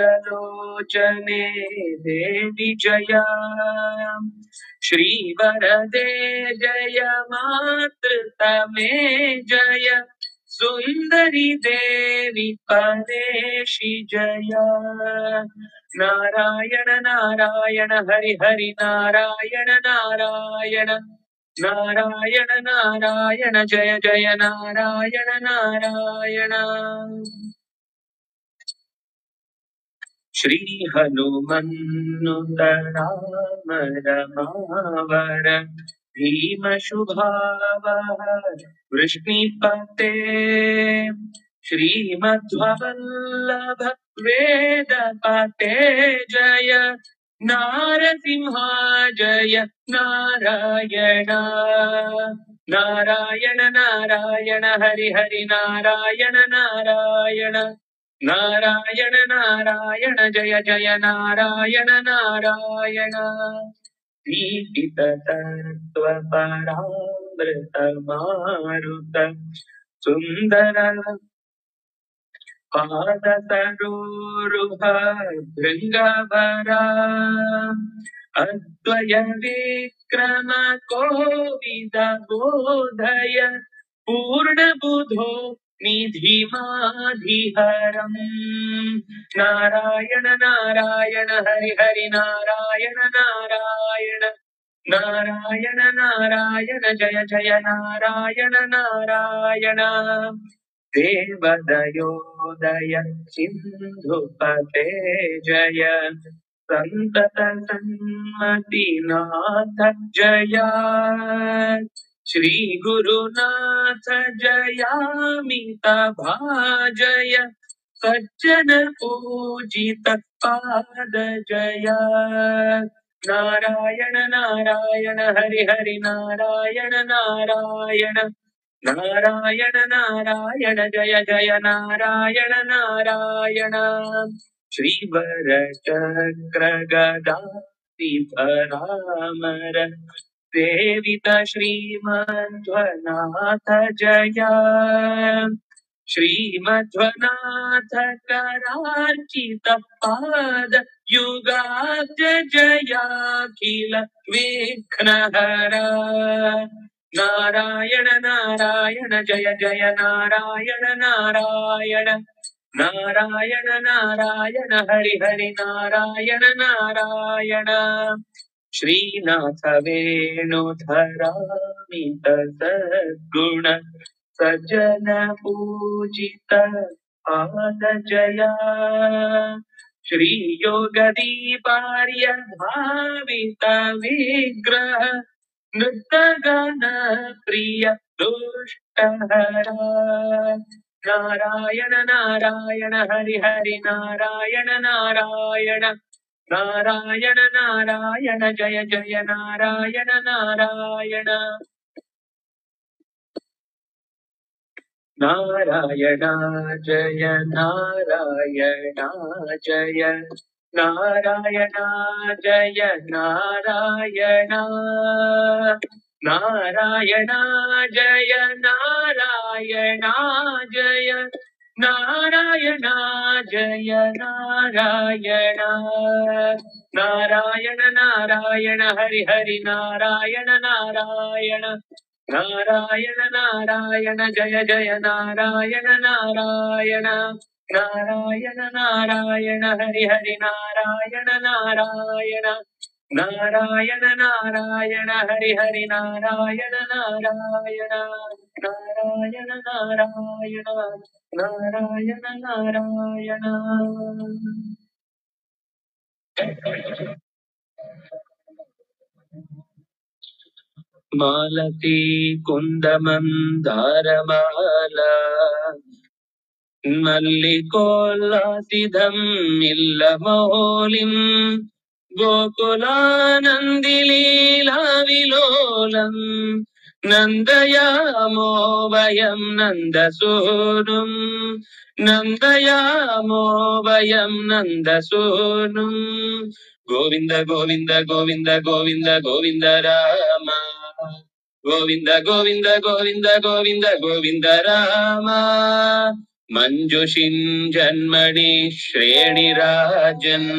देवी जया श्रीवरदे जय मातृतमे जय सुंदरी देवी परेशि जया नारायण नारायण हरि हरि नारायण नारायण नारायण नारायण जय जय नारायण नारायण श्री हनुमन्नुत राम रमावर भीम शुभावह वृष्णिपते श्रीमध्वल्लभ वेद पते जय नारसिंहा जय नारायण नारायण नारायण हरि हरि नारायण नारायण नारायण नारायण जय जय नारायण नारायण दीपित तत्व परामृत मारुत सुंदर पाद सरोरुह भृंगवरा अद्वय विक्रम कोविद बोधय पूर्ण बुधो निधि माधिहरम् नारायण नारायण हरि हरि नारायण नारायण नारायण नारायण जय जय नारायण नारायण देवदयोदय सिन्धुपते जय संतत सन्मतिनाथ जय श्री गुरुनाथ जयामित भाजय सज्जन पूजित पाद जय नारायण नारायण हरि हरि नारायण नारायण नारायण नारायण जय जय नारायण नारायण श्रीवर चक्र गदाधरामर सेवित श्रीमध्वनाथ जय श्रीमध्वनाथ करार्चित पाद युगाब्ज जयाखिल विघ्नहरा नारायण नारायण जय जय नारायण नारायण नारायण नारायण हरि हरि नारायण नारायण श्रीनाथ वेणुधरामित सद्गुण सज्जन पूजित पाद जया श्री योगदीपार्य भावित विग्रह नृत्तगण प्रिय दुष्टहरा नारायण नारायण हरि हरि नारायण नारायण नारायण नारायण जय जय नारायण नारायण नारायण जय नारायण जय नारायण जय नारायण नारायण जय नारायण जय नारायण जय नारायण नारायण नारायण हरि हरि नारायण नारायण नारायण नारायण जय जय नारायण नारायण ನಾರಾಯಣ ನಾರಾಯಣ ಹರಿ ಹರಿ ನಾರಾಯಣ ನಾರಾಯಣ ನಾರಾಯಣ ನಾರಾಯಣ ಹರಿ ಹರಿ ನಾರಾಯಣ ನಾರಾಯಣ ನಾರಾಯಣ ನಾರಾಯಣ ನಾರಾಯಣ ನಾರಾಯಣ ಮಾಲತಿ ಕುಂದಮಂದಾರಮಾಲ ಮಲ್ಲಿಕೋಲ್ಲಾಸಿಧಂ ಇಲ್ಲ ಮೌಲಿಂ ಗೋಕುಲಾನಂದಿಲೀಲಾ ವಿಲೋಲಂ ನಂದಯಾಮೋ ವಯಂ ನಂದಸೂನುಂ ನಂದಯಾಮೋ ವಯಂ ನಂದಸೂನುಂ ಗೋವಿಂದ ಗೋವಿಂದ ಗೋವಿಂದ ಗೋವಿಂದ ಗೋವಿಂದ ರಾಮ ಗೋವಿಂದ ಗೋವಿಂದ ಗೋವಿಂದ ಗೋವಿಂದ ಗೋವಿಂದ ರಾಮ ಮಂಜುಷಿಂ ಜನ್ಮಣಿ ಶ್ರೇಣಿರಾಜನ್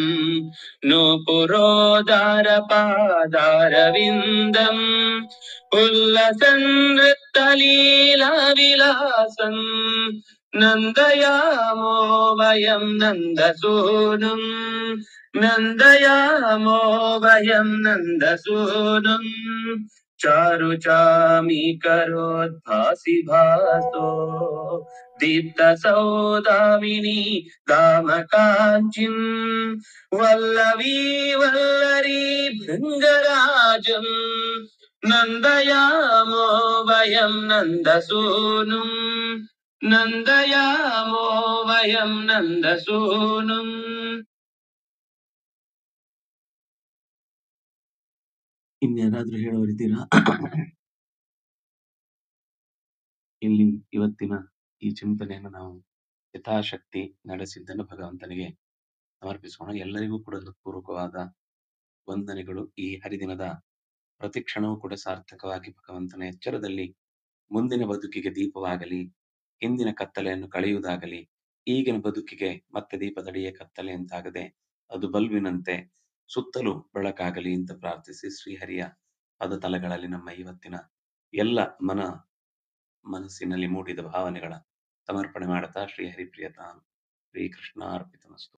ನೂಪುರೋದಾರ ಪಾದಾರವಿಂದಂ ಉಲ್ಲಸನ್ ನೃತ್ತಲೀಲಾ ವಿಲಾಸಂ ನಂದಯಾಮೋ ವಯಂ ನಂದಸೂನುಂ ನಂದಯಾಮೋ ವಯಂ ನಂದಸೂನುಂ ಚಾರು ಚಾಮೀಕರೋದ್ಭಾಸಿ ಭಾಸೋ ದೀಪ್ತ ಸೌದಾಮಿನಿ ಧಾಮ ಕಾಂಚಿಂ ವಲ್ಲವೀ ವಲ್ಲರಿ ಭೃಂಗರಾಜಂ ನಂದಯಾಮೋ ವಯಂ ನಂದಸೂನುಂ ನಂದಯಾಮೋ ವಯಂ ನಂದಸೂನುಂ. ಇನ್ಯಾರಾದ್ರೂ ಹೇಳೋರಿದ್ದೀರಾ? ಇಲ್ಲಿ ಇವತ್ತಿನ ಈ ಚಿಂತನೆಯನ್ನು ನಾವು ಯಥಾಶಕ್ತಿ ನಡೆಸಿದ್ದನ್ನು ಭಗವಂತನಿಗೆ ಸಮರ್ಪಿಸೋಣ. ಎಲ್ಲರಿಗೂ ಕೂಡ ಹೃತ್ಪೂರ್ವಕವಾದ ವಂದನೆಗಳು. ಈ ಹರಿದಿನದ ಪ್ರತಿಕ್ಷಣವೂ ಕೂಡ ಸಾರ್ಥಕವಾಗಿ ಭಗವಂತನ ಎಚ್ಚರದಲ್ಲಿ ಮುಂದಿನ ಬದುಕಿಗೆ ದೀಪವಾಗಲಿ, ಹಿಂದಿನ ಕತ್ತಲೆಯನ್ನು ಕಳೆಯುವುದಾಗಲಿ, ಈಗಿನ ಬದುಕಿಗೆ ಮತ್ತೆ ದೀಪದಡಿಯೇ ಕತ್ತಲೆ ಅಂತಾಗದೆ ಅದು ಬಲ್ವಿನಂತೆ ಸುತ್ತಲೂ ಬೆಳಕಾಗಲಿ ಅಂತ ಪ್ರಾರ್ಥಿಸಿ ಶ್ರೀಹರಿಯ ಪದತಲಗಳಲ್ಲಿ ನಮ್ಮ ಇವತ್ತಿನ ಎಲ್ಲ ಮನಸ್ಸಿನಲ್ಲಿ ಮೂಡಿದ ಭಾವನೆಗಳ ಸಮರ್ಪಣೆ ಮಾಡುತ್ತಾ ಶ್ರೀಹರಿ ಪ್ರಿಯತಾಂ ಶ್ರೀಕೃಷ್ಣ ಅರ್ಪಿತಮಸ್ತು.